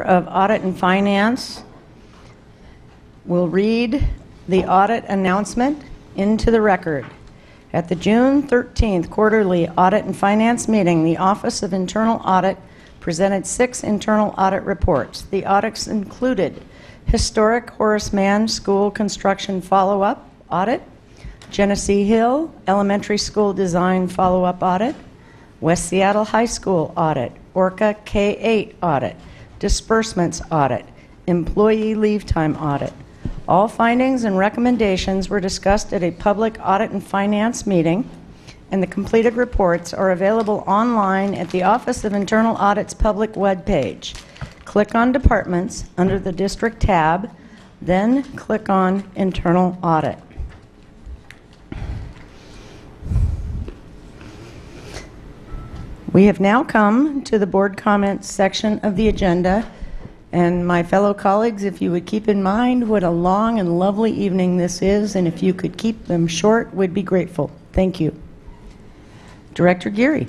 of Audit and Finance will read the audit announcement into the record. At the June 13th quarterly Audit and Finance meeting, the Office of Internal Audit presented 6 internal audit reports. The audits included Historic Horace Mann School Construction Follow-Up Audit, Genesee Hill Elementary School Design Follow-Up Audit, West Seattle High School Audit, Orca K-8 Audit, Disbursements Audit, Employee Leave Time Audit. All findings and recommendations were discussed at a public Audit and Finance meeting, and the completed reports are available online at the Office of Internal Audit's public webpage. Click on Departments under the District tab, then click on Internal Audit. We have now come to the board comments section of the agenda, and my fellow colleagues, if you would keep in mind what a long and lovely evening this is, and if you could keep them short, we'd be grateful. Thank you. Director Geary.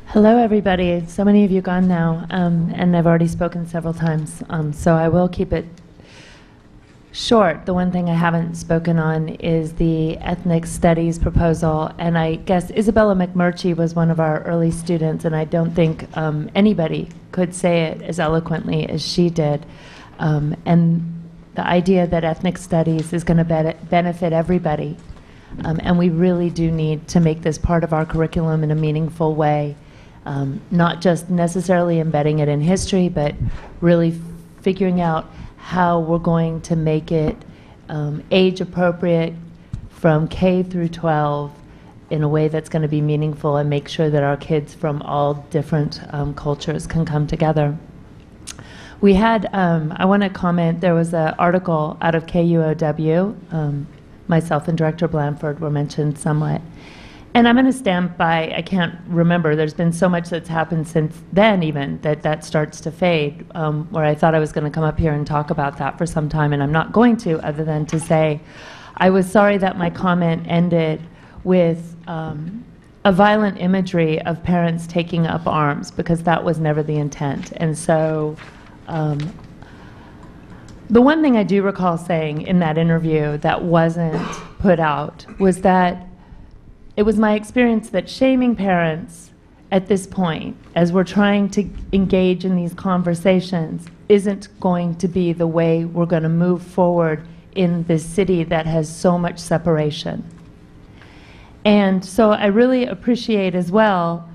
Hello, everybody. So many of you gone now, and I've already spoken several times, so I will keep it short. The one thing I haven't spoken on is the ethnic studies proposal, and I guess Isabella McMurchie was one of our early students, and I don't think anybody could say it as eloquently as she did. And the idea that ethnic studies is going to benefit everybody, and we really do need to make this part of our curriculum in a meaningful way, not just necessarily embedding it in history, but really figuring out how we're going to make it age appropriate from K through 12 in a way that's going to be meaningful and make sure that our kids from all different cultures can come together. We had, I want to comment, there was an article out of KUOW, myself and Director Blanford were mentioned somewhat. And I'm going to stand by, I can't remember, there's been so much that's happened since then even that starts to fade, where I thought I was going to come up here and talk about that for some time, and I'm not going to, other than to say I was sorry that my comment ended with a violent imagery of parents taking up arms, because that was never the intent. And so the one thing I do recall saying in that interview that wasn't put out was that it was my experience that shaming parents at this point, as we're trying to engage in these conversations, isn't going to be the way we're going to move forward in this city that has so much separation. And so I really appreciate as well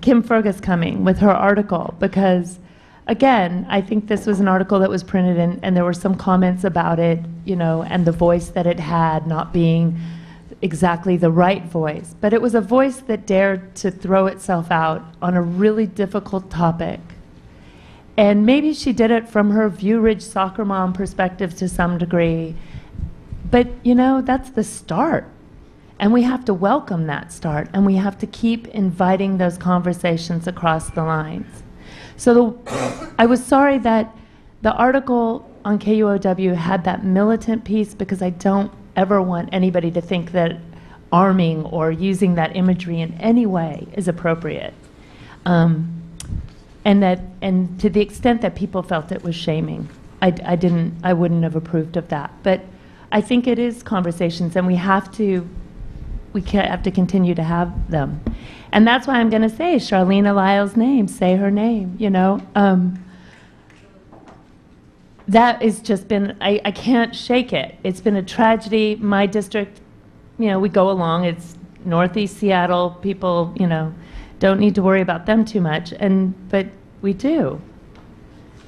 Kim Fergus coming with her article, because again, I think this was an article that was printed and there were some comments about it, you know, and the voice that it had not being exactly the right voice, but it was a voice that dared to throw itself out on a really difficult topic. And maybe she did it from her View Ridge soccer mom perspective to some degree, but you know, that's the start. And we have to welcome that start, and we have to keep inviting those conversations across the lines. So I was sorry that the article on KUOW had that militant piece, because I don't ever want anybody to think that arming or using that imagery in any way is appropriate. And to the extent that people felt it was shaming, I wouldn't have approved of that. But I think it is conversations, and we have to continue to have them. And that's why I'm going to say Charlene Lyle's name, say her name, you know. That has just been, I can't shake it. It's been a tragedy. My district, you know, we go along. It's Northeast Seattle. People, you know, don't need to worry about them too much. But we do.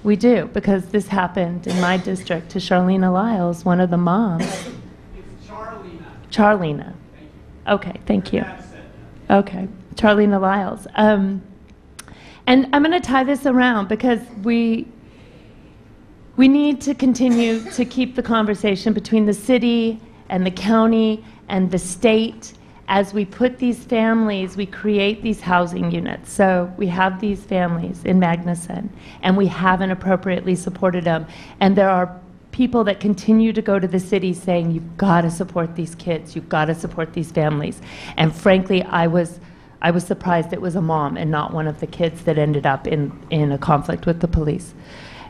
We do, because this happened in my district to Charlene Lyles, one of the moms. It's Charlena. Charlena. Okay, thank you. Okay, Charlene Lyles. And I'm going to tie this around, because we need to continue to keep the conversation between the city and the county and the state. As we put these families, we create these housing units. So we have these families in Magnuson, and we haven't appropriately supported them. And there are people that continue to go to the city saying, you've got to support these kids, you've got to support these families. And frankly, I was I was surprised it was a mom and not one of the kids that ended up in a conflict with the police.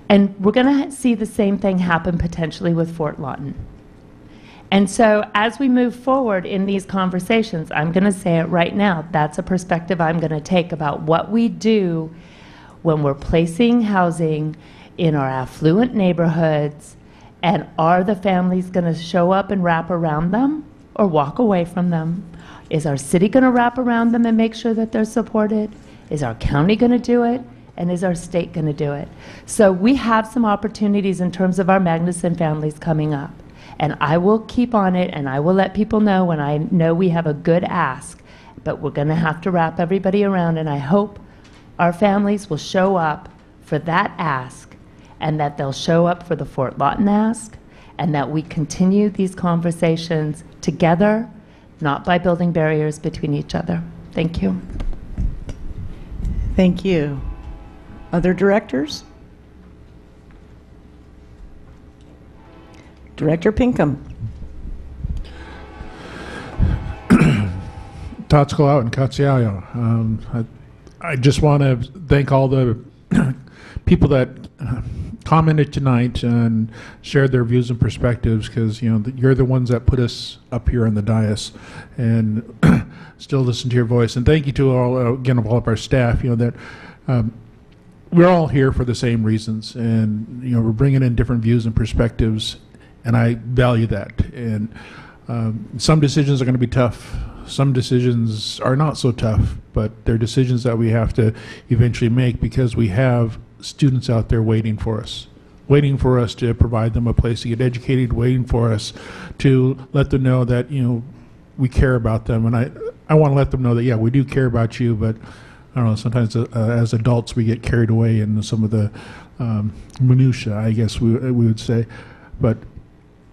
And we're going to see the same thing happen potentially with Fort Lawton. And so as we move forward in these conversations, I'm going to say it right now, that's a perspective I'm going to take about what we do when we're placing housing in our affluent neighborhoods, and are the families going to show up and wrap around them or walk away from them? Is our city going to wrap around them and make sure that they're supported? Is our county going to do it? And is our state going to do it? So we have some opportunities in terms of our Magnuson families coming up. And I will keep on it, and I will let people know when I know we have a good ask. But we're going to have to wrap everybody around, and I hope our families will show up for that ask, and that they'll show up for the Fort Lawton ask, and that we continue these conversations together, not by building barriers between each other. Thank you. Thank you. Other directors? Director Pinkham. Tatsuko and Katsiayo. I just want to thank all the people that commented tonight and shared their views and perspectives, because you're the ones that put us up here on the dais and still listen to your voice. And thank you to all again of all of our staff. That we're all here for the same reasons, and we're bringing in different views and perspectives, and I value that. And some decisions are going to be tough. Some decisions are not so tough, but they're decisions that we have to eventually make, because we have students out there waiting for us to provide them a place to get educated, waiting for us to let them know that we care about them. And I want to let them know that, yeah, we do care about you, but I don't know, sometimes as adults we get carried away in some of the minutia, I guess we would say. But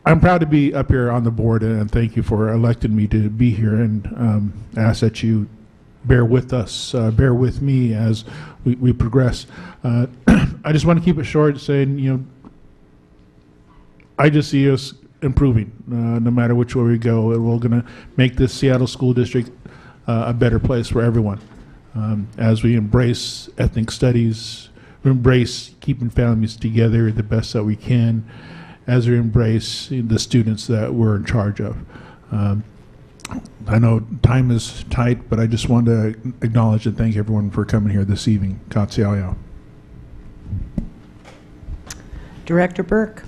I'm proud to be up here on the board, and thank you for electing me to be here, and ask that you bear with us, bear with me as we progress. I just want to keep it short, saying, I just see us improving no matter which way we go, and we're going to make this Seattle School District a better place for everyone. As we embrace ethnic studies, we embrace keeping families together the best that we can, as we embrace the students that we're in charge of. I know time is tight, but I just want to acknowledge and thank everyone for coming here this evening. Katsiayo. Director Burke.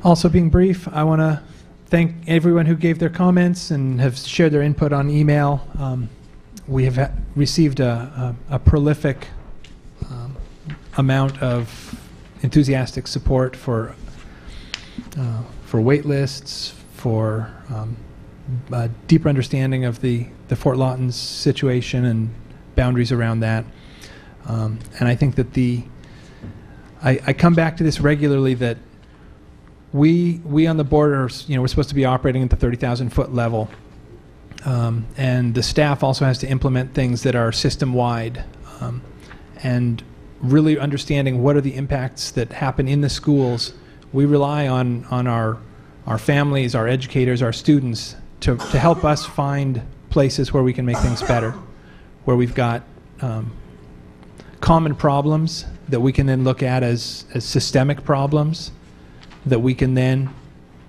Also being brief, I want to thank everyone who gave their comments and have shared their input on email. We have received a prolific amount of enthusiastic support for wait lists, for a deeper understanding of the Fort Lawton situation and boundaries around that. And I think that I come back to this regularly, that we on the board are, we're supposed to be operating at the 30,000 foot level. And the staff also has to implement things that are system-wide, and really understanding what are the impacts that happen in the schools. We rely on our families, our educators, our students to help us find places where we can make things better, where we've got common problems that we can then look at as systemic problems that we can then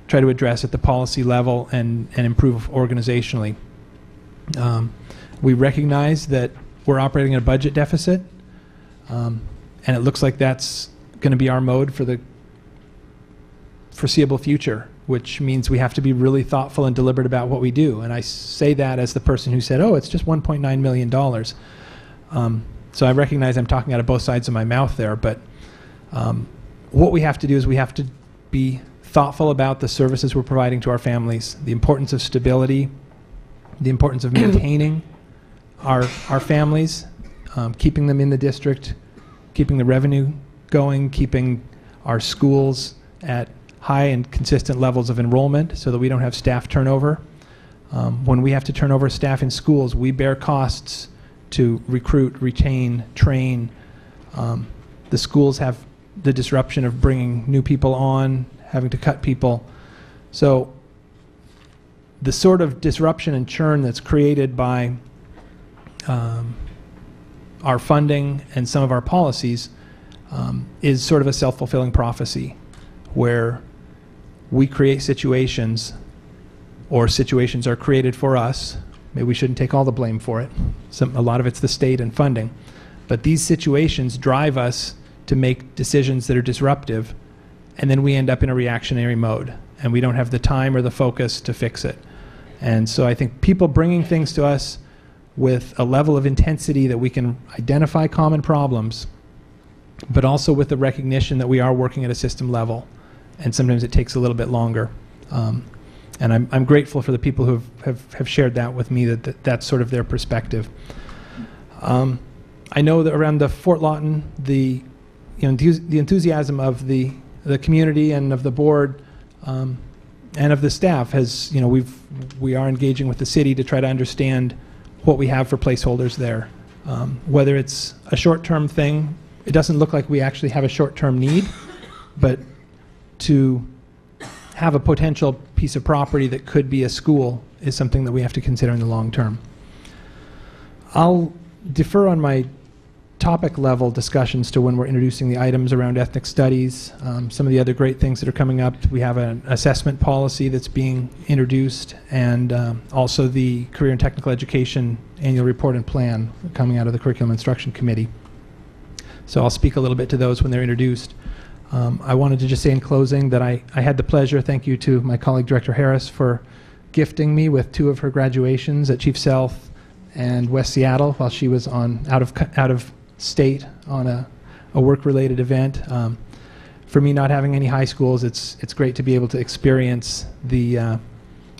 try to address at the policy level and improve organizationally. We recognize that we're operating at a budget deficit, and it looks like that's going to be our mode for the foreseeable future, which means we have to be really thoughtful and deliberate about what we do. And I say that as the person who said, oh, it's just $1.9 million. So I recognize I'm talking out of both sides of my mouth there, but what we have to do is we have to be thoughtful about the services we're providing to our families, the importance of stability, the importance of maintaining our families, keeping them in the district, keeping the revenue going, keeping our schools at high and consistent levels of enrollment so that we don't have staff turnover. When we have to turn over staff in schools, we bear costs to recruit, retain, train. The schools have the disruption of bringing new people on, having to cut people. So the sort of disruption and churn that's created by our funding and some of our policies is sort of a self-fulfilling prophecy, where we create situations, or situations are created for us. Maybe we shouldn't take all the blame for it. A lot of it's the state and funding. But these situations drive us to make decisions that are disruptive, and then we end up in a reactionary mode, and we don't have the time or the focus to fix it. And so I think people bringing things to us with a level of intensity that we can identify common problems, but also with the recognition that we are working at a system level, and sometimes it takes a little bit longer. And I'm grateful for the people who have shared that with me, that's sort of their perspective. I know that around the Fort Lawton, the enthusiasm of the community and of the board and of the staff has, we are engaging with the city to try to understand what we have for placeholders there. Whether it's a short-term thing, it doesn't look like we actually have a short-term need, but to have a potential piece of property that could be a school is something that we have to consider in the long term. I'll defer on my topic level discussions to when we're introducing the items around ethnic studies. Some of the other great things that are coming up, we have an assessment policy that's being introduced, and also the Career and Technical Education Annual Report and Plan coming out of the Curriculum Instruction Committee. So I'll speak a little bit to those when they're introduced. I wanted to just say in closing that I had the pleasure, thank you to my colleague Director Harris for gifting me with 2 of her graduations at Chief Sealth and West Seattle while she was out of state on a work-related event. For me, not having any high schools, it's great to be able to experience the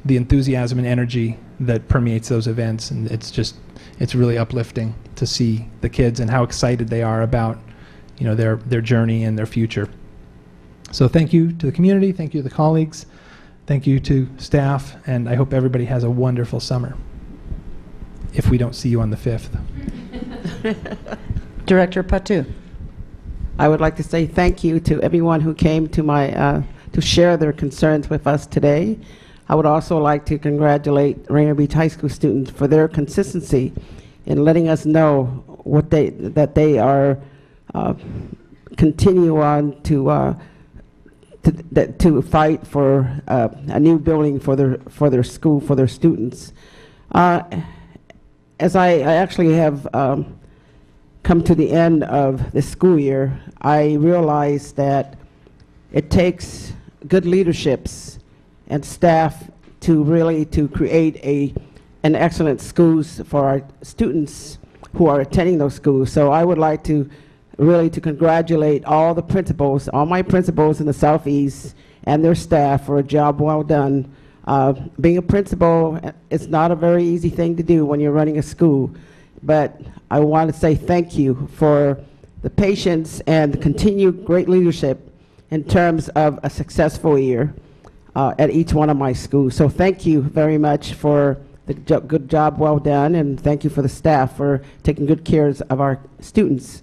enthusiasm and energy that permeates those events, and it's really uplifting to see the kids and how excited they are about their journey and their future. So thank you to the community, thank you to the colleagues, thank you to staff, and I hope everybody has a wonderful summer, if we don't see you on the 5th. Director Patu. I would like to say thank you to everyone who came to to share their concerns with us today. I would also like to congratulate Rainier Beach High School students for their consistency in letting us know that they are continue on to fight for a new building for their school, for their students. As I actually have come to the end of the school year, I realize that it takes good leaderships and staff to create an excellent schools for our students who are attending those schools. So I would like to congratulate all the principals, all my principals in the Southeast and their staff for a job well done. Being a principal is not a very easy thing to do when you're running a school, but I want to say thank you for the patience and the continued great leadership in terms of a successful year at each one of my schools. So thank you very much for the good job well done, and thank you for the staff for taking good care of our students.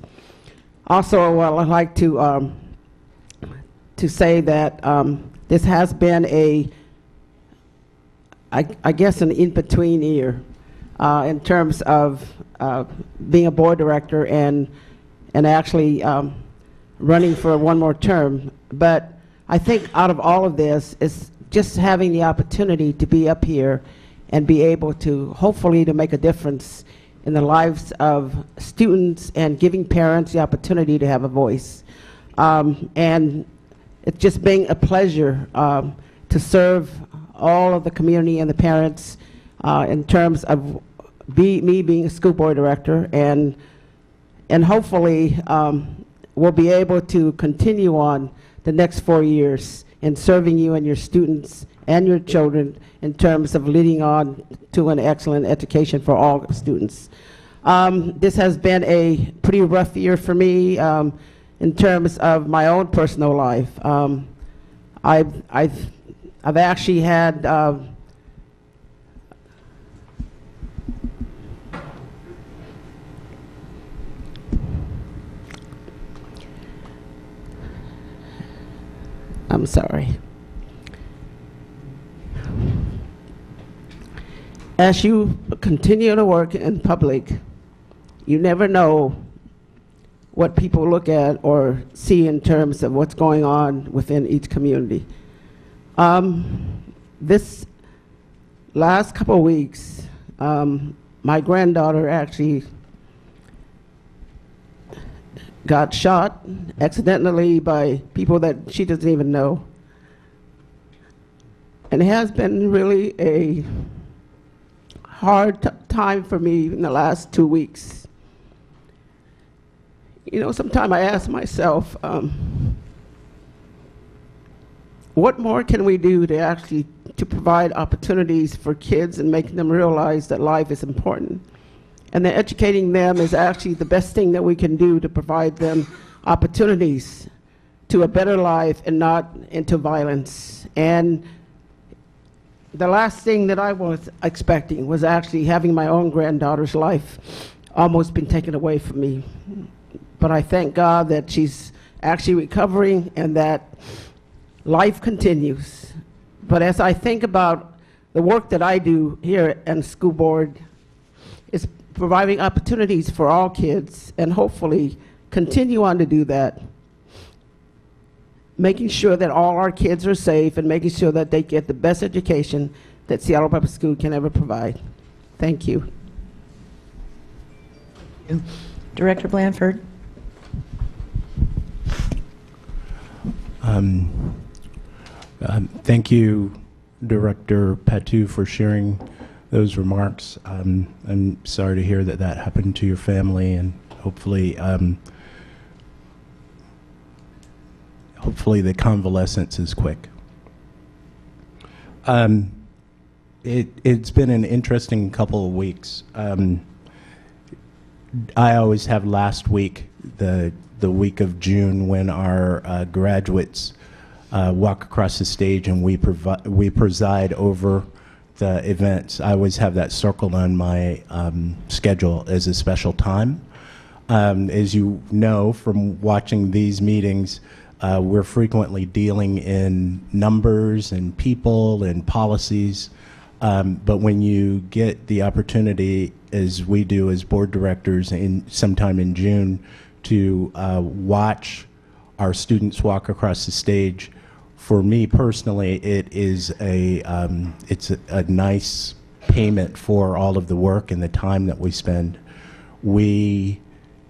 Also, I'd like to say that this has been I guess an in-between year in terms of being a board director and actually running for one more term. But I think out of all of this is just having the opportunity to be up here and be able to hopefully to make a difference in the lives of students and giving parents the opportunity to have a voice. And it's just been a pleasure to serve all of the community and the parents in terms of me being a school board director, and hopefully we'll be able to continue on the next 4 years in serving you and your students and your children in terms of leading on to an excellent education for all students. This has been a pretty rough year for me in terms of my own personal life. I've actually had I'm sorry. as you continue to work in public, you never know what people look at or see in terms of what's going on within each community. This last couple of weeks, my granddaughter actually got shot accidentally by people that she doesn't even know. And it has been really a hard time for me in the last 2 weeks. You know, sometimes I ask myself, what more can we do to actually to provide opportunities for kids and making them realize that life is important? And that educating them is actually the best thing that we can do to provide them opportunities to a better life and not into violence. And the last thing that I was expecting was actually having my own granddaughter's life almost been taken away from me. But I thank God that she's actually recovering and that life continues. But as I think about the work that I do here at the school board, it's providing opportunities for all kids and hopefully continue on to do that. Making sure that all our kids are safe and making sure that they get the best education that Seattle Public School can ever provide. Thank you. Director Blanford. Thank you, Director Patu, for sharing those remarks. I'm sorry to hear that that happened to your family, and hopefully, hopefully the convalescence is quick. It's been an interesting couple of weeks. I always have last week, the week of June, when our graduates walk across the stage and we preside over the events. I always have that circled on my schedule as a special time. As you know from watching these meetings, we're frequently dealing in numbers and people and policies, but when you get the opportunity, as we do as board directors sometime in June, to watch our students walk across the stage, for me personally, it is it's a nice payment for all of the work and the time that we spend. We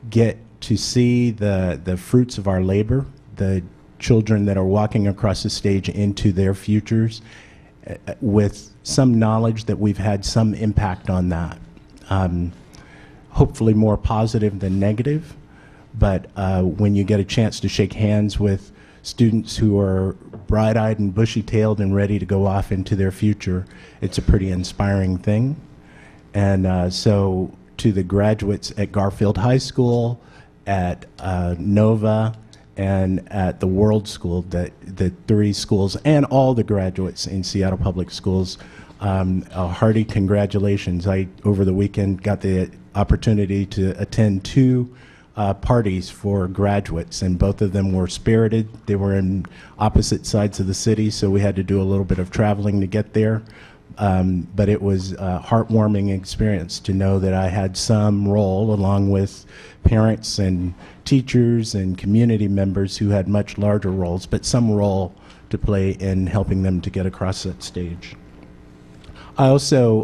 get to see the fruits of our labor, the children that are walking across the stage into their futures, with some knowledge that we've had some impact on that. Hopefully more positive than negative, but when you get a chance to shake hands with students who are bright-eyed and bushy-tailed and ready to go off into their future, it's a pretty inspiring thing. And so to the graduates at Garfield High School, at Nova, and at the World School, the 3 schools, and all the graduates in Seattle Public Schools, a hearty congratulations. I, over the weekend, got the opportunity to attend 2 parties for graduates, and both of them were spirited. They were in opposite sides of the city, so we had to do a little bit of traveling to get there. But it was a heartwarming experience to know that I had some role, along with parents and teachers and community members who had much larger roles, but some role to play in helping them to get across that stage. I also,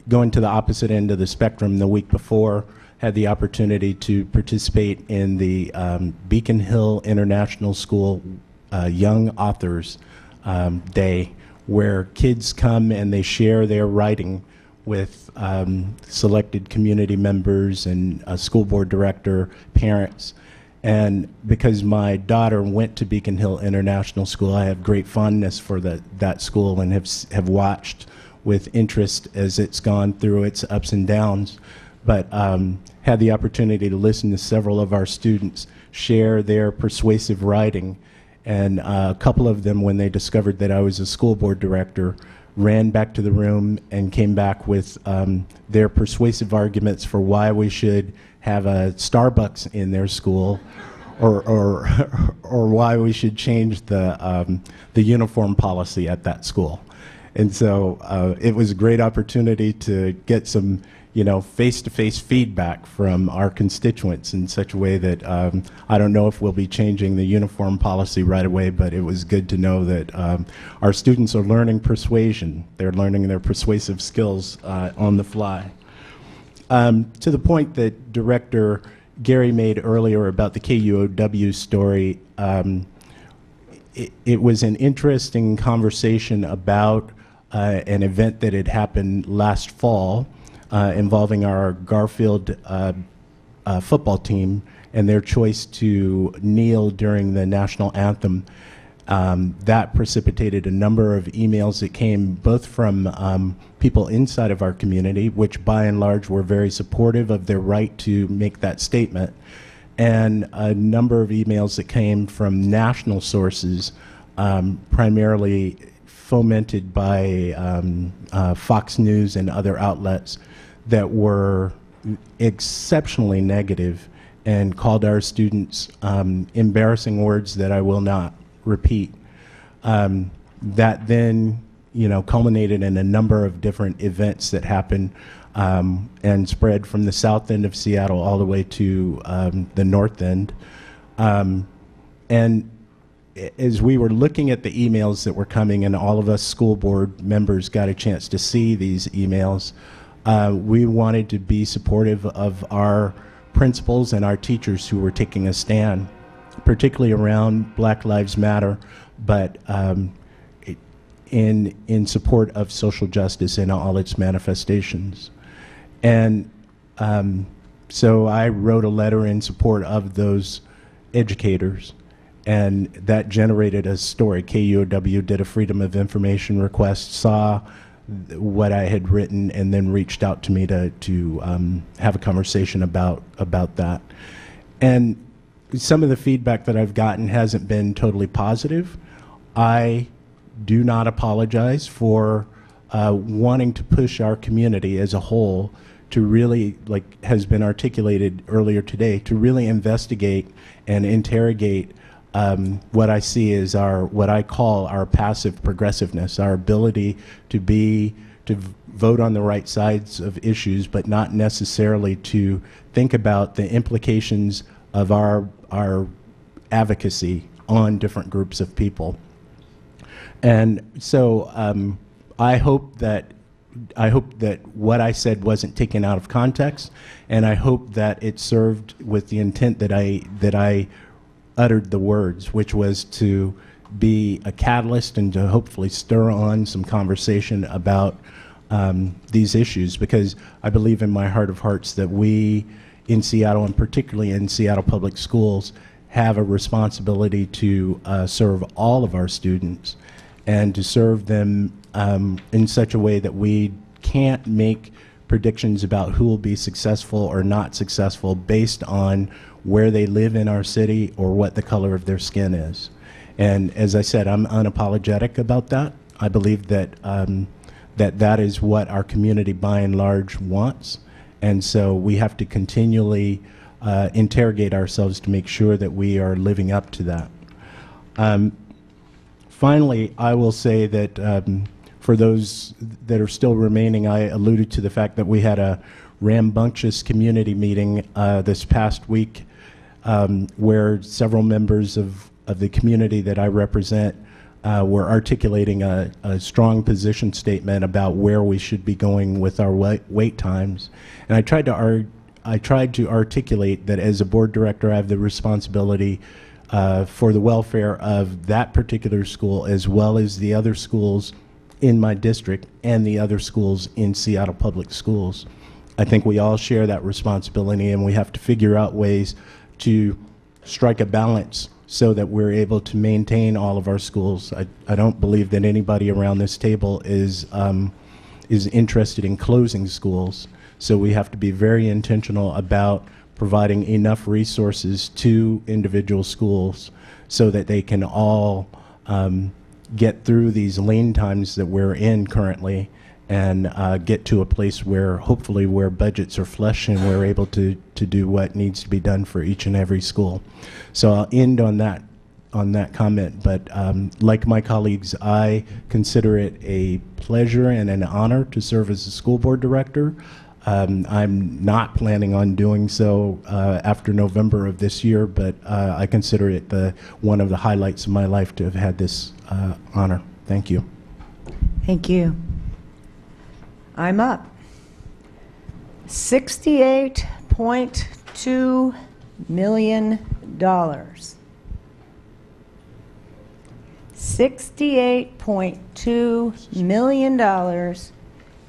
going to the opposite end of the spectrum, the week before, had the opportunity to participate in the Beacon Hill International School Young Authors Day, where kids come and they share their writing with selected community members and a school board director, parents. And because my daughter went to Beacon Hill International School, I have great fondness for that school and have watched with interest as it's gone through its ups and downs. But had the opportunity to listen to several of our students share their persuasive writing. And a couple of them, when they discovered that I was a school board director, ran back to the room and came back with their persuasive arguments for why we should have a Starbucks in their school, or why we should change the uniform policy at that school. And so it was a great opportunity to get some, face-to-face feedback from our constituents in such a way that I don't know if we'll be changing the uniform policy right away, but it was good to know that our students are learning persuasion. They're learning their persuasive skills on the fly. To the point that Director Gary made earlier about the KUOW story, it was an interesting conversation about an event that had happened last fall involving our Garfield football team and their choice to kneel during the national anthem. That precipitated a number of emails that came both from people inside of our community, which by and large were very supportive of their right to make that statement, and a number of emails that came from national sources, primarily fomented by Fox News and other outlets, that were exceptionally negative and called our students embarrassing words that I will not repeat. That then, culminated in a number of different events that happened and spread from the south end of Seattle all the way to the north end. And as we were looking at the emails that were coming, and all of us school board members got a chance to see these emails, we wanted to be supportive of our principals and our teachers who were taking a stand, particularly around Black Lives Matter, but in support of social justice in all its manifestations. And so I wrote a letter in support of those educators, and that generated a story. KUOW did a Freedom of Information request, saw what I had written, and then reached out to me to have a conversation about that. And some of the feedback that I've gotten hasn't been totally positive. I do not apologize for wanting to push our community as a whole to really, like has been articulated earlier today, to really investigate and interrogate what I see as what I call our passive progressiveness, our ability to vote on the right sides of issues, but not necessarily to think about the implications of our advocacy on different groups of people. And so I hope that what I said wasn't taken out of context, and I hope that it served with the intent that I uttered the words, which was to be a catalyst and to hopefully stir on some conversation about these issues, because I believe in my heart of hearts that we in Seattle, and particularly in Seattle Public Schools, have a responsibility to serve all of our students and to serve them in such a way that we can't make predictions about who will be successful or not successful based on where they live in our city or what the color of their skin is. And as I said, I'm unapologetic about that. I believe that that is what our community by and large wants. And so we have to continually interrogate ourselves to make sure that we are living up to that. Finally, I will say that for those that are still remaining, I alluded to the fact that we had a rambunctious community meeting this past week where several members of the community that I represent were articulating a strong position statement about where we should be going with our wait times. And I tried to articulate that as a board director, I have the responsibility for the welfare of that particular school, as well as the other schools in my district and the other schools in Seattle Public Schools. I think we all share that responsibility, and we have to figure out ways to strike a balance so that we're able to maintain all of our schools. I don't believe that anybody around this table is interested in closing schools, so we have to be very intentional about providing enough resources to individual schools so that they can all get through these lean times that we're in currently and get to a place where hopefully where budgets are flush and we're able to do what needs to be done for each and every school. So I'll end on that on that comment, but like my colleagues, I consider it a pleasure and an honor to serve as a school board director. I'm not planning on doing so after November of this year, but I consider it one of the highlights of my life to have had this honor. Thank you. Thank you. I'm up. $68.2 million. $68.2 million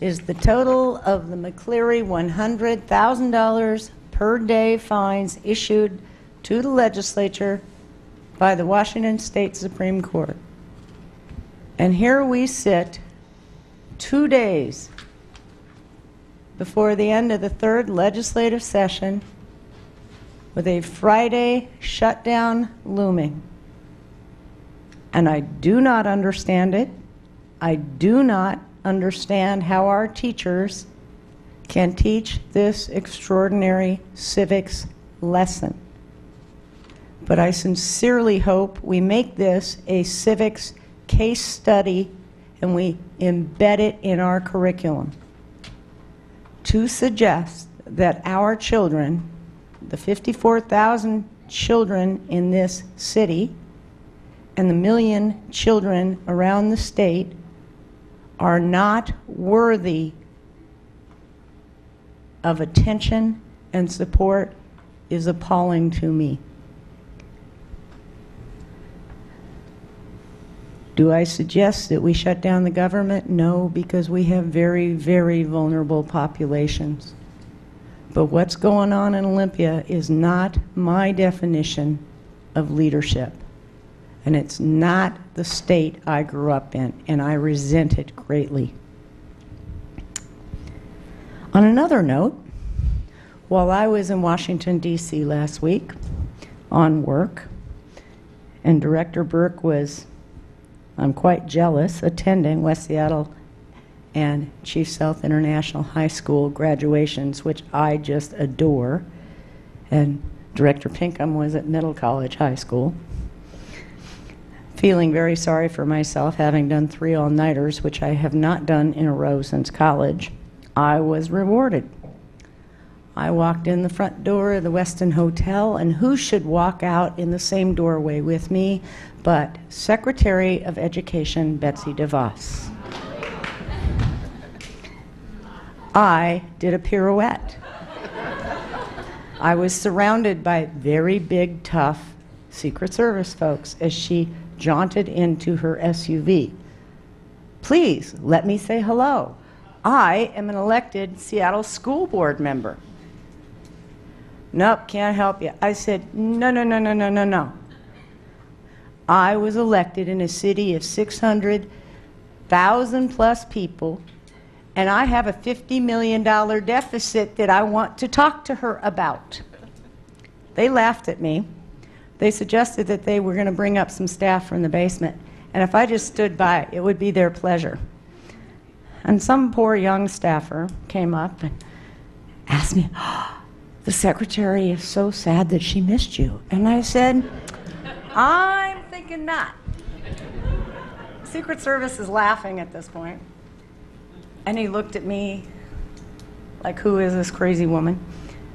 is the total of the McCleary $100,000 per day fines issued to the legislature by the Washington State Supreme Court. And here we sit 2 days before the end of the 3rd legislative session with a Friday shutdown looming. And I do not understand it. I do not understand how our teachers can teach this extraordinary civics lesson. But I sincerely hope we make this a civics case study and we embed it in our curriculum to suggest that our children, the 54,000 children in this city, and the 1 million children around the state are not worthy of attention and support is appalling to me. Do I suggest that we shut down the government? No, because we have very, very vulnerable populations. But what's going on in Olympia is not my definition of leadership. And it's not the state I grew up in, and I resent it greatly. On another note, while I was in Washington, D.C. last week on work, and Director Burke was, I'm quite jealous, attending West Seattle and Chief Sealth International High School graduations, which I just adore, and Director Pinkham was at Middle College High School. Feeling very sorry for myself, having done 3 all-nighters, which I have not done in a row since college, I was rewarded. I walked in the front door of the Westin Hotel, and who should walk out in the same doorway with me but Secretary of Education Betsy DeVos. I did a pirouette. I was surrounded by very big, tough Secret Service folks as she jaunted into her SUV. Please let me say hello. I am an elected Seattle School Board member. Nope, can't help you. I said, no, no, no, no, no, no, no. I was elected in a city of 600,000 plus people, and I have a $50 million deficit that I want to talk to her about. They laughed at me. They suggested that they were going to bring up some staff from the basement, and if I just stood by, it would be their pleasure. And some poor young staffer came up and asked me, oh, the secretary is so sad that she missed you. And I said, I'm thinking not. Secret Service is laughing at this point. And he looked at me like, who is this crazy woman?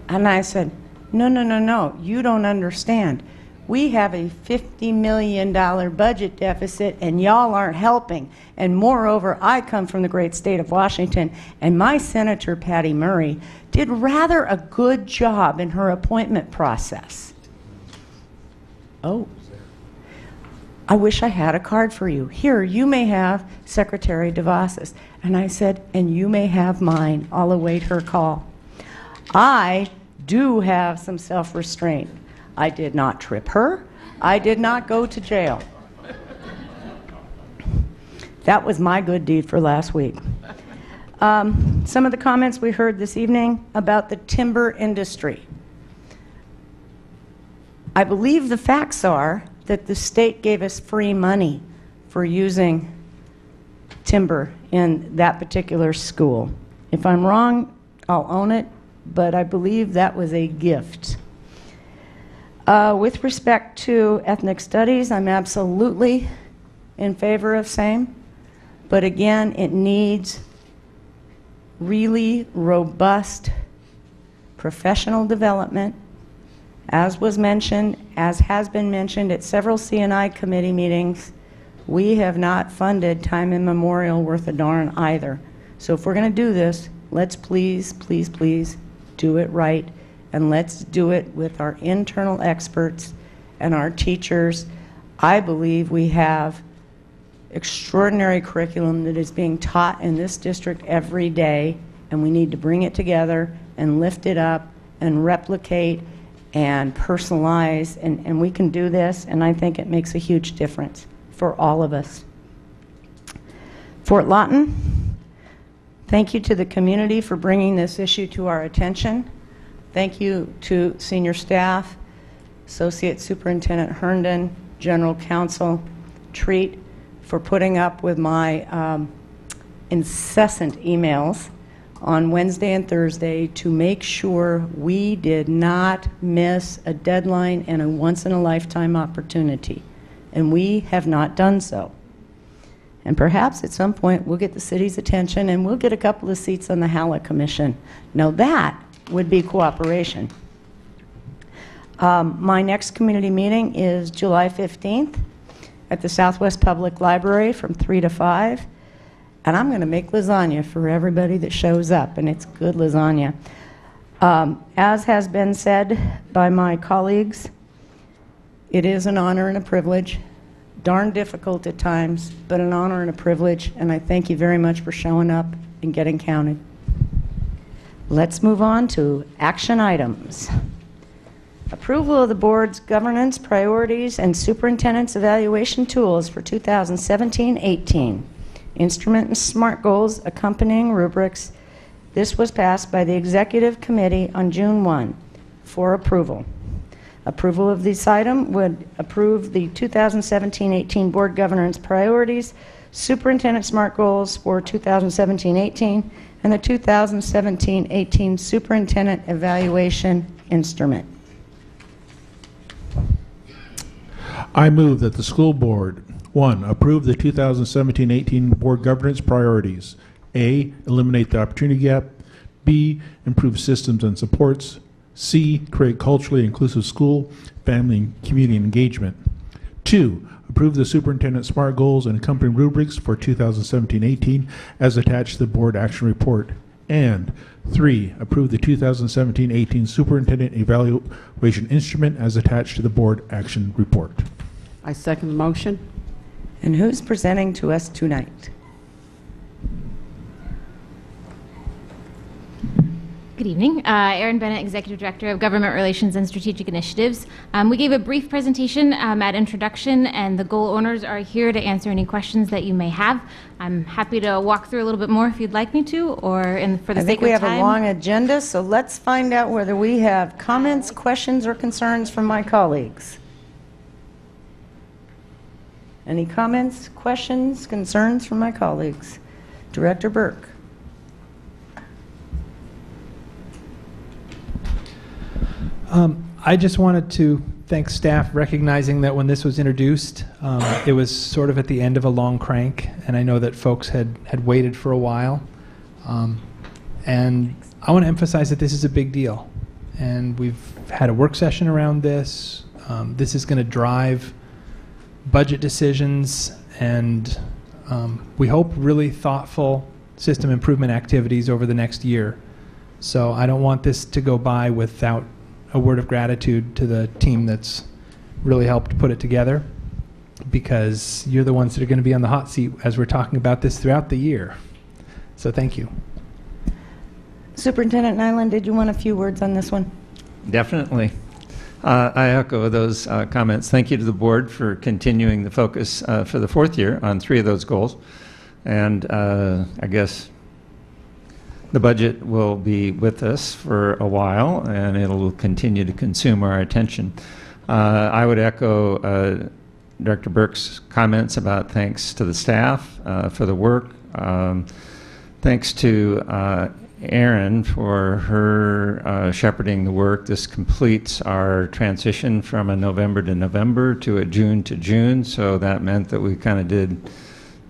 And I said, no, no, no, no, you don't understand. We have a $50 million budget deficit, and y'all aren't helping. And moreover, I come from the great state of Washington, and my Senator, Patty Murray, did rather a good job in her appointment process. Oh. I wish I had a card for you. Here, you may have Secretary DeVos's. And I said, and you may have mine. I'll await her call. I do have some self-restraint. I did not trip her. I did not go to jail. That was my good deed for last week. Some of the comments we heard this evening about the timber industry. I believe the facts are that the state gave us free money for using timber in that particular school. If I'm wrong, I'll own it, but I believe that was a gift. With respect to ethnic studies, I'm absolutely in favor of same, but again, it needs really robust professional development, as was mentioned, as has been mentioned at several C&I committee meetings. We have not funded time immemorial worth a darn either. So if we're going to do this, let's please, please, please do it right, and let's do it with our internal experts and our teachers. I believe we have extraordinary curriculum that is being taught in this district every day, and we need to bring it together and lift it up and replicate and personalize, and we can do this, and I think it makes a huge difference for all of us. Fort Lawton, thank you to the community for bringing this issue to our attention. Thank you to senior staff, Associate Superintendent Herndon, General Counsel Treat, for putting up with my incessant emails on Wednesday and Thursday to make sure we did not miss a deadline and a once-in-a-lifetime opportunity. And we have not done so. And perhaps at some point we'll get the city's attention and we'll get a couple of seats on the HALA Commission. Now that would be cooperation. My next community meeting is July 15th at the Southwest Public Library from 3 to 5. And I'm going to make lasagna for everybody that shows up, and it's good lasagna. As has been said by my colleagues, it is an honor and a privilege, darn difficult at times, but an honor and a privilege, and I thank you very much for showing up and getting counted. Let's move on to action items. Approval of the board's governance priorities and superintendent's evaluation tools for 2017-18. Instrument and SMART goals accompanying rubrics. This was passed by the Executive Committee on June 1 for approval. Approval of this item would approve the 2017-18 board governance priorities, superintendent SMART goals for 2017-18, and the 2017-18 superintendent evaluation instrument. I move that the school board, 1, approve the 2017-18 board governance priorities. A, eliminate the opportunity gap. B, improve systems and supports. C, create culturally inclusive school, family, and community engagement. 2, approve the superintendent SMART goals and accompanying rubrics for 2017-18 as attached to the board action report. And 3, approve the 2017-18 superintendent evaluation instrument as attached to the board action report. I second the motion. And who's presenting to us tonight? Good evening. Erin Bennett, Executive Director of Government Relations and Strategic Initiatives. We gave a brief presentation at introduction, and the goal owners are here to answer any questions that you may have. I'm happy to walk through a little bit more if you'd like me to, or for the I sake think we of have time. a long agenda, so let's find out whether we have comments, questions, or concerns from my colleagues. Any comments, questions, concerns from my colleagues? Director Burke. I just wanted to thank staff, recognizing that when this was introduced, it was sort of at the end of a long crank, and I know that folks had waited for a while. And I want to emphasize that this is a big deal, and we've had a work session around this. This is going to drive budget decisions and we hope really thoughtful system improvement activities over the next year. So I don't want this to go by without a word of gratitude to the team that's really helped put it together, because you're the ones that are going to be on the hot seat as we're talking about this throughout the year. So thank you. Superintendent Nyland, did you want a few words on this one? Definitely. I echo those comments. Thank you to the board for continuing the focus for the fourth year on 3 of those goals. And I guess the budget will be with us for a while, and it will continue to consume our attention. I would echo Director Burke's comments about thanks to the staff for the work. Thanks to Erin for her shepherding the work. This completes our transition from a November to November to a June to June, so that meant that we kind of did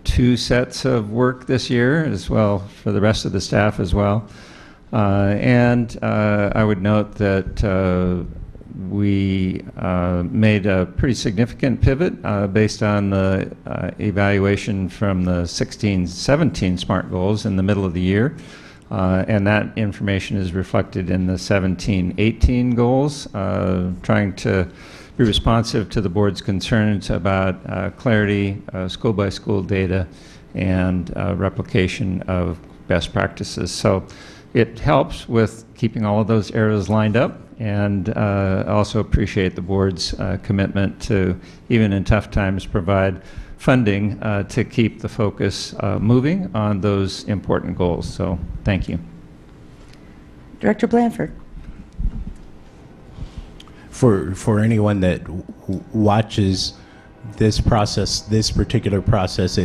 2 sets of work this year as well for the rest of the staff as well. And I would note that we made a pretty significant pivot based on the evaluation from the 16-17 SMART goals in the middle of the year. And that information is reflected in the 17-18 goals, trying to be responsive to the board's concerns about clarity, school-by-school data, and replication of best practices. So it helps with keeping all of those areas lined up, and also appreciate the board's commitment to, even in tough times, provide funding to keep the focus moving on those important goals. So thank you. Director Blanford. For anyone that watches this process, this particular process,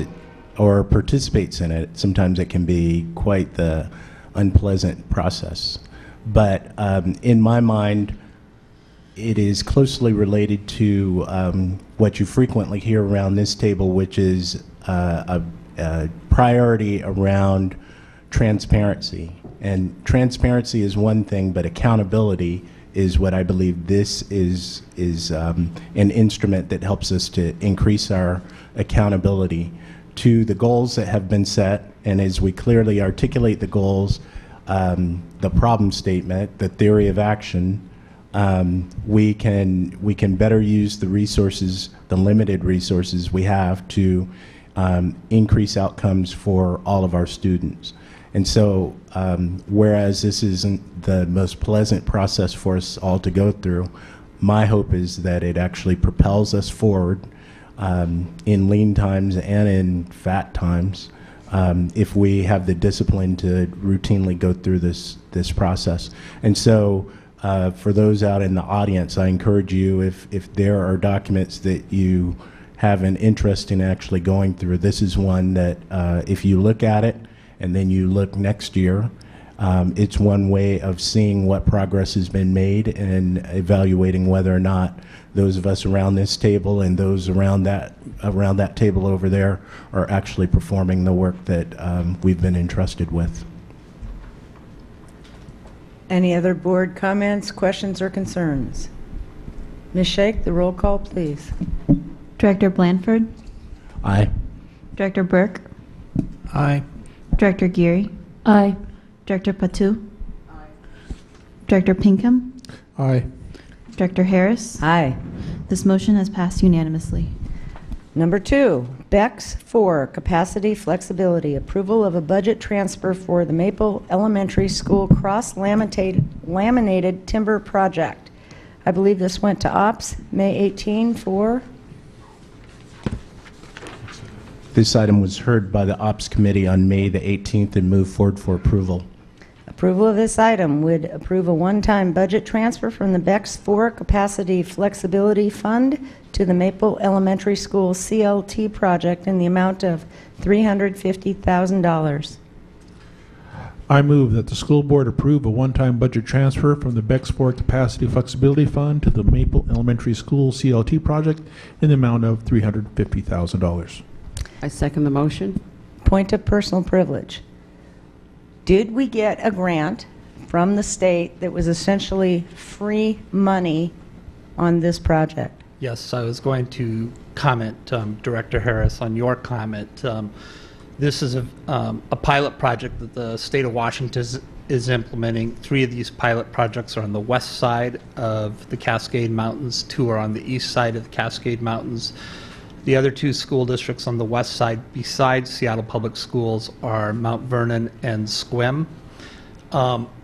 or participates in it, sometimes it can be quite the unpleasant process. But in my mind, it is closely related to what you frequently hear around this table, which is a priority around transparency. And transparency is one thing, but accountability is what I believe this is an instrument that helps us to increase our accountability to the goals that have been set. And as we clearly articulate the goals, the problem statement, the theory of action, we can better use the resources, the limited resources we have to increase outcomes for all of our students. And so, whereas this isn't the most pleasant process for us all to go through, my hope is that it actually propels us forward in lean times and in fat times, if we have the discipline to routinely go through this process. And so, for those out in the audience, I encourage you, if there are documents that you have an interest in actually going through, this is one that if you look at it and then you look next year, it's one way of seeing what progress has been made and evaluating whether or not those of us around this table and those around that table over there are actually performing the work that we've been entrusted with. Any other board comments, questions, or concerns? Ms. Sheikh, the roll call, please. Director Blanford, Aye. Director Burke, Aye. Director Geary, Aye. Director Patu, Director Pinkham, Aye. Director Harris. Aye. This motion has passed unanimously. Number 2, BEX 4, Capacity Flexibility, approval of a budget transfer for the Maple Elementary School cross-laminated timber project. I believe this went to Ops May 18 for... This item was heard by the Ops Committee on May the 18th and moved forward for approval. Approval of this item would approve a one-time budget transfer from the BEX 4 Capacity Flexibility Fund to the Maple Elementary School CLT project in the amount of $350,000. I move that the school board approve a one-time budget transfer from the BEX 4 Capacity Flexibility Fund to the Maple Elementary School CLT project in the amount of $350,000. I second the motion. Point of personal privilege. Did we get a grant from the state that was essentially free money on this project? Yes, I was going to comment, Director Harris, on your comment. This is a pilot project that the state of Washington is implementing. 3 of these pilot projects are on the west side of the Cascade Mountains. 2 are on the east side of the Cascade Mountains. The other 2 school districts on the west side, besides Seattle Public Schools, are Mount Vernon and Sequim.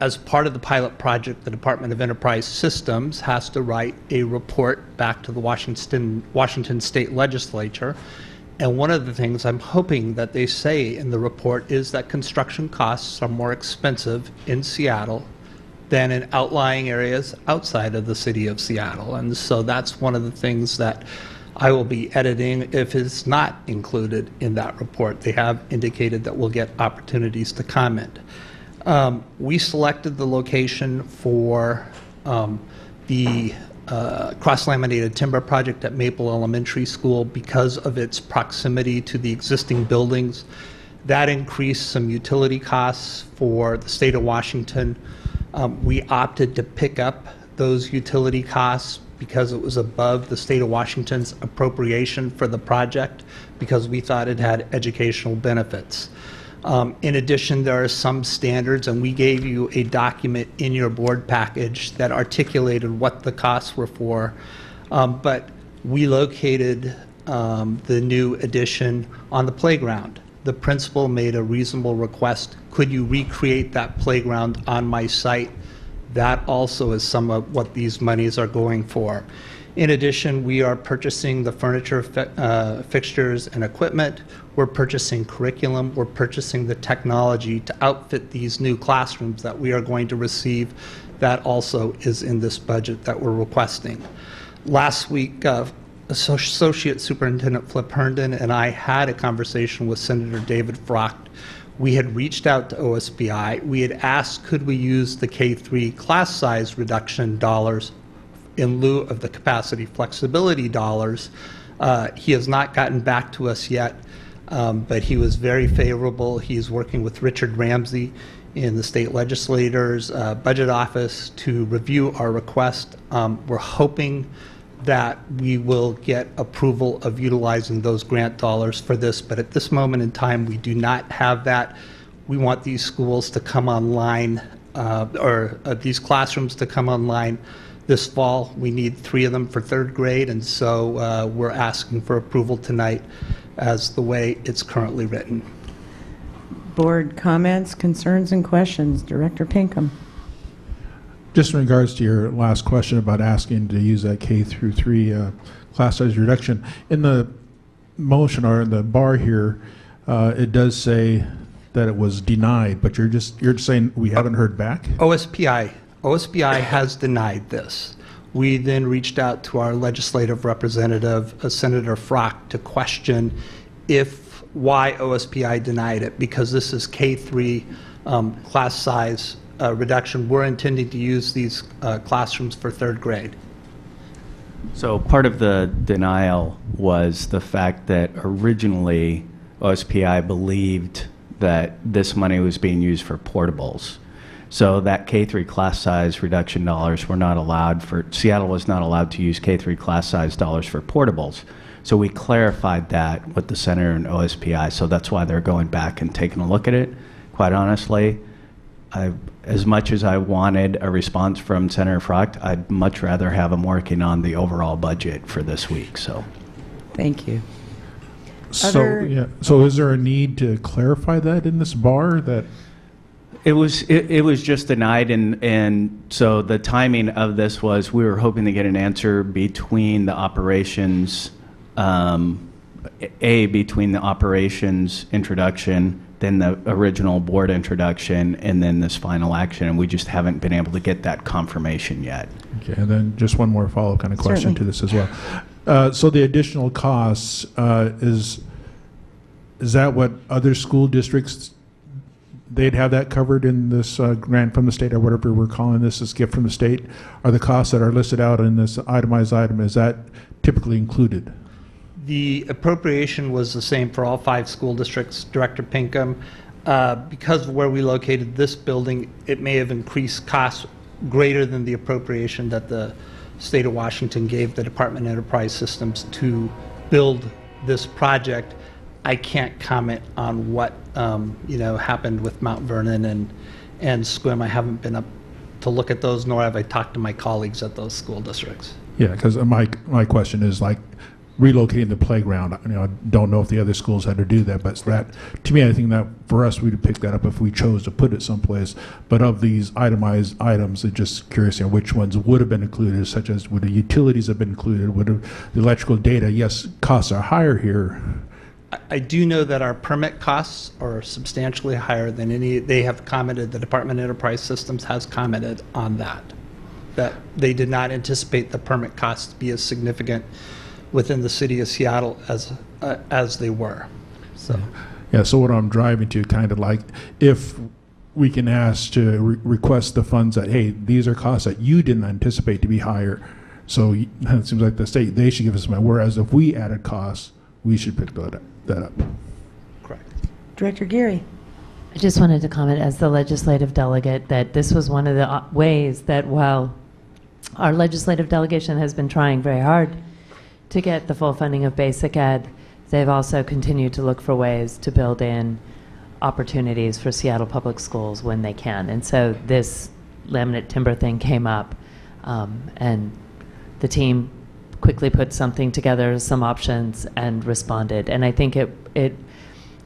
As part of the pilot project, the Department of Enterprise Systems has to write a report back to the Washington State Legislature. And one of the things I'm hoping that they say in the report is that construction costs are more expensive in Seattle than in outlying areas outside of the city of Seattle. And so that's one of the things that I will be editing if it's not included in that report. They have indicated that we'll get opportunities to comment. We selected the location for the cross-laminated timber project at Maple Elementary School because of its proximity to the existing buildings. That increased some utility costs for the state of Washington. We opted to pick up those utility costs because it was above the state of Washington's appropriation for the project, because we thought it had educational benefits. In addition, there are some standards, and we gave you a document in your board package that articulated what the costs were for. But we located the new addition on the playground. The principal made a reasonable request. Could you recreate that playground on my site? That also is some of what these monies are going for. In addition, we are purchasing the furniture, fixtures, and equipment. We're purchasing curriculum. We're purchasing the technology to outfit these new classrooms that we are going to receive. That also is in this budget that we're requesting. Last week, Associate Superintendent Flip Herndon and I had a conversation with Senator David Frocht. We had reached out to OSPI. We had asked, could we use the K-3 class size reduction dollars in lieu of the capacity flexibility dollars. He has not gotten back to us yet, but he was very favorable. He's working with Richard Ramsey in the state legislator's budget office to review our request. We're hoping that we will get approval of utilizing those grant dollars for this, but at this moment in time, we do not have that. We want these schools to come online, these classrooms to come online this fall. We need 3 of them for 3rd grade, and so we're asking for approval tonight as the way it's currently written. Board comments, concerns, and questions. Director Pinkham. Just in regards to your last question about asking to use that K through 3 class size reduction, in the motion or in the bar here, it does say that it was denied, but you're just saying we haven't heard back? OSPI has denied this. We then reached out to our legislative representative, Senator Frocht, to question why OSPI denied it, because this is K3 class size reduction. We're intending to use these classrooms for 3rd grade. So part of the denial was the fact that originally OSPI believed that this money was being used for portables. So that K3 class size reduction dollars were not allowed for, Seattle was not allowed to use K3 class size dollars for portables. So we clarified that with the Senator and OSPI, so that's why they're going back and taking a look at it. Quite honestly, as much as I wanted a response from Senator Frocht, I'd much rather have him working on the overall budget for this week. So, thank you. So is there a need to clarify that in this bar that? It was just denied, and so the timing of this was we were hoping to get an answer between the operations, between the operations introduction, then the original board introduction, and then this final action, and we just haven't been able to get that confirmation yet. Okay, and then just one more follow-up kind of question to this as well. So the additional costs, is that what other school districts, they'd have that covered in this grant from the state, or whatever we're calling this gift from the state? Are the costs that are listed out in this itemized item, is that typically included? The appropriation was the same for all 5 school districts, Director Pinkham. Because of where we located this building, it may have increased costs greater than the appropriation that the state of Washington gave the Department of Enterprise Systems to build this project. I can't comment on what happened with Mount Vernon and Sequim. I haven't been up to look at those, nor have I talked to my colleagues at those school districts. Yeah, because my question is like relocating the playground. I don't know if the other schools had to do that, but that, to me, I think that for us, we'd pick that up if we chose to put it someplace. But of these itemized items, I'm just curious, which ones would have been included, such as would the utilities have been included, would the electrical data? Yes, costs are higher here. I do know that our permit costs are substantially higher than any. They have commented, the Department of Enterprise Systems has commented on that they did not anticipate the permit costs to be as significant within the city of Seattle as they were. So yeah, so what I'm driving to, kind of like, if we can ask to request the funds that, hey, these are costs that you didn't anticipate to be higher. So it seems like the state, they should give us money. Whereas if we added costs, we should pick that up. Correct. Director Geary. I just wanted to comment as the legislative delegate that this was one of the ways that while our legislative delegation has been trying very hard to get the full funding of basic ed, they've also continued to look for ways to build in opportunities for Seattle Public Schools when they can. And so this laminate timber thing came up, and the team quickly put something together, some options, and responded. And I think it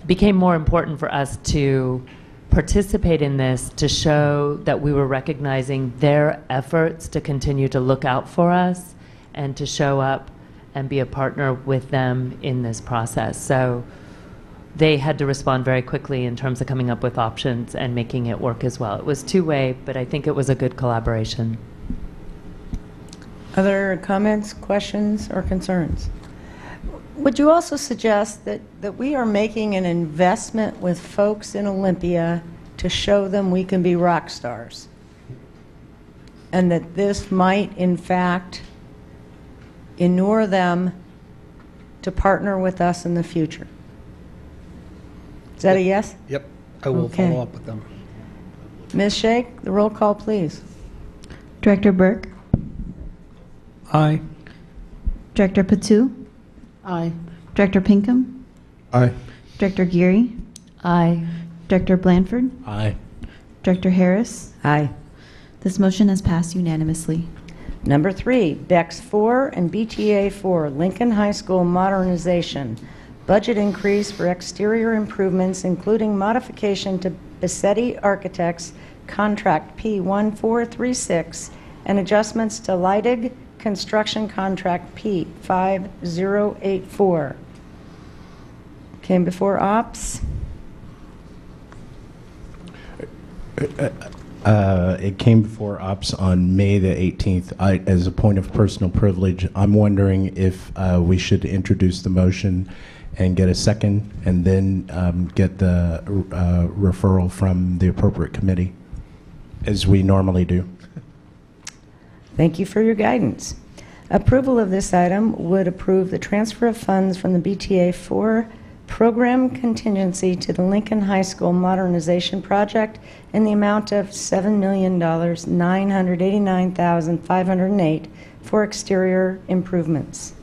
became more important for us to participate in this to show that we were recognizing their efforts to continue to look out for us and to show up and be a partner with them in this process. So they had to respond very quickly in terms of coming up with options and making it work as well. It was two-way, but I think it was a good collaboration. Other comments, questions, or concerns? Would you also suggest that we are making an investment with folks in Olympia to show them we can be rock stars? And that this might, in fact, inure them to partner with us in the future? Is that a yes? Yep, I will Okay. follow up with them. Ms. Shake, the roll call, please. Director Burke, Aye. Director Patu, Aye. Director Pinkham, Aye. Director Geary, Aye. Director Blanford, Aye. Director Harris. Aye. This motion has passed unanimously. Number 3, BEX 4 and BTA 4, Lincoln High School modernization. Budget increase for exterior improvements, including modification to Bassetti Architects Contract P1436 and adjustments to Leidig Construction Contract P5084. Came before Ops. It came before Ops on May the 18th. As a point of personal privilege, I'm wondering if we should introduce the motion and get a second, and then get the referral from the appropriate committee, as we normally do. Thank you for your guidance. Approval of this item would approve the transfer of funds from the BTA 4 program contingency to the Lincoln High School modernization project in the amount of $7,989,508 for exterior improvements.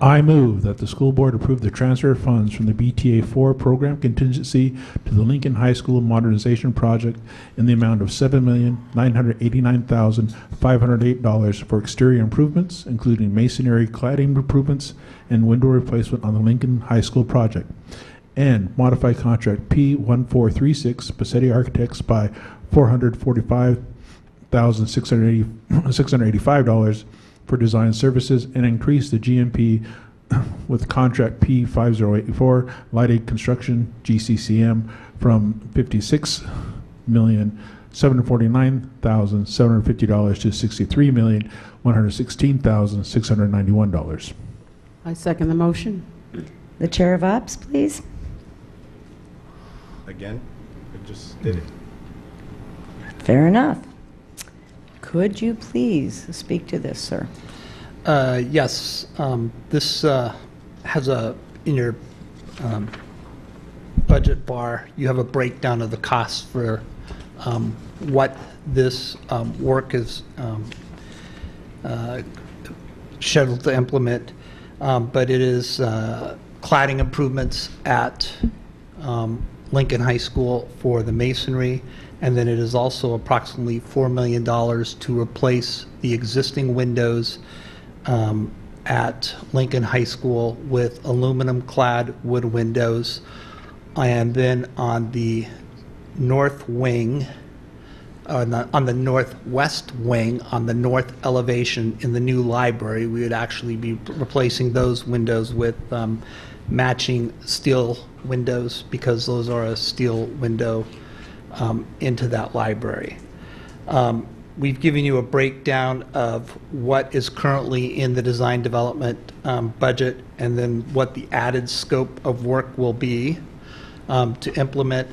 I move that the school board approve the transfer of funds from the BTA 4 program contingency to the Lincoln High School modernization project in the amount of $7,989,508 for exterior improvements, including masonry cladding improvements and window replacement on the Lincoln High School project, and modify contract P1436 Bassetti Architects by $445,685 for design services, and increase the GMP with contract P5084 Leidig Construction GCCM from $56,749,750 to $63,116,691. I second the motion. The Chair of Ops, please. Again, I just did it. Fair enough. Could you please speak to this, sir? Yes, this has in your budget bar, you have a breakdown of the costs for what this work is scheduled to implement, but it is cladding improvements at Lincoln High School for the masonry, and then it is also approximately $4 million to replace the existing windows at Lincoln High School with aluminum-clad wood windows. And then on the north wing, on the northwest wing, on the north elevation in the new library, we would actually be replacing those windows with matching steel windows, because those are a steel window into that library. We've given you a breakdown of what is currently in the design development budget, and then what the added scope of work will be to implement.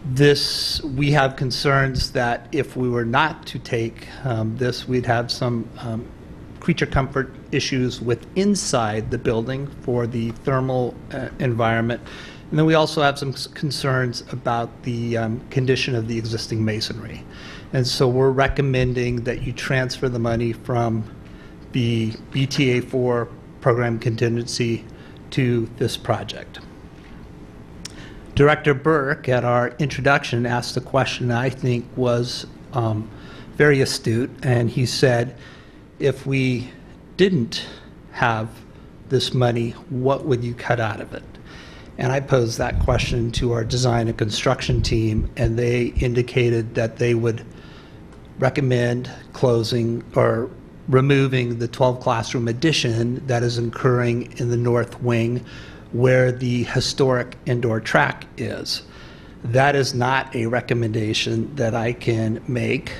We have concerns that if we were not to take this, we'd have some creature comfort issues with inside the building for the thermal environment. And then we also have some concerns about the condition of the existing masonry. And so we're recommending that you transfer the money from the BTA4 program contingency to this project. Director Burke, at our introduction, asked a question that I think was very astute, and he said, if we didn't have this money, what would you cut out of it? And I posed that question to our design and construction team, and they indicated that they would recommend closing or removing the 12 classroom addition that is occurring in the north wing where the historic indoor track is. That is not a recommendation that I can make.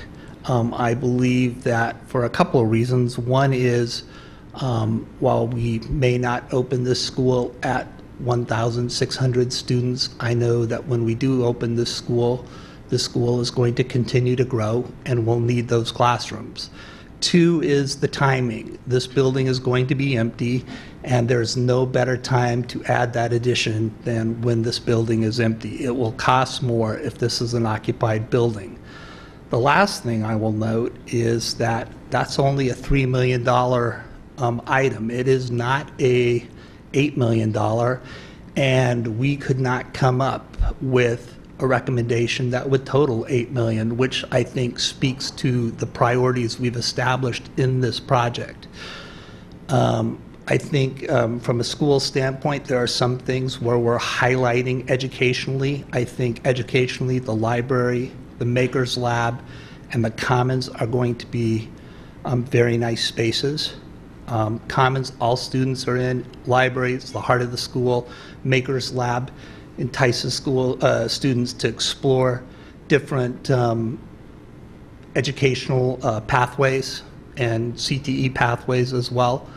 I believe that for a couple of reasons. One is, while we may not open this school at 1,600 students, I know that when we do open this school is going to continue to grow and we'll need those classrooms. Two is the timing. This building is going to be empty, and there's no better time to add that addition than when this building is empty. It will cost more if this is an occupied building. The last thing I will note is that that's only a $3 million item. It is not a $8 million, and we could not come up with a recommendation that would total $8 million, which I think speaks to the priorities we've established in this project. I think from a school standpoint, there are some things where we're highlighting educationally. I think educationally, the library, the Makers Lab, and the Commons are going to be very nice spaces. Commons, all students are in. Library, it's the heart of the school. Makers Lab entices students to explore different educational pathways and CTE pathways as well.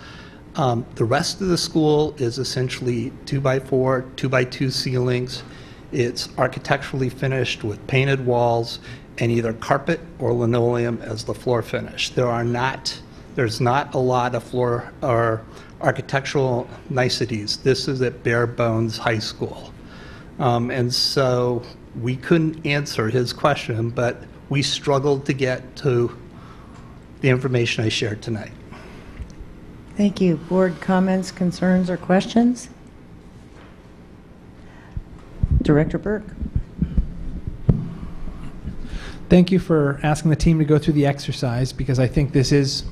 The rest of the school is essentially 2x4, 2x2 ceilings. It's architecturally finished with painted walls and either carpet or linoleum as the floor finish. There's not a lot of floor or architectural niceties. This is at bare bones high school. And so we couldn't answer his question, but we struggled to get to the information I shared tonight. Thank you. Board comments, concerns, or questions? Director Burke. Thank you for asking the team to go through the exercise, because I think this is,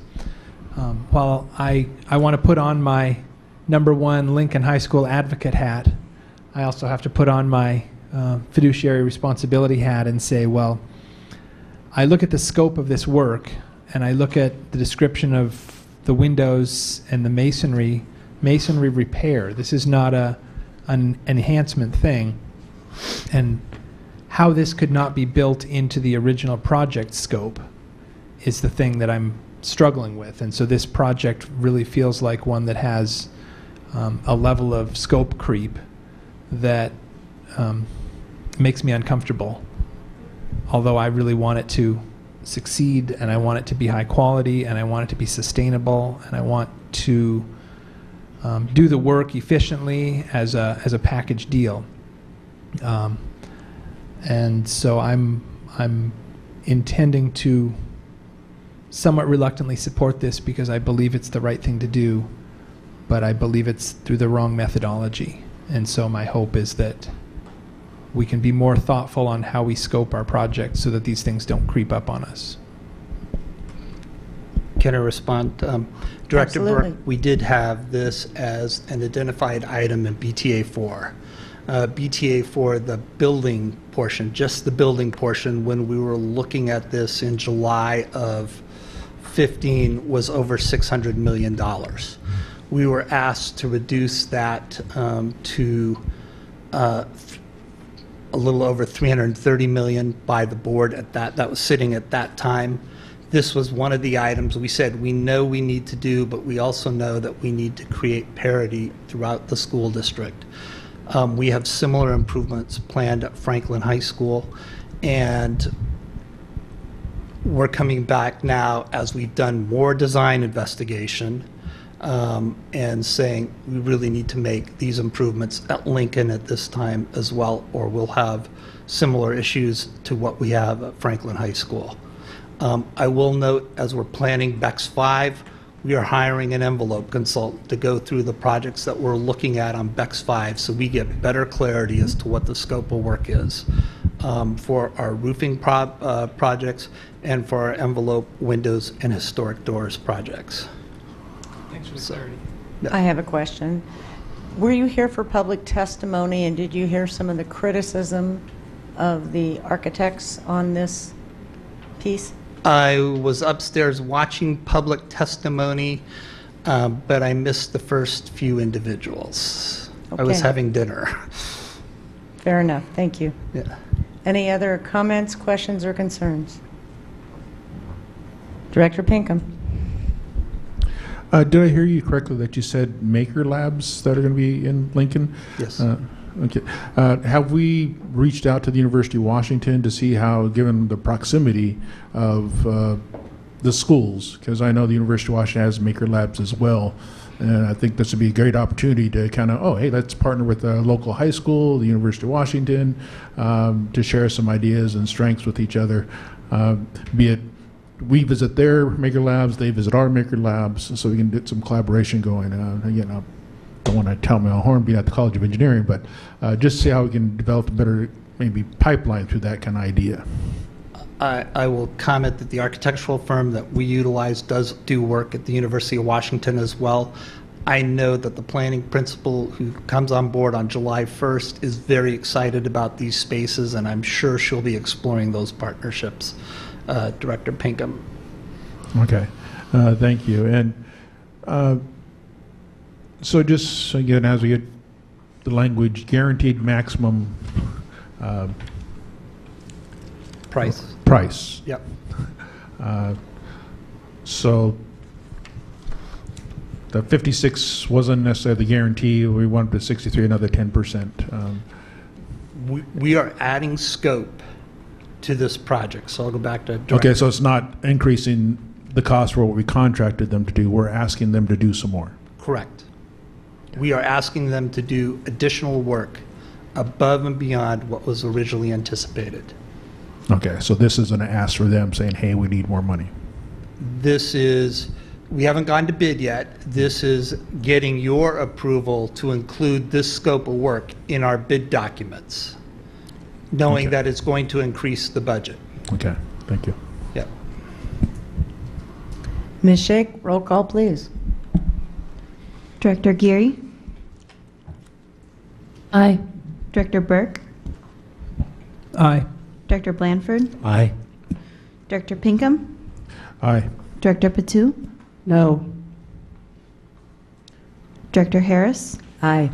while I want to put on my #1 Lincoln High School advocate hat, I also have to put on my fiduciary responsibility hat and say, well, I look at the scope of this work and I look at the description of the windows and the masonry repair. This is not an enhancement thing. And how this could not be built into the original project scope is the thing that I'm struggling with. And so this project really feels like one that has a level of scope creep that makes me uncomfortable. Although I really want it to succeed, and I want it to be high quality, and I want it to be sustainable, and I want to do the work efficiently as a package deal. And so I'm intending to somewhat reluctantly support this because I believe it's the right thing to do, but I believe it's through the wrong methodology. And so my hope is that we can be more thoughtful on how we scope our project so that these things don't creep up on us. Can I respond? Director Absolutely. Burke, we did have this as an identified item in BTA4. BTA4, the building portion, just the building portion, when we were looking at this in July of 15, was over $600 million. We were asked to reduce that to a little over $330 million by the board at that was sitting at that time. This was one of the items we said we know we need to do, but we also know that we need to create parity throughout the school district. We have similar improvements planned at Franklin High School, and we're coming back now as we've done more design investigation and saying we really need to make these improvements at Lincoln at this time as well, or we'll have similar issues to what we have at Franklin High School. I will note, as we're planning BEX 5, we are hiring an envelope consultant to go through the projects that we're looking at on BEX 5 so we get better clarity as to what the scope of work is for our roofing projects and for our envelope windows and historic doors projects. Thanks for the clarity. I have a question. Were you here for public testimony, and did you hear some of the criticism of the architects on this piece? I was upstairs watching public testimony, but I missed the first few individuals. I was Okay. having dinner. Fair enough. Thank you. Yeah. Any other comments, questions, or concerns? Director Pinkham. Did I hear you correctly that you said Maker Labs that are going to be in Lincoln? Yes. Okay. Have we reached out to the University of Washington to see how, given the proximity of the schools, because I know the University of Washington has Maker Labs as well, and I think this would be a great opportunity to kind of, oh, hey, let's partner with a local high school, the University of Washington, to share some ideas and strengths with each other, be it we visit their Maker Labs, they visit our Maker Labs, so we can get some collaboration going. Again, I don't want to tell my own horn being at the College of Engineering, but just see how we can develop a better maybe pipeline through that kind of idea. I will comment that the architectural firm that we utilize does do work at the University of Washington as well. I know that the planning principal who comes on board on July 1st is very excited about these spaces, and I'm sure she'll be exploring those partnerships. Director Pinkham. Okay, thank you. And so just, again, as we get the language, guaranteed maximum price. Yep. So the 56 wasn't necessarily the guarantee. We wanted the 63, another 10%. We are adding scope to this project, so I'll go back to Director. Okay, so it's not increasing the cost for what we contracted them to do. We're asking them to do some more. Correct. We are asking them to do additional work above and beyond what was originally anticipated. Okay, so this is an ask for them saying, hey, we need more money. This is, we haven't gone to bid yet. This is getting your approval to include this scope of work in our bid documents, knowing Okay. that it's going to increase the budget. Okay, thank you. Yep. Ms. Shake, roll call, please. Director Geary, Aye. Director Burke, Aye. Director Blanford, Aye. Director Pinkham, Aye. Director Patu, No. Director Harris. Aye.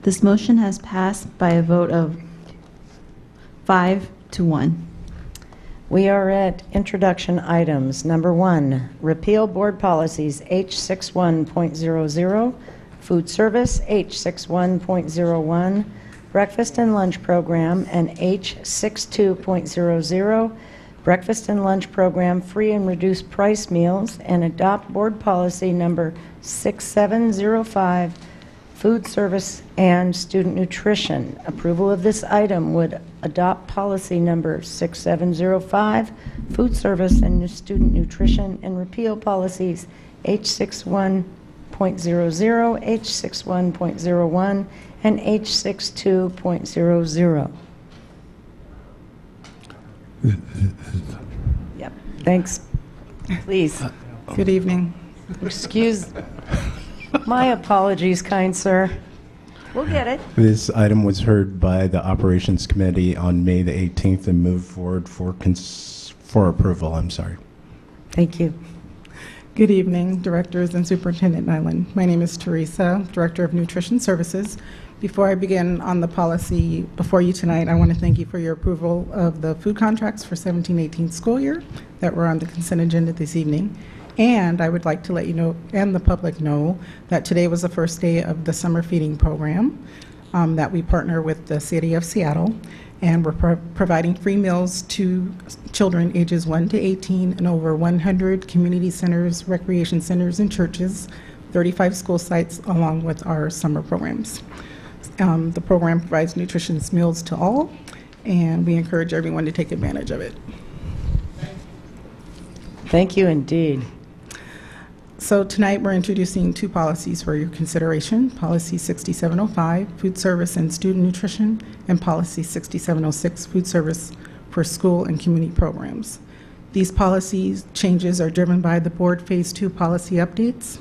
This motion has passed by a vote of 5 to 1. We are at introduction items. Number 1, repeal board policies H61.00, food service H61.01, breakfast and lunch program, and H62.00, breakfast and lunch program, free and reduced price meals, and adopt board policy number 6705, food service and student nutrition. Approval of this item would adopt policy number 6705, food service and student nutrition, and repeal policies H61.00, H61.01, and H62.00. Yep, thanks. Please, Good evening. excuse, my apologies, kind sir. We'll get it. This item was heard by the Operations Committee on May the 18th and moved forward for approval. I'm sorry. Thank you. Good evening, Directors and Superintendent Nyland. My name is Teresa, Director of Nutrition Services. Before I begin on the policy before you tonight, I want to thank you for your approval of the food contracts for 17-18 school year that were on the consent agenda this evening. And I would like to let you know, and the public know, that today was the first day of the summer feeding program that we partner with the City of Seattle. And we're providing free meals to children ages 1 to 18 in over 100 community centers, recreation centers, and churches, 35 school sites, along with our summer programs. The program provides nutritious meals to all, and we encourage everyone to take advantage of it. Thank you indeed. So tonight we're introducing two policies for your consideration. Policy 6705, food service and student nutrition, and policy 6706, food service for school and community programs. These policy changes are driven by the board phase 2 policy updates,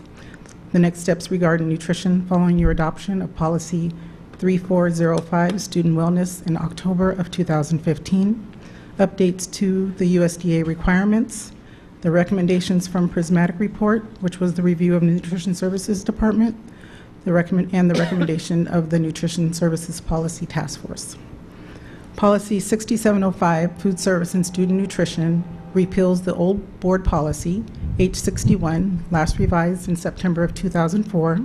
the next steps regarding nutrition following your adoption of policy 3405, student wellness, in October of 2015, updates to the USDA requirements, the recommendations from Prismatic Report, which was the review of the Nutrition Services Department, and the recommendation of the Nutrition Services Policy Task Force. Policy 6705, Food Service and Student Nutrition, repeals the old board policy, H61, last revised in September of 2004,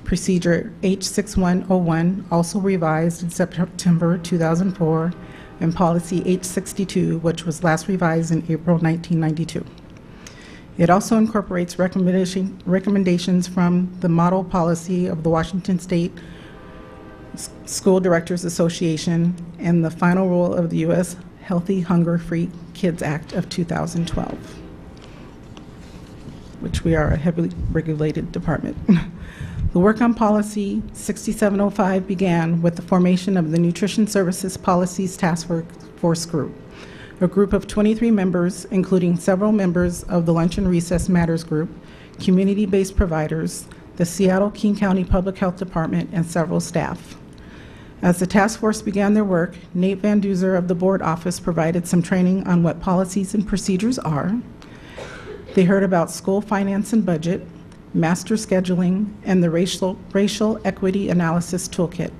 procedure H6101, also revised in September 2004, and policy H62, which was last revised in April 1992. It also incorporates recommendations from the model policy of the Washington State School Directors Association and the final rule of the U.S. Healthy Hunger-Free Kids Act of 2012, which we are a heavily regulated department. The work on policy 6705 began with the formation of the Nutrition Services Policies Task Force Group, a group of 23 members, including several members of the Lunch and Recess Matters Group, community-based providers, the Seattle King County Public Health Department, and several staff. As the task force began their work, Nate Van Duzer of the board office provided some training on what policies and procedures are. They heard about school finance and budget, master scheduling, and the racial equity analysis toolkit.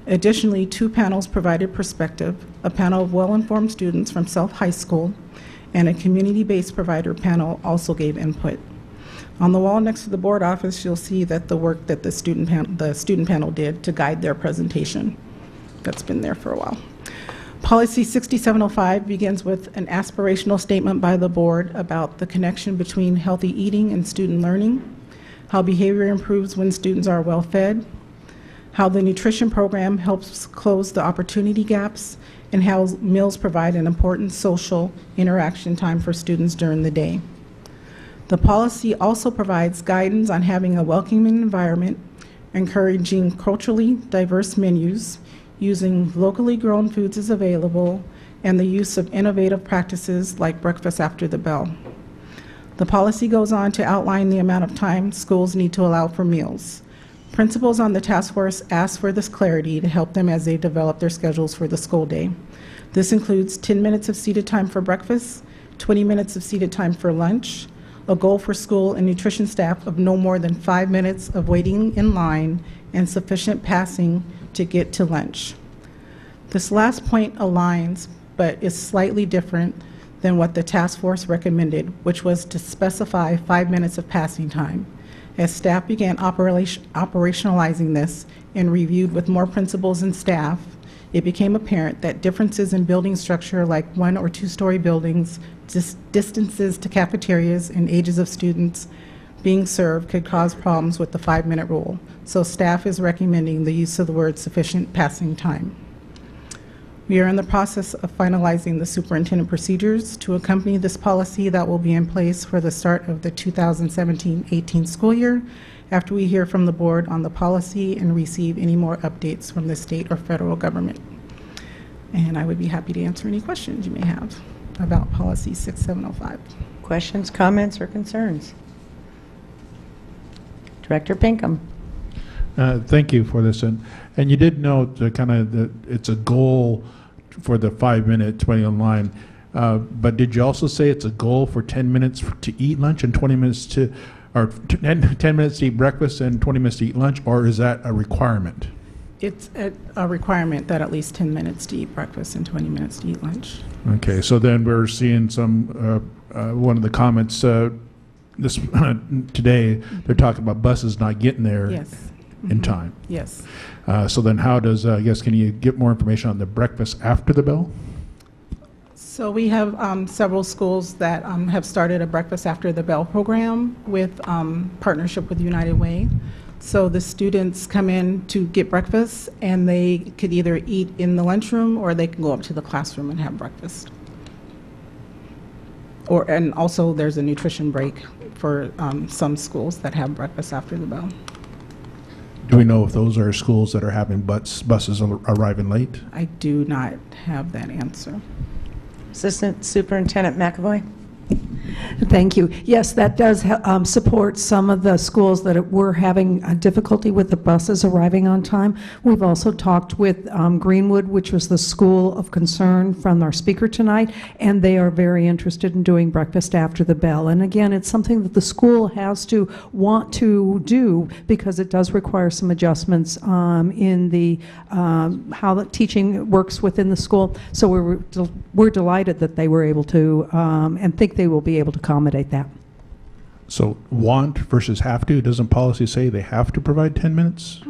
Additionally, two panels provided perspective, a panel of well-informed students from South High School, and a community-based provider panel also gave input. On the wall next to the board office, you'll see that the work that the student panel did to guide their presentation. That's been there for a while. Policy 6705 begins with an aspirational statement by the board about the connection between healthy eating and student learning, how behavior improves when students are well fed, how the nutrition program helps close the opportunity gaps, and how meals provide an important social interaction time for students during the day. The policy also provides guidance on having a welcoming environment, encouraging culturally diverse menus, using locally grown foods as available, and the use of innovative practices like breakfast after the bell. The policy goes on to outline the amount of time schools need to allow for meals. Principals on the task force ask for this clarity to help them as they develop their schedules for the school day. This includes 10 minutes of seated time for breakfast, 20 minutes of seated time for lunch, a goal for school and nutrition staff of no more than 5 minutes of waiting in line, and sufficient passing to get to lunch. This last point aligns, but is slightly different than what the task force recommended, which was to specify 5 minutes of passing time. As staff began operationalizing this and reviewed with more principals and staff, it became apparent that differences in building structure, like 1- or 2-story buildings, distances to cafeterias, and ages of students being served could cause problems with the 5-minute rule. So staff is recommending the use of the word sufficient passing time. We are in the process of finalizing the superintendent procedures to accompany this policy that will be in place for the start of the 2017-18 school year, after we hear from the board on the policy and receive any more updates from the state or federal government. And I would be happy to answer any questions you may have about policy 6705. Questions, comments, or concerns? Director Pinkham. Thank you for this. And you did note that it's a goal for the 5-minute 20 online. But did you also say it's a goal for 10 minutes to eat lunch and 20 minutes to, or 10 minutes to eat breakfast and 20 minutes to eat lunch, or is that a requirement? It's a requirement that at least 10 minutes to eat breakfast and 20 minutes to eat lunch. Okay, so then we're seeing some, one of the comments this today, they're talking about buses not getting there Yes. in time. Yes. So then how does, I guess, can you get more information on the breakfast after the bell? So we have several schools that have started a breakfast after the bell program with partnership with United Way. So the students come in to get breakfast, and they could either eat in the lunchroom or they can go up to the classroom and have breakfast. And also there's a nutrition break for some schools that have breakfast after the bell. Do we know if those are schools that are having buses arriving late? I do not have that answer. Assistant Superintendent McAvoy. Thank you. Yes, that does support some of the schools that were having difficulty with the buses arriving on time. We've also talked with Greenwood, which was the school of concern from our speaker tonight, and they are very interested in doing breakfast after the bell. And again, it's something that the school has to want to do because it does require some adjustments in the how the teaching works within the school. So we're delighted that they were able to and think they will be able to accommodate that. So want versus have to, doesn't policy say they have to provide 10 minutes?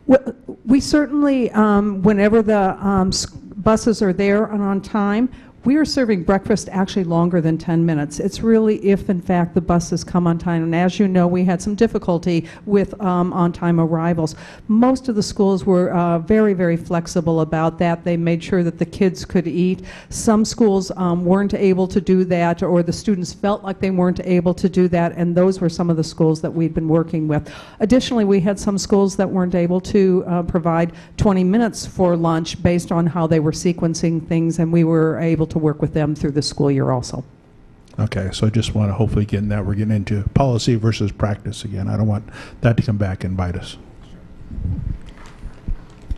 Well, we certainly, whenever the buses are there and on time, we are serving breakfast actually longer than 10 minutes. It's really if, in fact, the buses come on time. And as you know, we had some difficulty with on-time arrivals. Most of the schools were very, very flexible about that. They made sure that the kids could eat. Some schools weren't able to do that, or the students felt like they weren't able to do that, and those were some of the schools that we'd been working with. Additionally, we had some schools that weren't able to provide 20 minutes for lunch based on how they were sequencing things, and we were able to work with them through the school year also. Okay, so I just want to hopefully get in that we're getting into policy versus practice again. I don't want that to come back and bite us.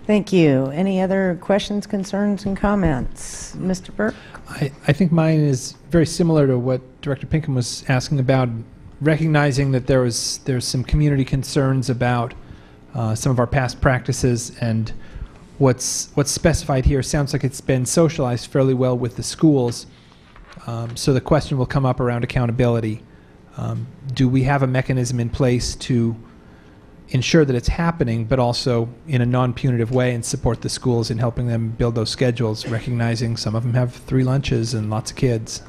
Thank you. Any other questions, concerns, and comments? Mr. Burke? I think mine is very similar to what Director Pinkham was asking about, recognizing that there's some community concerns about some of our past practices, and what's specified here sounds like it's been socialized fairly well with the schools. So the question will come up around accountability. Do we have a mechanism in place to ensure that it's happening, but also in a non-punitive way, and support the schools in helping them build those schedules, recognizing some of them have 3 lunches and lots of kids?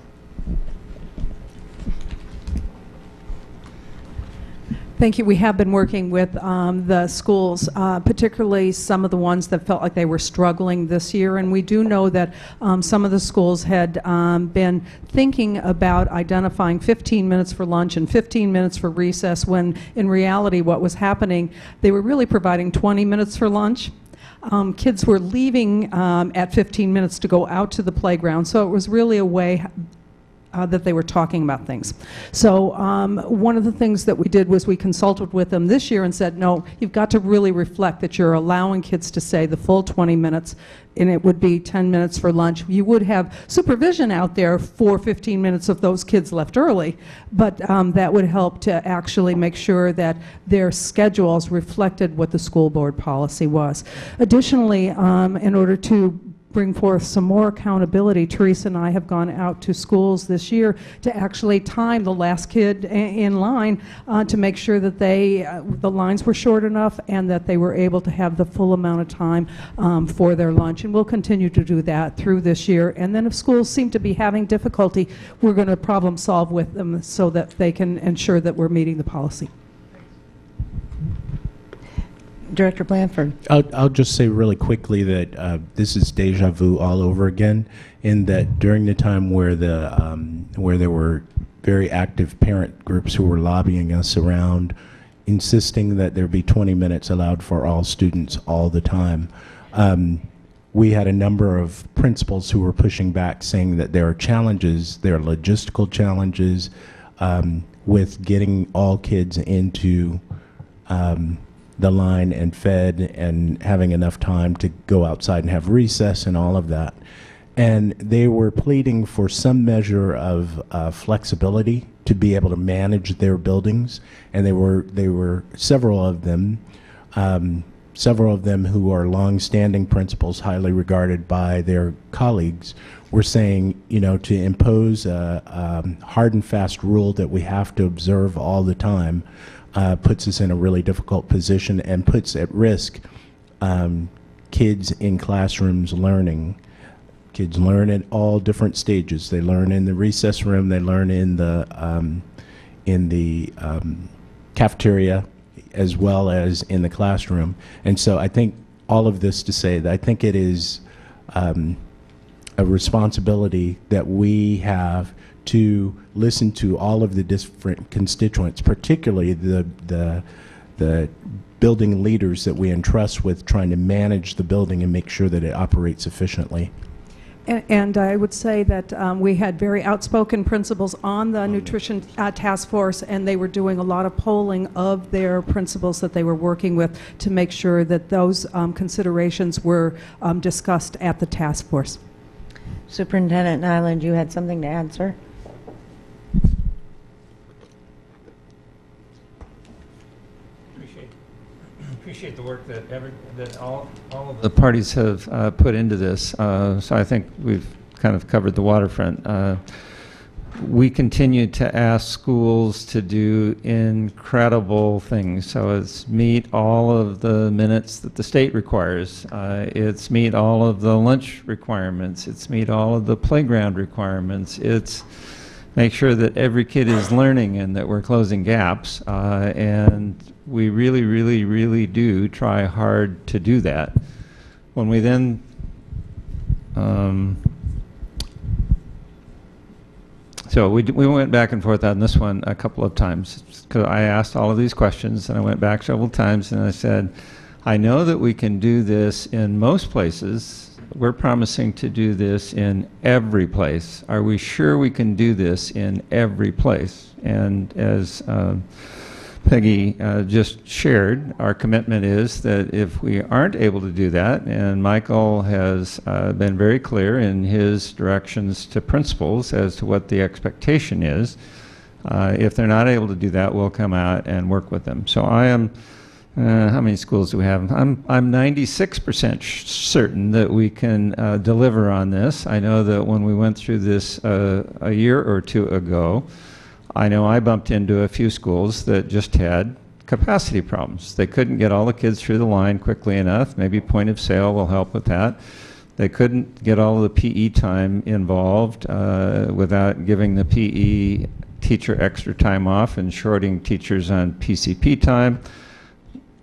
Thank you. We have been working with the schools, particularly some of the ones that felt like they were struggling this year. And we do know that some of the schools had been thinking about identifying 15 minutes for lunch and 15 minutes for recess, when in reality what was happening, they were really providing 20 minutes for lunch. Kids were leaving at 15 minutes to go out to the playground. So it was really a way that they were talking about things. So one of the things that we did was we consulted with them this year and said, no, you've got to really reflect that you're allowing kids to stay the full 20 minutes, and it would be 10 minutes for lunch. You would have supervision out there for 15 minutes if those kids left early, but that would help to actually make sure that their schedules reflected what the school board policy was. Additionally, in order to bring forth some more accountability, Teresa and I have gone out to schools this year to actually time the last kid in line to make sure that the lines were short enough and that they were able to have the full amount of time for their lunch. And we'll continue to do that through this year. And then if schools seem to be having difficulty, we're going to problem solve with them so that they can ensure that we're meeting the policy. Director Blanford. I'll just say really quickly that this is deja vu all over again, in that during the time where there were very active parent groups who were lobbying us around, insisting that there be 20 minutes allowed for all students all the time, we had a number of principals who were pushing back, saying that there are challenges, there are logistical challenges with getting all kids into the line and fed and having enough time to go outside and have recess and all of that. And they were pleading for some measure of flexibility to be able to manage their buildings. And they were several of them several of them who are long-standing principals, highly regarded by their colleagues, were saying, you know, to impose a hard and fast rule that we have to observe all the time puts us in a really difficult position and puts at risk kids in classrooms learning. Kids learn at all different stages. They learn in the recess room. They learn in the cafeteria, as well as in the classroom. And so I think all of this to say that I think it is a responsibility that we have to listen to all of the different constituents, particularly the building leaders that we entrust with trying to manage the building and make sure that it operates efficiently. And I would say that we had very outspoken principals on the nutrition task force, and they were doing a lot of polling of their principals that they were working with to make sure that those considerations were discussed at the task force. Superintendent Nyland, you had something to add, sir? Appreciate the work that all of the parties have put into this. So I think we've kind of covered the waterfront. We continue to ask schools to do incredible things. So it's meet all of the minutes that the state requires. It's meet all of the lunch requirements. It's meet all of the playground requirements. It's make sure that every kid is learning and that we're closing gaps. And we really, really, really do try hard to do that. When we then so we went back and forth on this one a couple of times, because I asked all of these questions and I went back several times and I said, I know that we can do this in most places. We're promising to do this in every place. Are we sure we can do this in every place? And as Peggy just shared, our commitment is that if we aren't able to do that, and Michael has been very clear in his directions to principals as to what the expectation is, if they're not able to do that, we'll come out and work with them. So I am, how many schools do we have? I'm 96% certain that we can deliver on this. I know that when we went through this a year or two ago, I know I bumped into a few schools that just had capacity problems. They couldn't get all the kids through the line quickly enough. Maybe point of sale will help with that. They couldn't get all of the PE time involved without giving the PE teacher extra time off and shorting teachers on PCP time.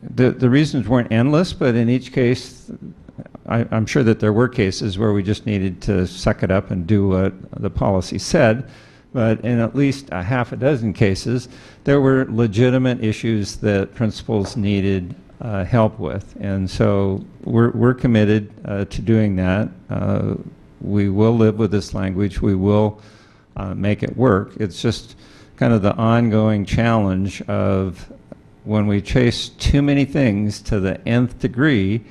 The reasons weren't endless, but in each case, I'm sure that there were cases where we just needed to suck it up and do what the policy said. But in at least a half a dozen cases, there were legitimate issues that principals needed help with. And so we're committed to doing that. We will live with this language. We will make it work. It's just kind of the ongoing challenge of when we chase too many things to the nth degree,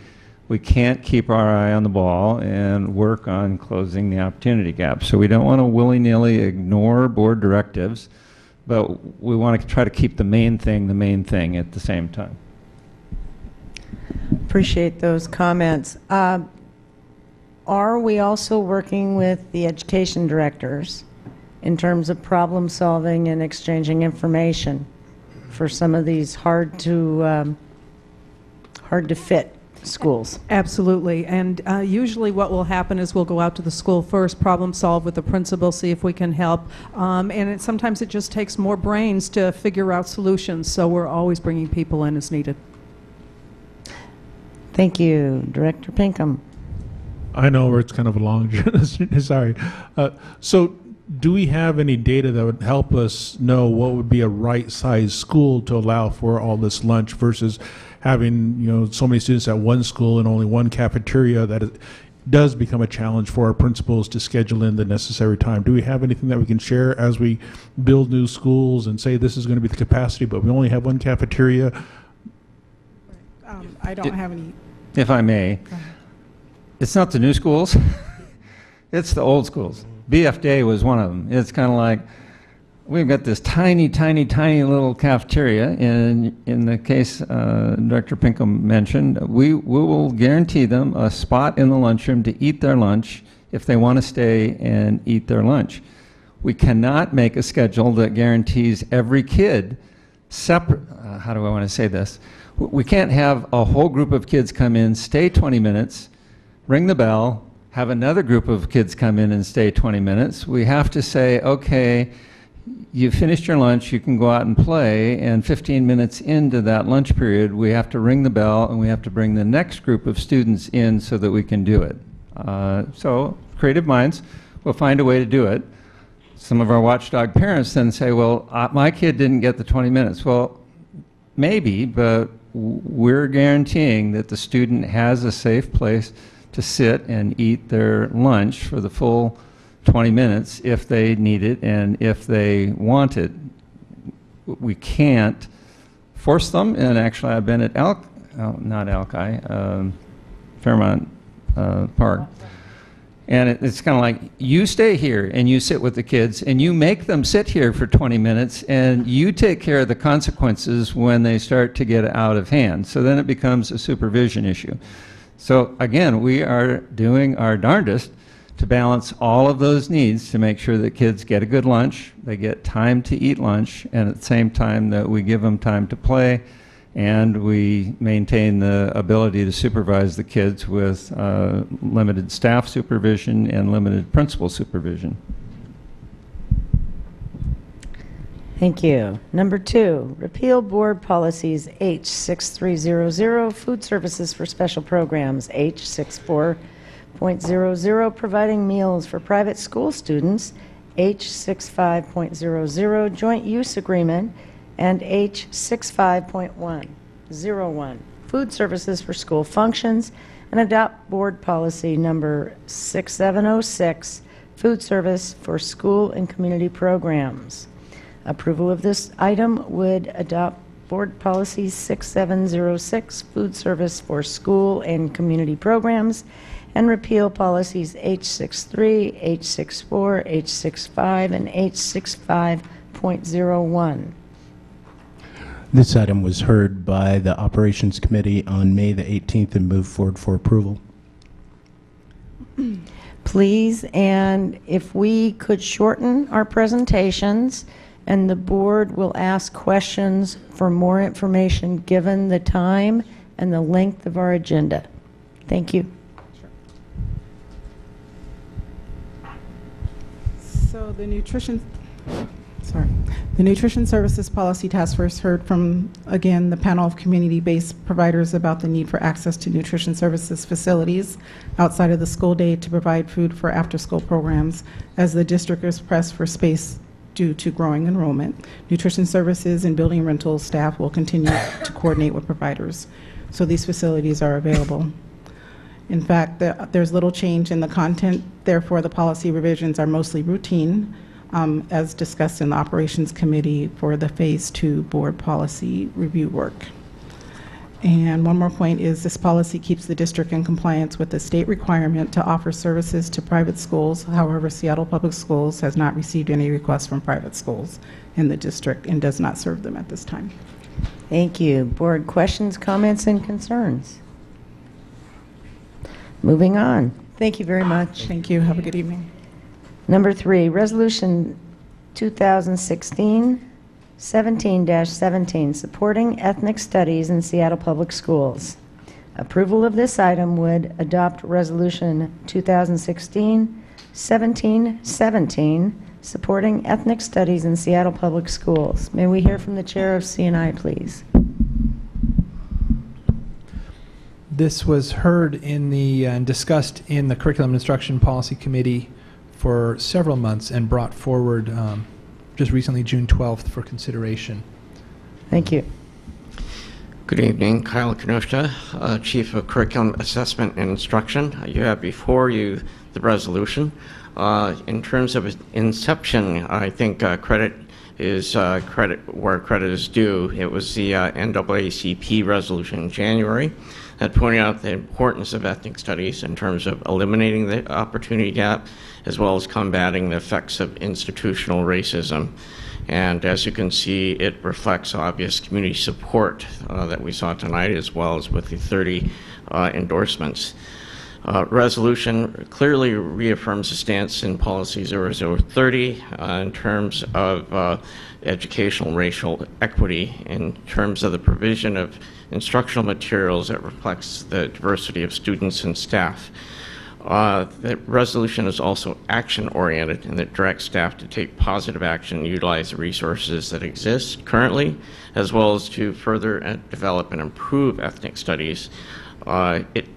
we can't keep our eye on the ball and work on closing the opportunity gap. So we don't want to willy-nilly ignore board directives, but we want to try to keep the main thing at the same time. Appreciate those comments. Are we also working with the education directors in terms of problem solving and exchanging information for some of these hard to fit schools? Absolutely. And usually what will happen is we'll go out to the school first, problem solve with the principal, see if we can help. And sometimes it just takes more brains to figure out solutions. So we're always bringing people in as needed. Thank you. Director Pinkham. I know where it's kind of a long journey. Sorry. So do we have any data that would help us know what would be a right-sized school to allow for all this lunch versus having, you know, so many students at one school and only one cafeteria? That it does become a challenge for our principals to schedule in the necessary time. Do we have anything that we can share as we build new schools and say this is going to be the capacity, but we only have one cafeteria? I don't have any. If I may, it's not the new schools, it's the old schools. BF Day was one of them. It's kind of like, we've got this tiny, tiny, tiny little cafeteria. And in the case Director Pinkham mentioned, we will guarantee them a spot in the lunchroom to eat their lunch if they want to stay and eat their lunch. We cannot make a schedule that guarantees every kid separate. How do I want to say this? We can't have a whole group of kids come in, stay 20 minutes, ring the bell, have another group of kids come in and stay 20 minutes. We have to say, okay, you finished your lunch, you can go out and play, and 15 minutes into that lunch period, we have to ring the bell and we have to bring the next group of students in so that we can do it. So creative minds will find a way to do it. Some of our watchdog parents then say, well, my kid didn't get the 20 minutes. Well, maybe, but we're guaranteeing that the student has a safe place to sit and eat their lunch for the full 20 minutes if they need it and if they want it. We can't force them, and actually I've been at Fairmont Park. And it's kind of like, you stay here and you sit with the kids and you make them sit here for 20 minutes and you take care of the consequences when they start to get out of hand. So then it becomes a supervision issue. So again, we are doing our darndest to balance all of those needs to make sure that kids get a good lunch, they get time to eat lunch, and at the same time that we give them time to play, and we maintain the ability to supervise the kids with limited staff supervision and limited principal supervision. Thank you. Number 2, repeal board policies H6300, food services for special programs, H64.00, providing meals for private school students, H65.00, joint use agreement, and H65.101, food services for school functions, and adopt board policy number 6706, food service for school and community programs. Approval of this item would adopt board policy 6706, food service for school and community programs, and repeal policies H63, H64, H65, and H65.01. This item was heard by the Operations Committee on May the 18th and moved forward for approval. Please, and if we could shorten our presentations, and the board will ask questions for more information given the time and the length of our agenda. Thank you. So the Nutrition Services Policy Task Force heard from, again, the panel of community-based providers about the need for access to nutrition services facilities outside of the school day to provide food for after-school programs as the district is pressed for space due to growing enrollment. Nutrition services and building rental staff will continue to coordinate with providers, so these facilities are available. In fact, there's little change in the content, therefore the policy revisions are mostly routine, as discussed in the Operations Committee for the Phase 2 board policy review work. And one more point is this policy keeps the district in compliance with the state requirement to offer services to private schools. However, Seattle Public Schools has not received any requests from private schools in the district and does not serve them at this time. Thank you. Board questions, comments, and concerns? Moving on. Thank you very much. Thank you. Have a good evening. Number 3, Resolution 2016-17-17, supporting ethnic studies in Seattle Public Schools. Approval of this item would adopt Resolution 2016-17-17, supporting ethnic studies in Seattle Public Schools. May we hear from the Chair of C&I, please? This was heard in the and discussed in the Curriculum and Instruction Policy Committee for several months and brought forward just recently, June 12th, for consideration. Thank you. Good evening. Kyle Kenosha, Chief of Curriculum Assessment and Instruction. You have before you the resolution. In terms of inception, I think credit is credit where credit is due. It was the NAACP resolution in January that pointed out the importance of ethnic studies in terms of eliminating the opportunity gap as well as combating the effects of institutional racism. And as you can see, it reflects obvious community support that we saw tonight, as well as with the 30 endorsements. Resolution clearly reaffirms the stance in Policy 0030 in terms of educational racial equity, in terms of the provision of instructional materials that reflects the diversity of students and staff. The resolution is also action-oriented, and it directs staff to take positive action and utilize the resources that exist currently, as well as to further develop and improve ethnic studies. It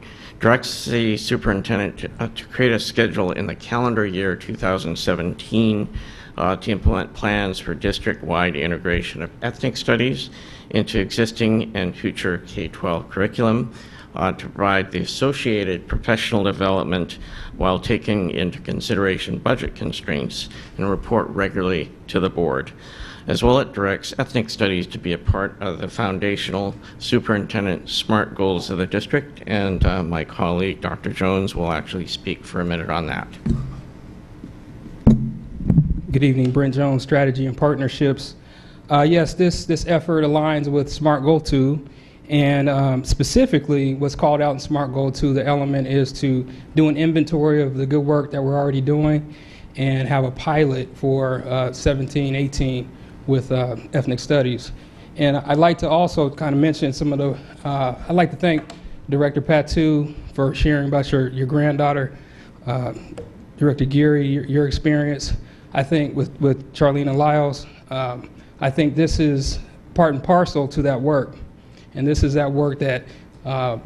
directs the superintendent to create a schedule in the calendar year 2017 to implement plans for district-wide integration of ethnic studies into existing and future K-12 curriculum, to provide the associated professional development while taking into consideration budget constraints, and report regularly to the board. As well, it directs ethnic studies to be a part of the foundational superintendent SMART goals of the district, and my colleague, Dr. Jones, will actually speak for a minute on that. Good evening, Brent Jones, Strategy and Partnerships. Yes, this effort aligns with SMART Goal 2, and specifically what's called out in SMART Goal 2, the element is to do an inventory of the good work that we're already doing and have a pilot for 17-18 with ethnic studies. And I'd like to also kind of mention some of the, I'd like to thank Director Patu for sharing about your granddaughter, Director Geary, your experience. I think with Charlene and Lyles, I think this is part and parcel to that work. And this is that work that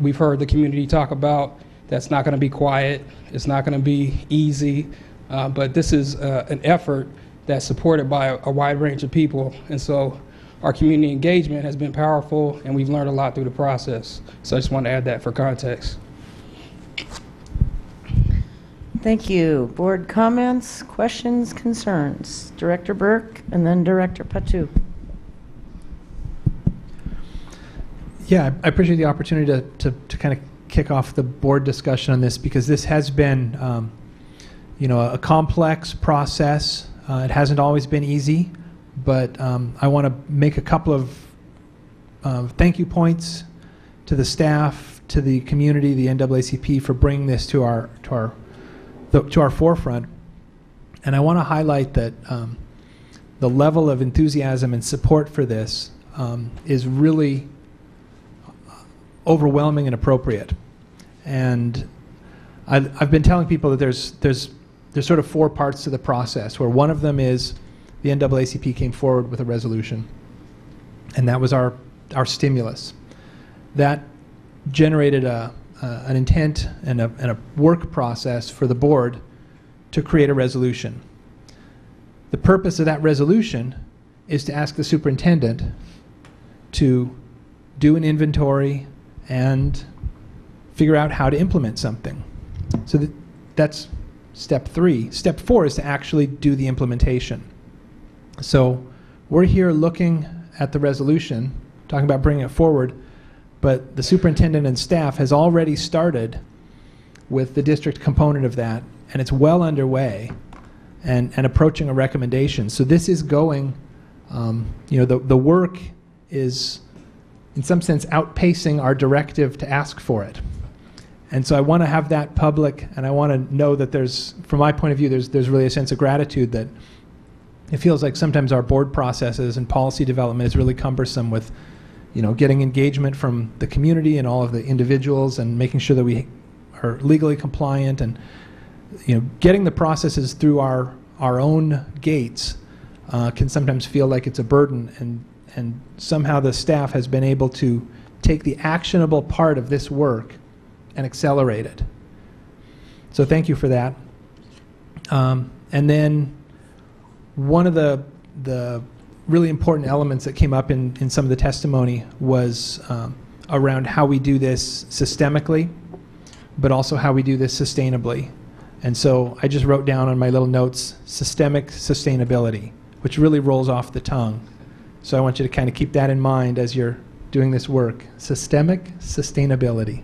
we've heard the community talk about. That's not going to be quiet. It's not going to be easy. But this is an effort that's supported by a wide range of people. And so our community engagement has been powerful, and we've learned a lot through the process. So I just want to add that for context. Thank you. Board comments, questions, concerns? Director Burke and then Director Patu. Yeah, I appreciate the opportunity to kind of kick off the board discussion on this, because this has been, a complex process. It hasn't always been easy, but I want to make a couple of thank you points to the staff, to the community, the NAACP, for bringing this to our forefront. And I want to highlight that the level of enthusiasm and support for this is really overwhelming and appropriate. And I've been telling people that there's sort of four parts to the process, where one of them is the NAACP came forward with a resolution, and that was our stimulus. That generated an intent and a work process for the board to create a resolution. The purpose of that resolution is to ask the superintendent to do an inventory and figure out how to implement something. So that's step 3. Step 4 is to actually do the implementation. So we're here looking at the resolution, talking about bringing it forward, but the superintendent and staff has already started with the district component of that, and it's well underway and approaching a recommendation. So this is going, the work is in some sense outpacing our directive to ask for it. And so I want to have that public, and I want to know that there's, from my point of view, there's really a sense of gratitude that it feels like sometimes our board processes and policy development is really cumbersome with, getting engagement from the community and all of the individuals and making sure that we are legally compliant, and, getting the processes through our own gates can sometimes feel like it's a burden, and somehow the staff has been able to take the actionable part of this work and accelerate it. So thank you for that. And then one of the really important elements that came up in some of the testimony was around how we do this systemically, but also how we do this sustainably. And so I just wrote down on my little notes, systemic sustainability, which really rolls off the tongue. So I want you to kind of keep that in mind as you're doing this work. Systemic sustainability.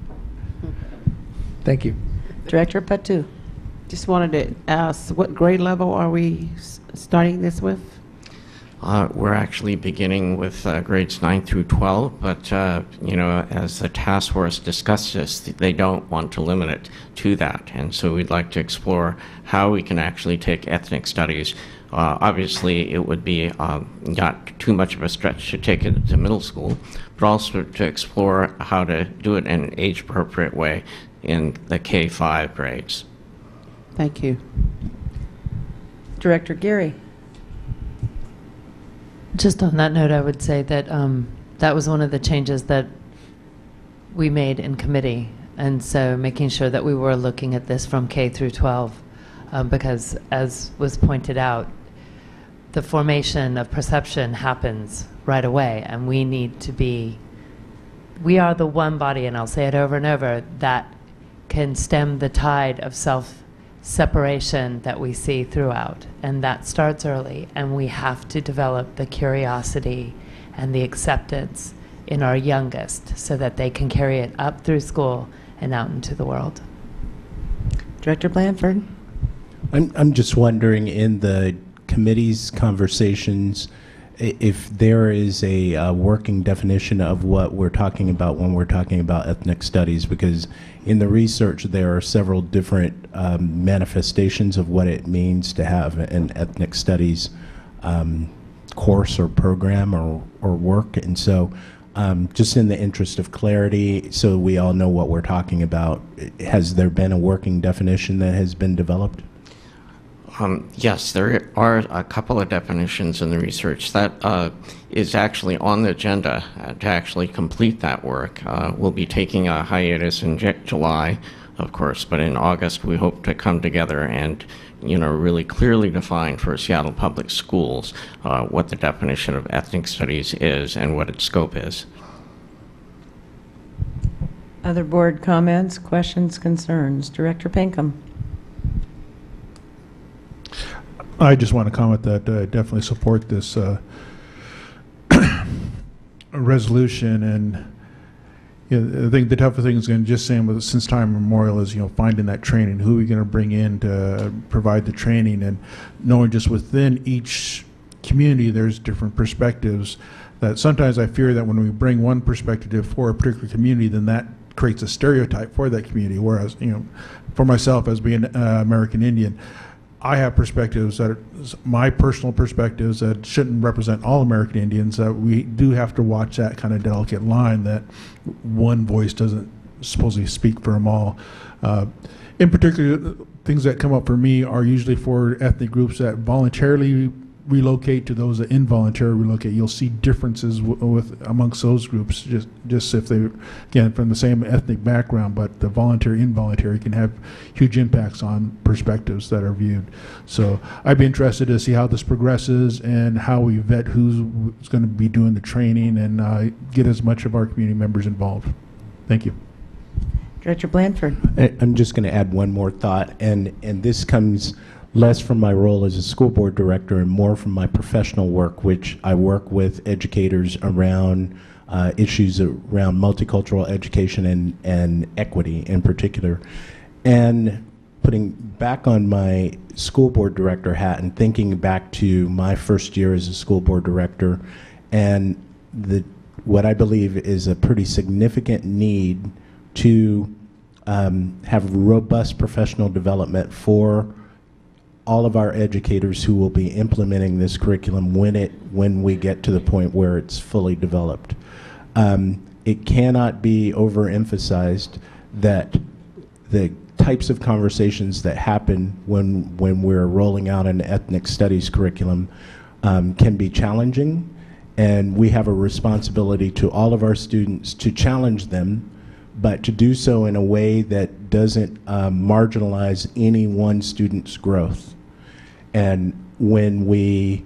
Thank you. Director Patu. Just wanted to ask, what grade level are we starting this with? We're actually beginning with grades 9 through 12, but as the task force discussed this, they don't want to limit it to that. And so we'd like to explore how we can actually take ethnic studies. Obviously, it would be not too much of a stretch to take it to middle school, but also to explore how to do it in an age-appropriate way in the K-5 grades. Thank you. Director Geary. Just on that note, I would say that that was one of the changes that we made in committee, and so making sure that we were looking at this from K through 12, because as was pointed out, the formation of perception happens right away, and we need to be, we are the one body, and I'll say it over and over, that can stem the tide of self-separation that we see throughout. And that starts early, and we have to develop the curiosity and the acceptance in our youngest so that they can carry it up through school and out into the world. Director Blanford. I'm just wondering, in the committee's conversations, if there is a working definition of what we're talking about when we're talking about ethnic studies, because in the research there are several different manifestations of what it means to have an ethnic studies course or program or work. And so just in the interest of clarity, so we all know what we're talking about, has there been a working definition that has been developed? Yes, there are a couple of definitions in the research. That is actually on the agenda to actually complete that work. We'll be taking a hiatus in July, of course, but in August we hope to come together and really clearly define for Seattle Public Schools what the definition of ethnic studies is and what its scope is. Other board comments, questions, concerns? Director Pinkham. I just want to comment that I definitely support this resolution, and I think the tougher thing is going to just saying with since time immemorial is finding that training. Who are we going to bring in to provide the training, and knowing just within each community there's different perspectives. That sometimes I fear that when we bring one perspective for a particular community, then that creates a stereotype for that community. Whereas for myself as being American Indian, I have perspectives that are my personal perspectives that shouldn't represent all American Indians. That we do have to watch that kind of delicate line that one voice doesn't supposedly speak for them all. In particular, things that come up for me are usually for ethnic groups that voluntarily relocate to those that involuntarily relocate. You'll see differences amongst those groups, just if they, again, from the same ethnic background, but the voluntary, involuntary can have huge impacts on perspectives that are viewed. So I'd be interested to see how this progresses and how we vet who's going to be doing the training and get as much of our community members involved. Thank you. Director Blanford. I'm just going to add one more thought, and this comes less from my role as a school board director and more from my professional work, which I work with educators around issues around multicultural education and equity in particular. And putting back on my school board director hat and thinking back to my first year as a school board director, and what I believe is a pretty significant need to have robust professional development for all of our educators who will be implementing this curriculum when we get to the point where it's fully developed. It cannot be overemphasized that the types of conversations that happen when we're rolling out an ethnic studies curriculum can be challenging, and we have a responsibility to all of our students to challenge them, but to do so in a way that doesn't marginalize any one student's growth. And when we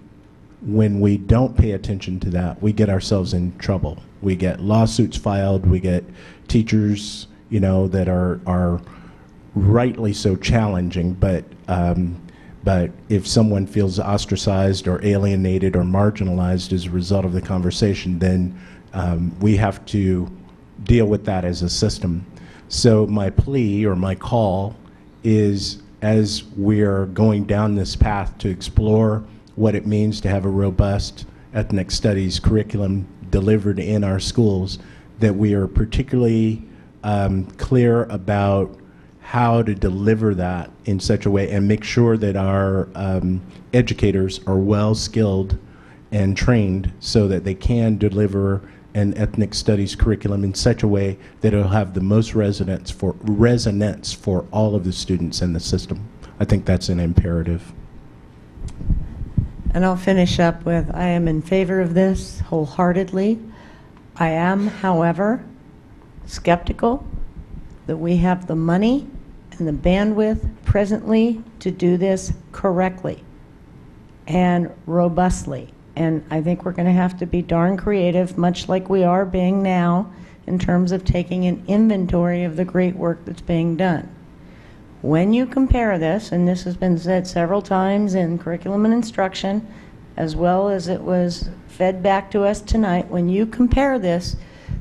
don't pay attention to that, we get ourselves in trouble. We get lawsuits filed, we get teachers, that are rightly so challenging, but if someone feels ostracized or alienated or marginalized as a result of the conversation, then we have to deal with that as a system. So my plea or my call is, as we're going down this path to explore what it means to have a robust ethnic studies curriculum delivered in our schools, that we are particularly clear about how to deliver that in such a way and make sure that our educators are well skilled and trained so that they can deliver an ethnic studies curriculum in such a way that it'll have the most resonance for all of the students in the system. I think that's an imperative. And I'll finish up with, I am in favor of this wholeheartedly. I am, however, skeptical that we have the money and the bandwidth presently to do this correctly and robustly. And I think we're going to have to be darn creative, much like we are being now, in terms of taking an inventory of the great work that's being done. When you compare this, and this has been said several times in curriculum and instruction, as well as it was fed back to us tonight, when you compare this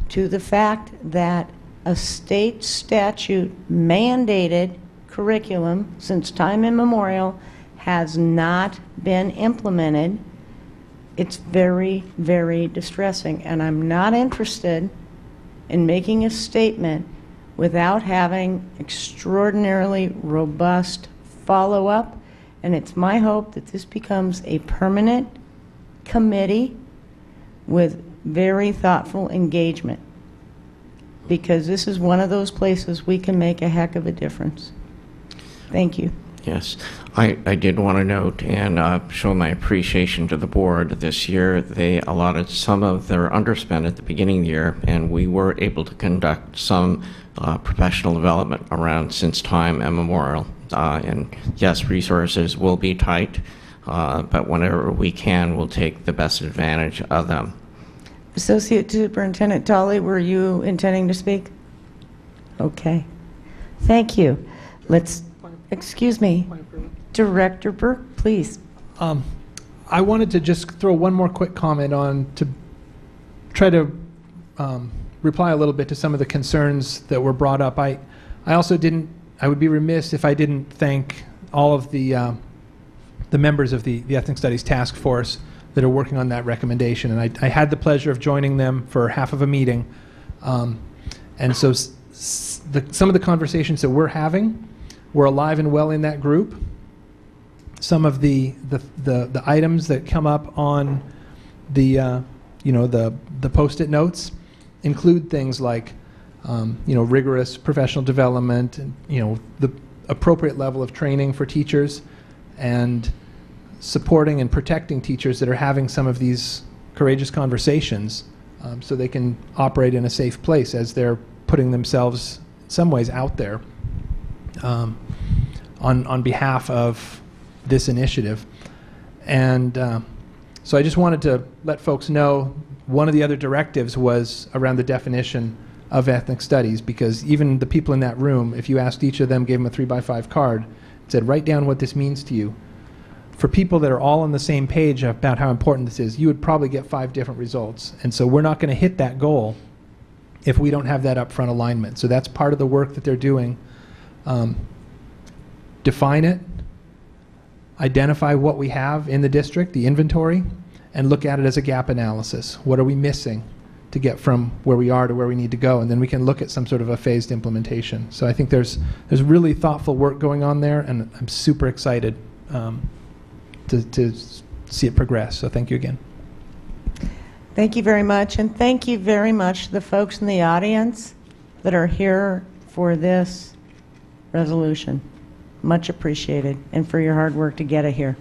to the fact that a state statute mandated curriculum since time immemorial has not been implemented, it's very, very distressing. And I'm not interested in making a statement without having extraordinarily robust follow-up. And it's my hope that this becomes a permanent committee with very thoughtful engagement, because this is one of those places we can make a heck of a difference. Thank you. Yes, I did want to note and show my appreciation to the board. This year they allotted some of their underspend at the beginning of the year, and we were able to conduct some professional development around since time immemorial. And yes, resources will be tight, but whenever we can, we'll take the best advantage of them. Associate Superintendent Tolley, were you intending to speak? Okay. Thank you. Excuse me. Director Burke, please. I wanted to just throw one more quick comment on to try to reply a little bit to some of the concerns that were brought up. I also didn't, I would be remiss if I didn't thank all of the members of the Ethnic Studies Task Force that are working on that recommendation. And I had the pleasure of joining them for half of a meeting. And so some of the conversations that we're having were alive and well in that group. Some of the items that come up on the Post-it notes include things like rigorous professional development, and the appropriate level of training for teachers, and supporting and protecting teachers that are having some of these courageous conversations, so they can operate in a safe place as they're putting themselves in some ways out there on behalf of this initiative. And so I just wanted to let folks know one of the other directives was around the definition of ethnic studies, because even the people in that room, if you asked each of them, gave them a 3x5 card, said, write down what this means to you. For people that are all on the same page about how important this is, you would probably get 5 different results. And so we're not going to hit that goal if we don't have that upfront alignment. So that's part of the work that they're doing. Define it, identify what we have in the district, the inventory, and look at it as a gap analysis. What are we missing to get from where we are to where we need to go? And then we can look at some sort of a phased implementation. So I think there's really thoughtful work going on there, and I'm super excited to see it progress. So thank you again. Thank you very much, and thank you very much to the folks in the audience that are here for this resolution. Much appreciated, and for your hard work to get it here.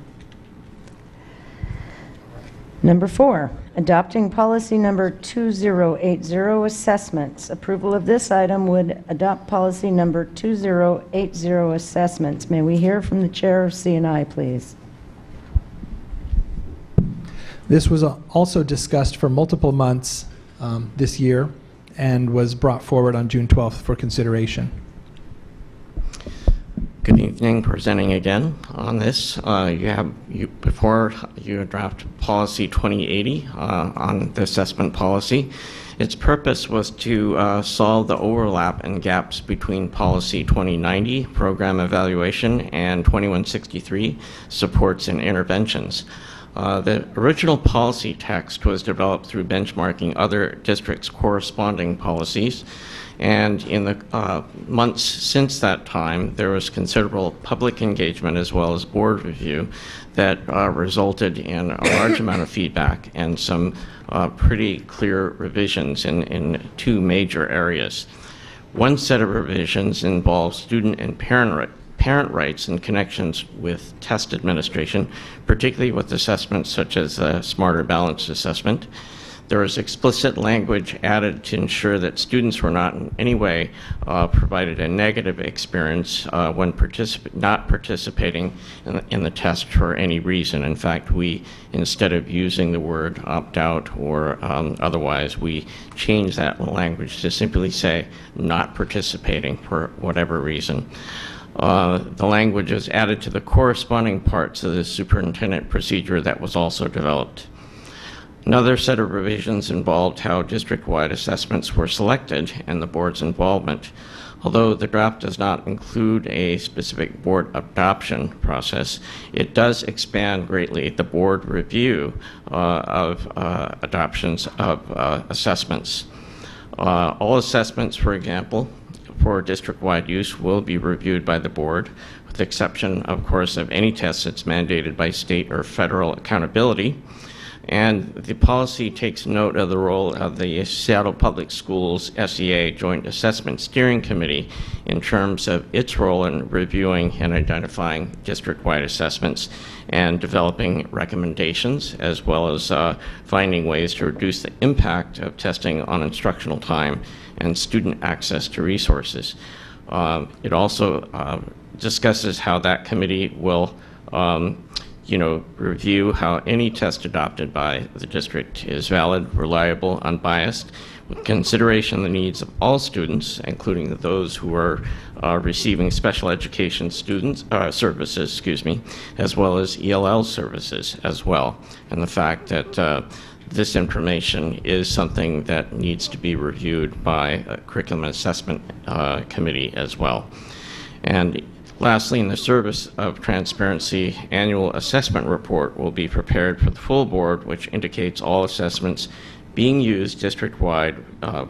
Number 4, adopting policy number 2080, assessments. Approval of this item would adopt policy number 2080, assessments. May we hear from the chair of C&I, please? This was also discussed for multiple months this year and was brought forward on June 12th for consideration. Good evening. Presenting again on this. Before you draft policy 2080 on the assessment policy. Its purpose was to solve the overlap and gaps between policy 2090, program evaluation, and 2163, supports and interventions. The original policy text was developed through benchmarking other districts' corresponding policies, and in the months since that time, there was considerable public engagement as well as board review that resulted in a large amount of feedback and some pretty clear revisions in two major areas. One set of revisions involves student and parent rights in connections with test administration, particularly with assessments such as the Smarter Balanced Assessment. There was explicit language added to ensure that students were not in any way provided a negative experience when not participating in the test for any reason. In fact, we, instead of using the word opt-out or otherwise, we changed that language to simply say not participating for whatever reason. The language is added to the corresponding parts of the superintendent procedure that was also developed. Another set of revisions involved how district-wide assessments were selected and the board's involvement. Although the draft does not include a specific board adoption process, it does expand greatly the board review of adoptions of assessments. All assessments, for example, for district-wide use will be reviewed by the board, with the exception, of course, of any tests that's mandated by state or federal accountability. And the policy takes note of the role of the Seattle Public Schools SEA Joint Assessment Steering Committee in terms of its role in reviewing and identifying district-wide assessments and developing recommendations, as well as finding ways to reduce the impact of testing on instructional time and student access to resources. It also discusses how that committee will review how any test adopted by the district is valid, reliable, unbiased, with consideration of the needs of all students, including those who are receiving special education services, as well as ELL services as well, and the fact that this information is something that needs to be reviewed by a curriculum assessment committee as well. And lastly, in the service of transparency, annual assessment report will be prepared for the full board, which indicates all assessments being used district-wide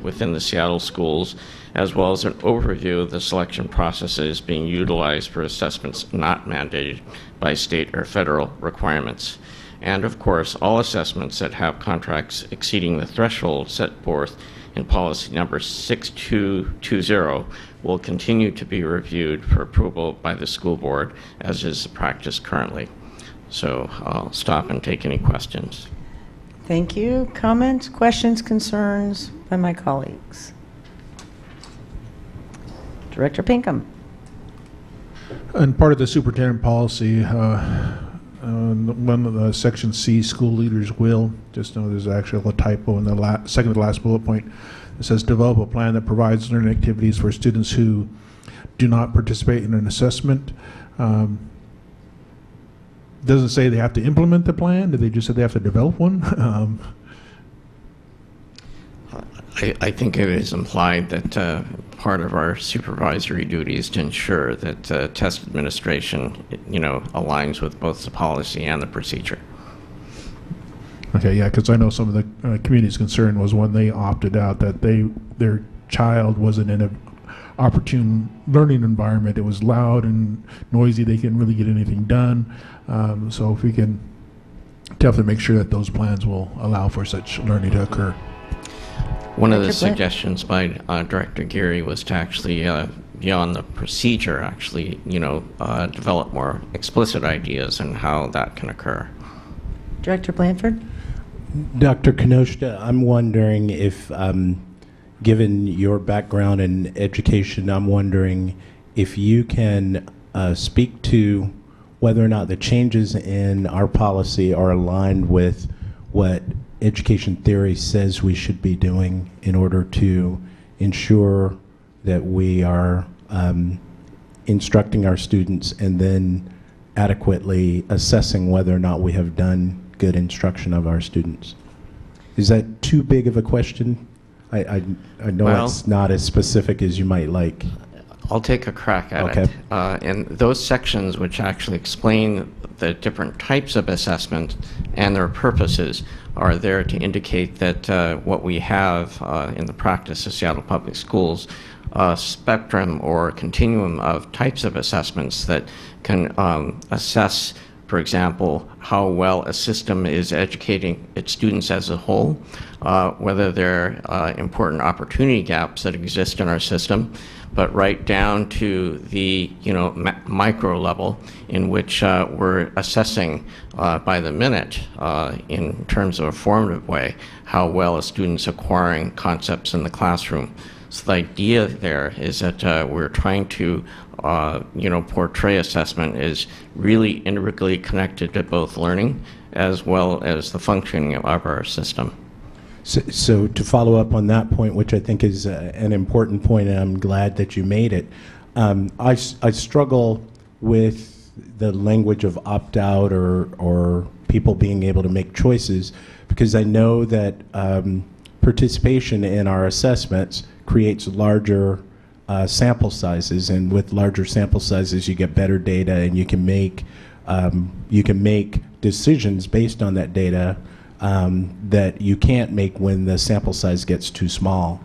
within the Seattle schools, as well as an overview of the selection processes being utilized for assessments not mandated by state or federal requirements. And of course, all assessments that have contracts exceeding the threshold set forth in policy number 6220 will continue to be reviewed for approval by the school board, as is the practice currently. So I'll stop and take any questions. Thank you. Comments, questions, concerns by my colleagues? Director Pinkham. And part of the superintendent policy, one of the section C, school leaders will, just know there's actually a typo in the second to last bullet point. It says develop a plan that provides learning activities for students who do not participate in an assessment. Doesn't say they have to implement the plan. Did they just say they have to develop one? I think it is implied that part of our supervisory duty is to ensure that test administration, aligns with both the policy and the procedure. Okay, yeah, because I know some of the community's concern was when they opted out that their child wasn't in an opportune learning environment. It was loud and noisy. They couldn't really get anything done. So if we can definitely make sure that those plans will allow for such learning to occur. One of the suggestions by Director Geary was to actually, beyond the procedure, actually, develop more explicit ideas on how that can occur. Director Blanford? Dr. Kinoshita, I'm wondering if, given your background in education, I'm wondering if you can speak to whether or not the changes in our policy are aligned with what education theory says we should be doing in order to ensure that we are instructing our students and then adequately assessing whether or not we have done good instruction of our students. Is that too big of a question? I know it's not as specific as you might like. I'll take a crack at Okay. it. And those sections which actually explain the different types of assessment and their purposes are there to indicate that what we have in the practice of Seattle Public Schools, a spectrum or continuum of types of assessments that can assess, for example, how well a system is educating its students as a whole, whether there are important opportunity gaps that exist in our system, but right down to the micro level in which we're assessing by the minute in terms of a formative way how well a student's acquiring concepts in the classroom. So the idea there is that we're trying to portray assessment as really integrally connected to both learning as well as the functioning of our system. So to follow up on that point, which I think is an important point, and I'm glad that you made it, I struggle with the language of opt-out or people being able to make choices, because I know that participation in our assessments creates larger sample sizes, and with larger sample sizes you get better data, and you can make decisions based on that data that you can't make when the sample size gets too small.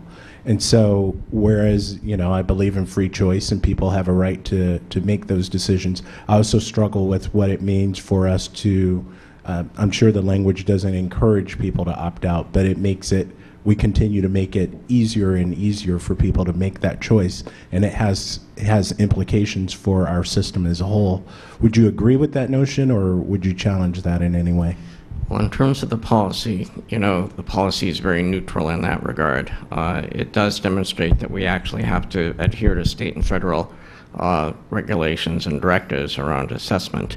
And so, whereas I believe in free choice and people have a right to make those decisions, I also struggle with what it means for us to. I'm sure the language doesn't encourage people to opt out, but it makes it. We continue to make it easier and easier for people to make that choice, and it has implications for our system as a whole. Would you agree with that notion, or would you challenge that in any way? Well, in terms of the policy, the policy is very neutral in that regard. It does demonstrate that we actually have to adhere to state and federal regulations and directives around assessment,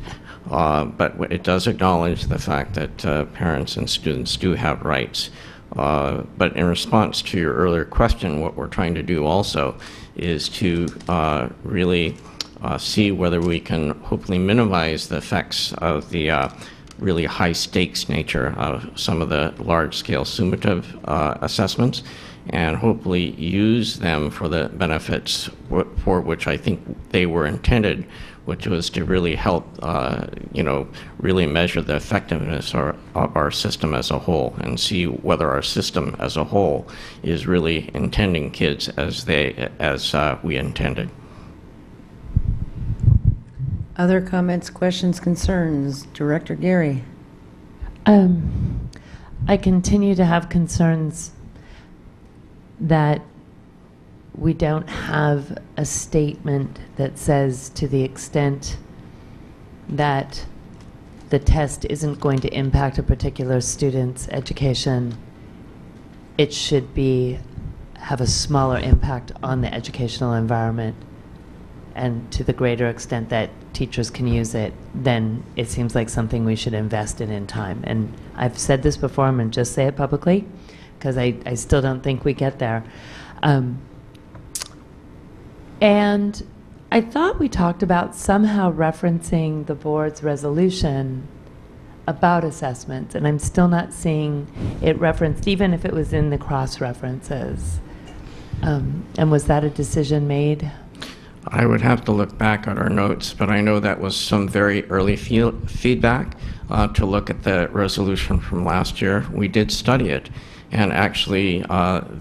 but it does acknowledge the fact that parents and students do have rights. But in response to your earlier question, what we're trying to do also is to really see whether we can hopefully minimize the effects of the really high stakes nature of some of the large-scale summative assessments, and hopefully use them for the benefits for which I think they were intended, which was to really help, really measure the effectiveness of our system as a whole, and see whether our system as a whole is really intending kids as we intended. Other comments, questions, concerns? Director Geary. I continue to have concerns that we don't have a statement that says, to the extent that the test isn't going to impact a particular student's education, it should have a smaller impact on the educational environment. And to the greater extent that teachers can use it, then it seems like something we should invest in time. And I've said this before, I'm going to just say it publicly, because I still don't think we get there. And I thought we talked about somehow referencing the board's resolution about assessments, and I'm still not seeing it referenced, even if it was in the cross-references. And was that a decision made? I would have to look back at our notes, but I know that was some very early feedback to look at the resolution from last year. We did study it, and actually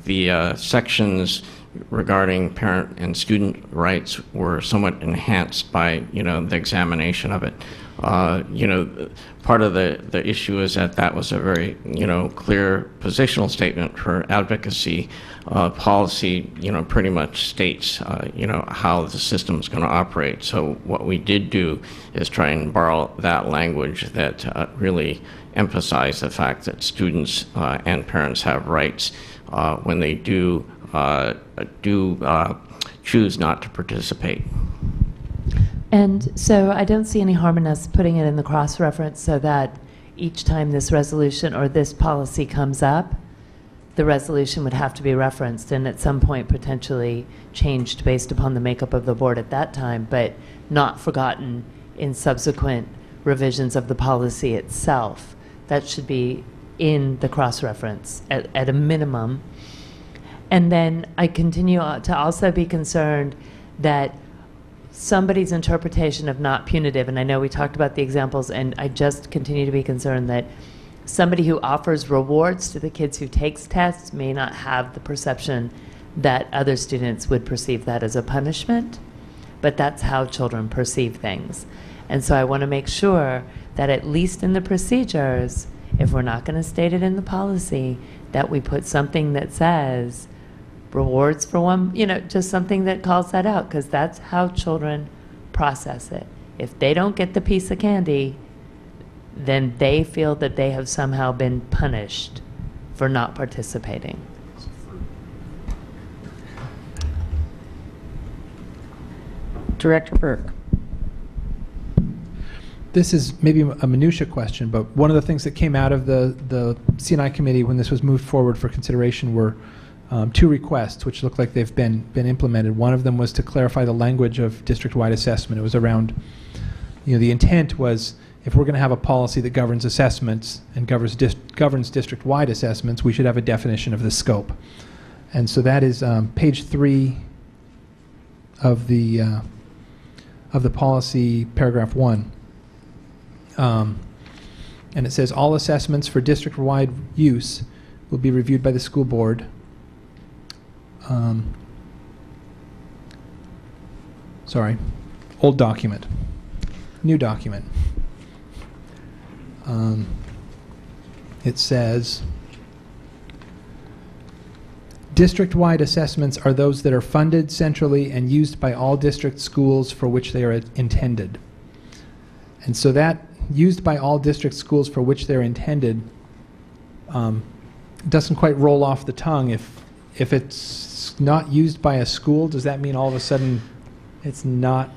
the sections regarding parent and student rights were somewhat enhanced by the examination of it. Part of the issue is that was a very clear positional statement for advocacy. Policy pretty much states how the system is going to operate. So what we did do is try and borrow that language that really emphasized the fact that students and parents have rights when they do choose not to participate. And so I don't see any harm in us putting it in the cross-reference so that each time this resolution or this policy comes up, the resolution would have to be referenced and at some point potentially changed based upon the makeup of the board at that time, but not forgotten in subsequent revisions of the policy itself. That should be in the cross-reference at a minimum. And then I continue to also be concerned that somebody's interpretation of not punitive, and I know we talked about the examples, and I just continue to be concerned that somebody who offers rewards to the kids who takes tests may not have the perception that other students would perceive that as a punishment, but that's how children perceive things. And so I want to make sure that at least in the procedures, if we're not going to state it in the policy, that we put something that says rewards for one, just something that calls that out, because that's how children process it. If they don't get the piece of candy, then they feel that they have somehow been punished for not participating. Director Burke. This is maybe a minutia question, but one of the things that came out of the C&I committee when this was moved forward for consideration were 2 requests, which look like they've been implemented. One of them was to clarify the language of district-wide assessment. It was around, the intent was if we're going to have a policy that governs assessments and governs district-wide assessments, we should have a definition of the scope. And so that is page 3 of the policy, paragraph 1. And it says all assessments for district-wide use will be reviewed by the school board. Sorry, old document, new document. It says district-wide assessments are those that are funded centrally and used by all district schools for which they are intended. And so that used by all district schools for which they're intended doesn't quite roll off the tongue. If it's not used by a school, does that mean all of a sudden it's not?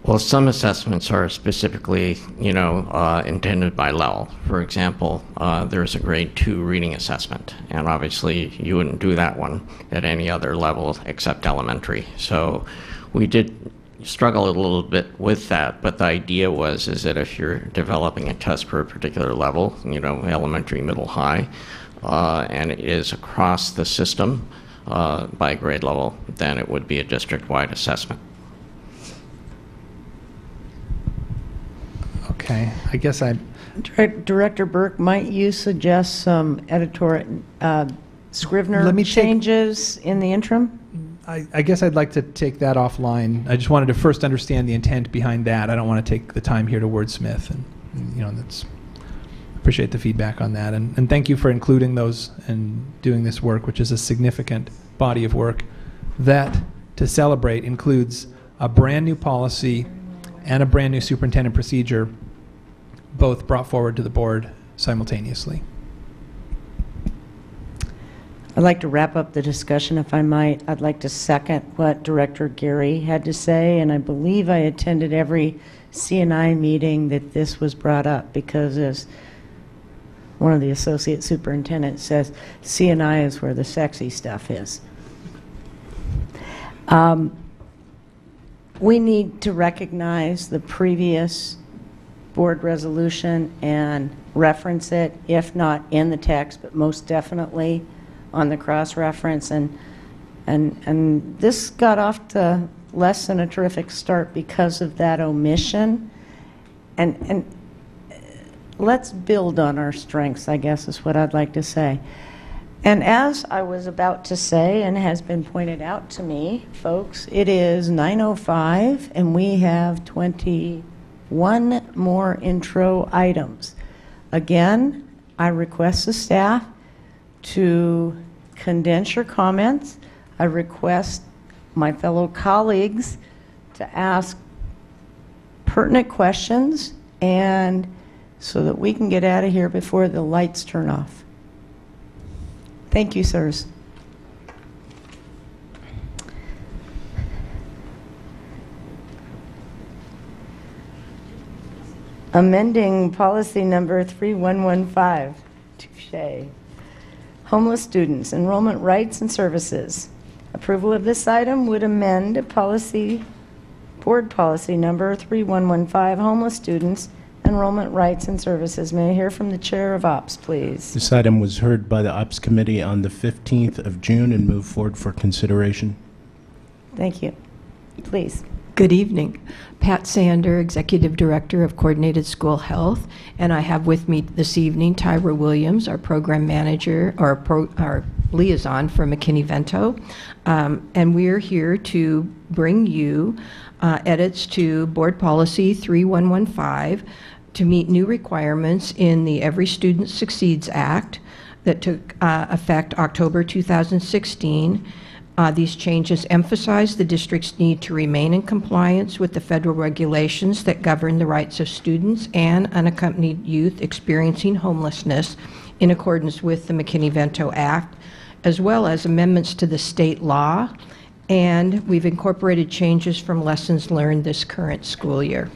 Well, some assessments are specifically, intended by level. For example, there's a grade 2 reading assessment, and obviously you wouldn't do that one at any other level except elementary. So we did struggle a little bit with that, but the idea is that if you're developing a test for a particular level, elementary, middle, high, and it is across the system by grade level, then it would be a district-wide assessment. Okay, I guess Director Burke, might you suggest some editorial Scrivener changes in the interim? I guess I'd like to take that offline. I just wanted to first understand the intent behind that. I don't want to take the time here to wordsmith, and that's appreciate the feedback on that. And thank you for including those and doing this work, which is a significant body of work that, to celebrate, includes a brand new policy and a brand new superintendent procedure, both brought forward to the board simultaneously. I'd like to wrap up the discussion, if I might. I'd like to second what Director Gary had to say, and I believe I attended every C&I meeting that this was brought up, because as one of the associate superintendents says, C&I is where the sexy stuff is. We need to recognize the previous board resolution and reference it, if not in the text, but most definitely on the cross-reference, and this got off to less than a terrific start because of that omission, and let's build on our strengths, I guess is what I'd like to say. And as I was about to say, and has been pointed out to me, folks, it is 9:05 and we have 21 more intro items. Again, I request the staff to condense your comments. I request my fellow colleagues to ask pertinent questions, and so that we can get out of here before the lights turn off. Thank you, sirs. Amending policy number 3115. Touche. Homeless students, enrollment rights and services. Approval of this item would amend board policy number 3115, homeless students, enrollment rights and services. May I hear from the chair of ops, please? This item was heard by the ops committee on the 15th of June and moved forward for consideration. Thank you. Please. Good evening. Pat Sander, Executive Director of Coordinated School Health, and I have with me this evening Tyra Williams, our Program Manager, or our Liaison for McKinney-Vento. And we are here to bring you edits to Board Policy 3115 to meet new requirements in the Every Student Succeeds Act that took effect October 2016. These changes emphasize the district's need to remain in compliance with the federal regulations that govern the rights of students and unaccompanied youth experiencing homelessness in accordance with the McKinney-Vento Act, as well as amendments to the state law, and we've incorporated changes from lessons learned this current school year.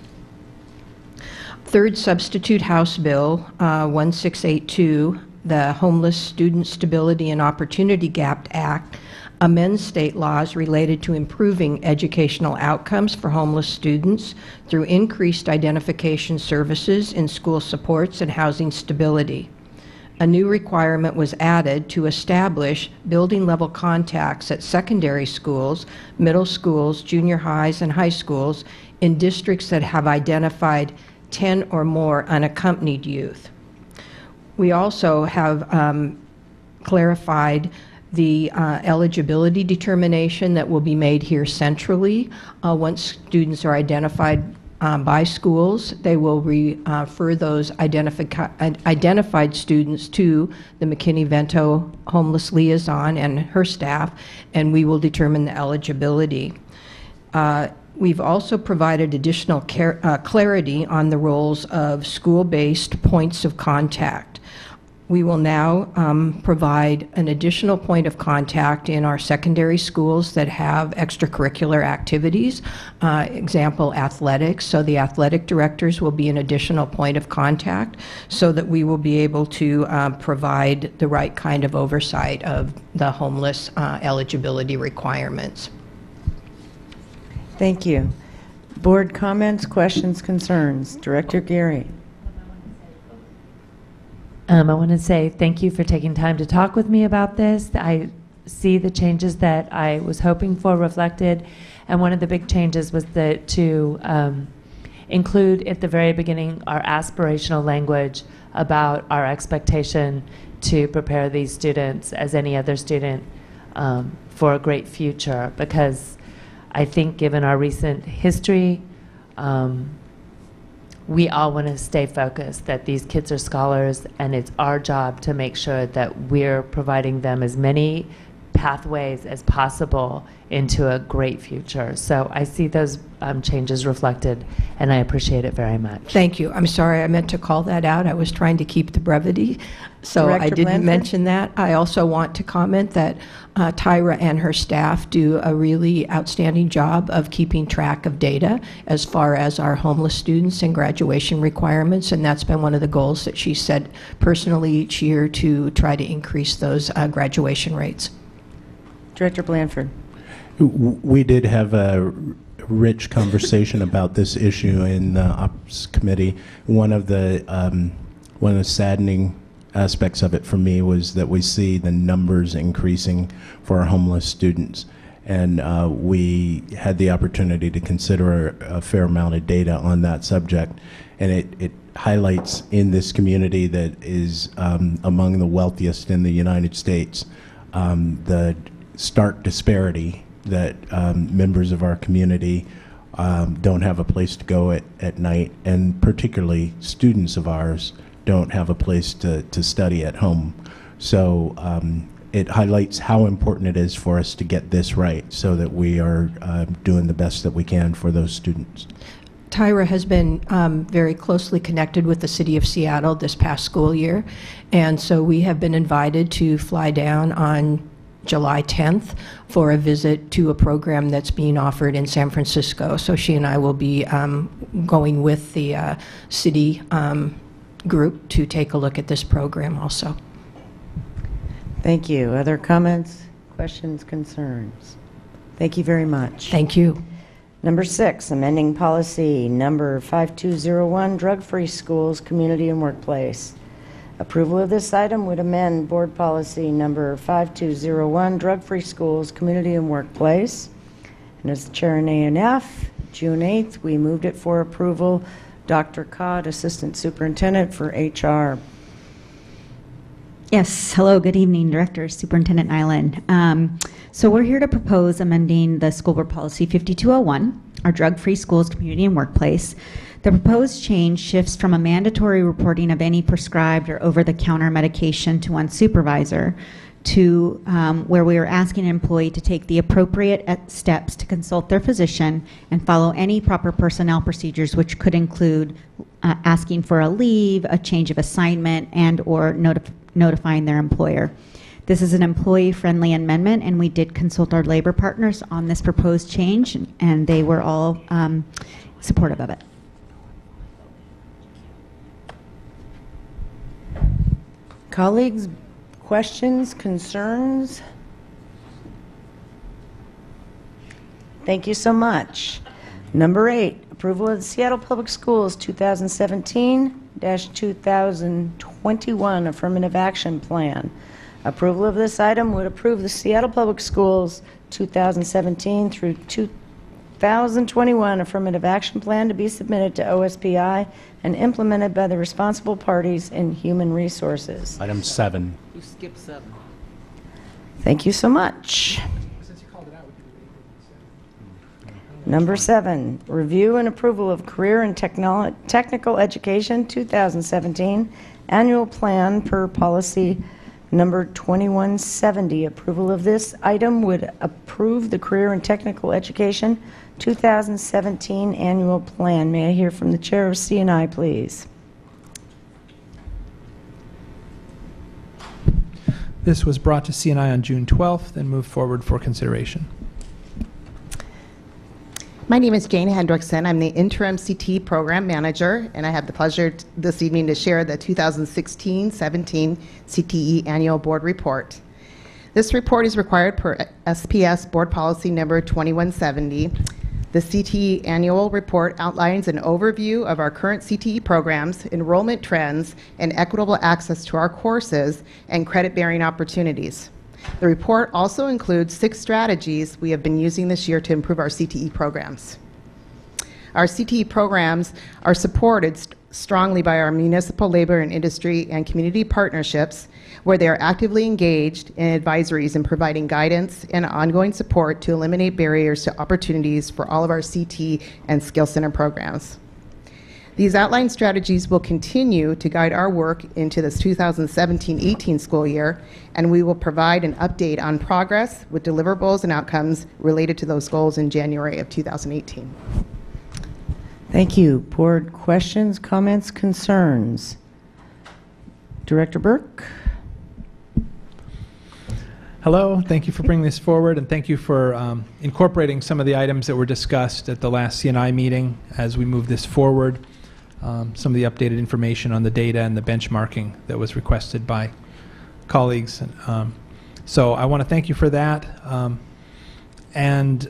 Third substitute House Bill 1682, the Homeless Student Stability and Opportunity Gap Act, amends state laws related to improving educational outcomes for homeless students through increased identification services in school supports and housing stability. A new requirement was added to establish building-level contacts at secondary schools, middle schools, junior highs, and high schools in districts that have identified 10 or more unaccompanied youth. We also have clarified the eligibility determination that will be made here centrally. Once students are identified by schools, they will refer those identified students to the McKinney-Vento Homeless Liaison and her staff, and we will determine the eligibility. We've also provided additional clarity on the roles of school-based points of contact. We will now provide an additional point of contact in our secondary schools that have extracurricular activities, example, athletics. So the athletic directors will be an additional point of contact so that we will be able to provide the right kind of oversight of the homeless eligibility requirements. Thank you. Board comments, questions, concerns. Director Geary. I want to say thank you for taking time to talk with me about this. I see the changes that I was hoping for reflected, and one of the big changes was to include at the very beginning our aspirational language about our expectation to prepare these students as any other student for a great future, because I think given our recent history, we all want to stay focused that these kids are scholars, and it's our job to make sure that we're providing them as many pathways as possible into a great future. So I see those changes reflected, and I appreciate it very much. Thank you. I'm sorry, I meant to call that out. I was trying to keep the brevity, so Director I didn't Blanford? mention that. I also want to comment that Tyra and her staff do a really outstanding job of keeping track of data as far as our homeless students and graduation requirements, and that's been one of the goals that she set personally each year to try to increase those graduation rates. Director Blanford. We did have a rich conversation about this issue in the Ops Committee. One of the saddening aspects of it for me was that we see the numbers increasing for our homeless students. And we had the opportunity to consider a fair amount of data on that subject. And it highlights in this community that is among the wealthiest in the United States, the stark disparity that members of our community don't have a place to go at night, and particularly students of ours don't have a place to study at home. So it highlights how important it is for us to get this right so that we are doing the best that we can for those students. Tyra has been very closely connected with the City of Seattle this past school year, and so we have been invited to fly down on July 10th for a visit to a program that's being offered in San Francisco. So she and I will be going with the city group to take a look at this program also. Thank you. Other comments, questions, concerns? Thank you very much. Thank you. Number 6, amending policy number 5201, drug-free schools, community and workplace. Approval of this item would amend board policy number 5201, drug-free schools, community and workplace. And as the chair in A&F, June 8th, we moved it for approval. Dr. Codd, Assistant Superintendent for HR. Yes, hello, good evening, Director, Superintendent Nyland. So we're here to propose amending the School Board Policy 5201, our drug-free schools, community, and workplace. The proposed change shifts from a mandatory reporting of any prescribed or over-the-counter medication to one supervisor to where we are asking an employee to take the appropriate steps to consult their physician and follow any proper personnel procedures, which could include asking for a leave, a change of assignment, and or notifying their employer. This is an employee-friendly amendment, and we did consult our labor partners on this proposed change, and they were all supportive of it. Colleagues, questions, concerns? Thank you so much. Number 8, approval of the Seattle Public Schools 2017-2021 Affirmative Action Plan. Approval of this item would approve the Seattle Public Schools 2017 through 2021 Affirmative Action Plan to be submitted to OSPI and implemented by the responsible parties in Human Resources. Item 7. You skipped 7. Thank you so much. Number 7, review and approval of Career and Technical Education 2017 Annual Plan per Policy Number 2170. Approval of this item would approve the Career and Technical Education 2017 Annual Plan. May I hear from the Chair of CNI, please? This was brought to CNI on June 12th and moved forward for consideration. My name is Jane Hendrickson. I'm the interim CTE program manager, and I have the pleasure this evening to share the 2016-17 CTE annual board report. This report is required per SPS board policy number 2170. The CTE annual report outlines an overview of our current CTE programs, enrollment trends, and equitable access to our courses and credit-bearing opportunities. The report also includes 6 strategies we have been using this year to improve our CTE programs. Our CTE programs are supported strongly by our municipal labor and industry and community partnerships, where they are actively engaged in advisories and providing guidance and ongoing support to eliminate barriers to opportunities for all of our CTE and Skill Center programs. These outlined strategies will continue to guide our work into this 2017-18 school year, and we will provide an update on progress with deliverables and outcomes related to those goals in January of 2018. Thank you. Board questions, comments, concerns? Director Burke? Hello, thank you for bringing this forward, and thank you for incorporating some of the items that were discussed at the last CNI meeting as we move this forward. Some of the updated information on the data and the benchmarking that was requested by colleagues. So I want to thank you for that. And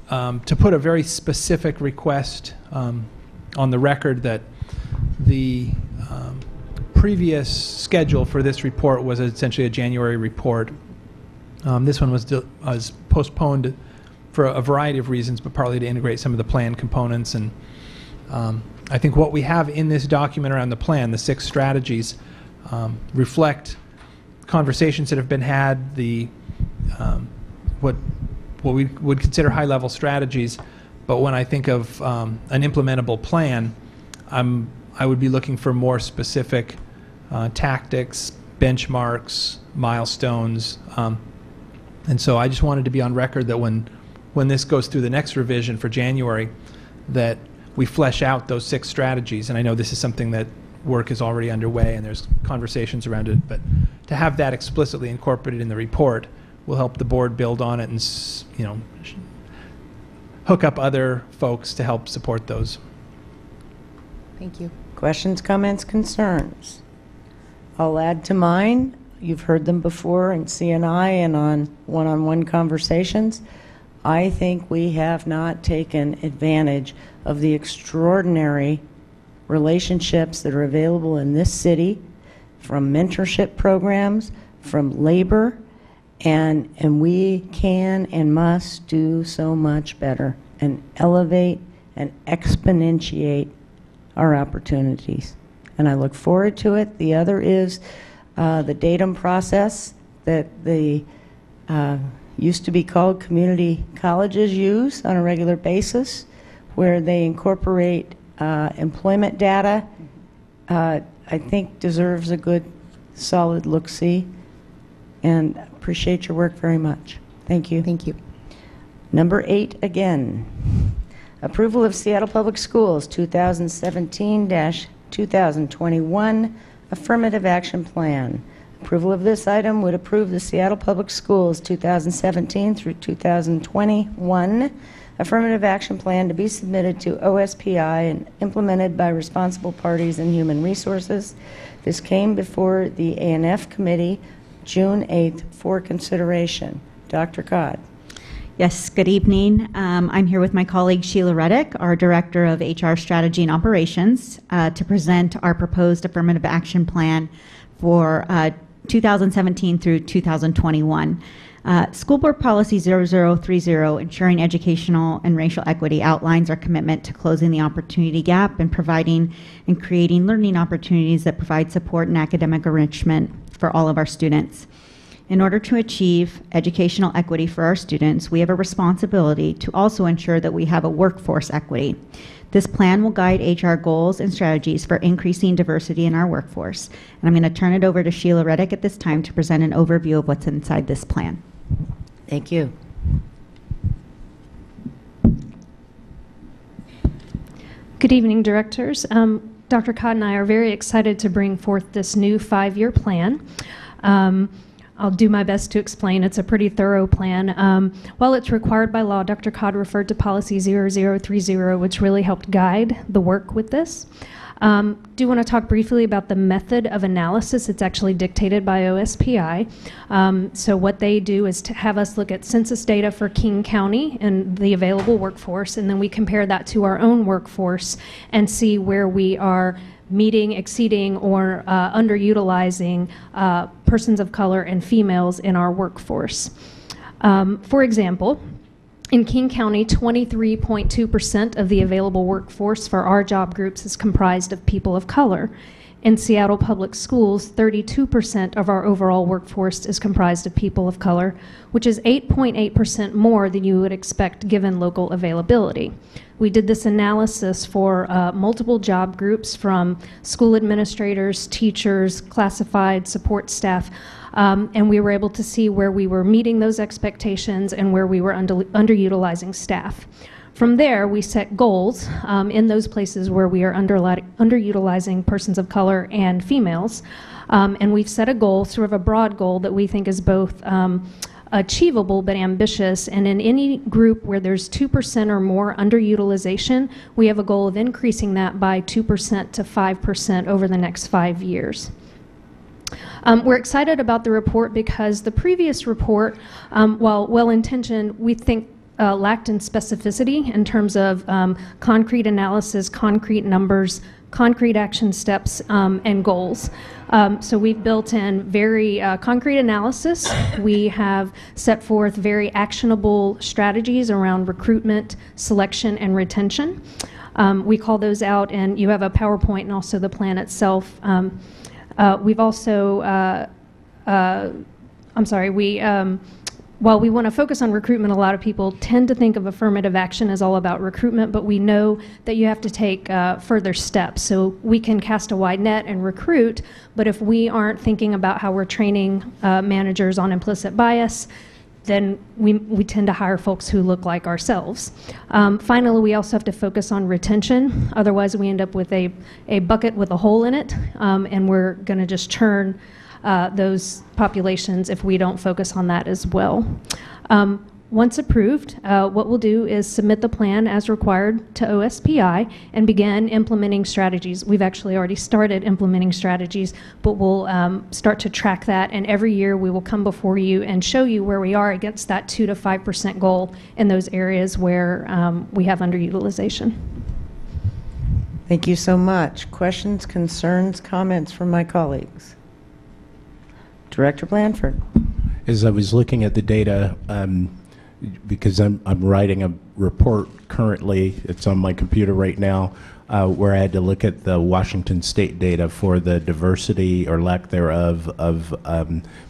to put a very specific request on the record that the previous schedule for this report was essentially a January report. This one was postponed for a variety of reasons, but partly to integrate some of the plan components. And I think what we have in this document around the plan, the 6 strategies, reflect conversations that have been had, what we would consider high-level strategies. But when I think of an implementable plan, I would be looking for more specific tactics, benchmarks, milestones. And so I just wanted to be on record that when this goes through the next revision for January, that we flesh out those 6 strategies. And I know this is something that work is already underway and there's conversations around it, but to have that explicitly incorporated in the report will help the board build on it and, you know, hook up other folks to help support those. Thank you. Questions, comments, concerns? I'll add to mine. You've heard them before in CNI and on one-on-one conversations. I think we have not taken advantage of the extraordinary relationships that are available in this city, from mentorship programs, from labor, And we can and must do so much better and elevate and exponentiate our opportunities. And I look forward to it. The other is the datum process that the used to be called community colleges use on a regular basis, where they incorporate employment data. I think deserves a good, solid look-see, and appreciate your work very much. Thank you. Thank you. Number 8 again. Approval of Seattle Public Schools 2017-2021 Affirmative Action Plan. Approval of this item would approve the Seattle Public Schools 2017 through 2021 Affirmative Action Plan to be submitted to OSPI and implemented by responsible parties in Human Resources. This came before the A&F Committee June 8th for consideration. Dr. Codd. Yes, good evening. I'm here with my colleague Sheila Reddick, our Director of HR Strategy and Operations, to present our proposed affirmative action plan for 2017 through 2021. School Board Policy 0030, Ensuring Educational and Racial Equity, outlines our commitment to closing the opportunity gap and providing and creating learning opportunities that provide support and academic enrichment for all of our students. In order to achieve educational equity for our students, we have a responsibility to also ensure that we have a workforce equity. This plan will guide HR goals and strategies for increasing diversity in our workforce. And I'm going to turn it over to Sheila Reddick at this time to present an overview of what's inside this plan. Thank you. Good evening, directors. Dr. Codd and I are very excited to bring forth this new 5-year plan. I'll do my best to explain. It's a pretty thorough plan. While it's required by law, Dr. Codd referred to Policy 0030, which really helped guide the work with this. Do want to talk briefly about the method of analysis. It's actually dictated by OSPI. So what they do is to have us look at census data for King County and the available workforce, and then we compare that to our own workforce and see where we are meeting, exceeding, or underutilizing persons of color and females in our workforce. For example, in King County, 23.2% of the available workforce for our job groups is comprised of people of color. In Seattle Public Schools, 32% of our overall workforce is comprised of people of color, which is 8.8% more than you would expect given local availability. We did this analysis for multiple job groups, from school administrators, teachers, classified support staff, and we were able to see where we were meeting those expectations and where we were underutilizing staff. From there, we set goals in those places where we are underutilizing persons of color and females, and we've set a goal, sort of a broad goal, that we think is both achievable but ambitious. And in any group where there's 2% or more underutilization, we have a goal of increasing that by 2% to 5% over the next 5 years. We're excited about the report because the previous report, while well-intentioned, we think lacked in specificity in terms of concrete analysis, concrete numbers, concrete action steps, and goals. So we've built in very concrete analysis. We have set forth very actionable strategies around recruitment, selection, and retention. We call those out, and you have a PowerPoint and also the plan itself. We've also, while we want to focus on recruitment, a lot of people tend to think of affirmative action as all about recruitment, but we know that you have to take further steps. So we can cast a wide net and recruit, but if we aren't thinking about how we're training managers on implicit bias, then we tend to hire folks who look like ourselves. Finally, we also have to focus on retention. Otherwise, we end up with a bucket with a hole in it, and we're going to just churn those populations if we don't focus on that as well. Once approved, what we'll do is submit the plan as required to OSPI and begin implementing strategies. We've actually already started implementing strategies, but we'll start to track that, and every year we will come before you and show you where we are against that 2 to 5% goal in those areas where we have underutilization. Thank you so much. Questions, concerns, comments from my colleagues? Director Blanford. As I was looking at the data, because I'm writing a report currently, it's on my computer right now, where I had to look at the Washington State data for the diversity or lack thereof of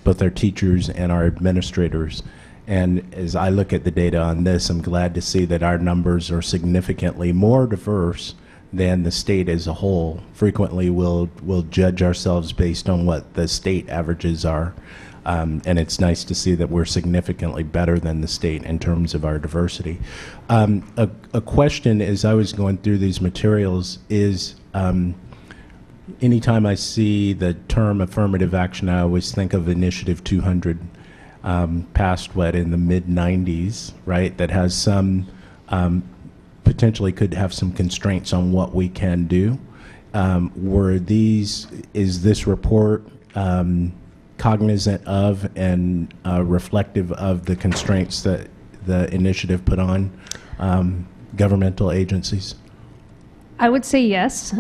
both our teachers and our administrators. And as I look at the data on this, I'm glad to see that our numbers are significantly more diverse than the state as a whole. Frequently, we'll judge ourselves based on what the state averages are. And it's nice to see that we're significantly better than the state in terms of our diversity. A question as I was going through these materials is, anytime I see the term affirmative action, I always think of Initiative 200, passed in the mid-90s, right, that has some, potentially could have some constraints on what we can do. Is this report cognizant of and reflective of the constraints that the initiative put on governmental agencies? I would say yes.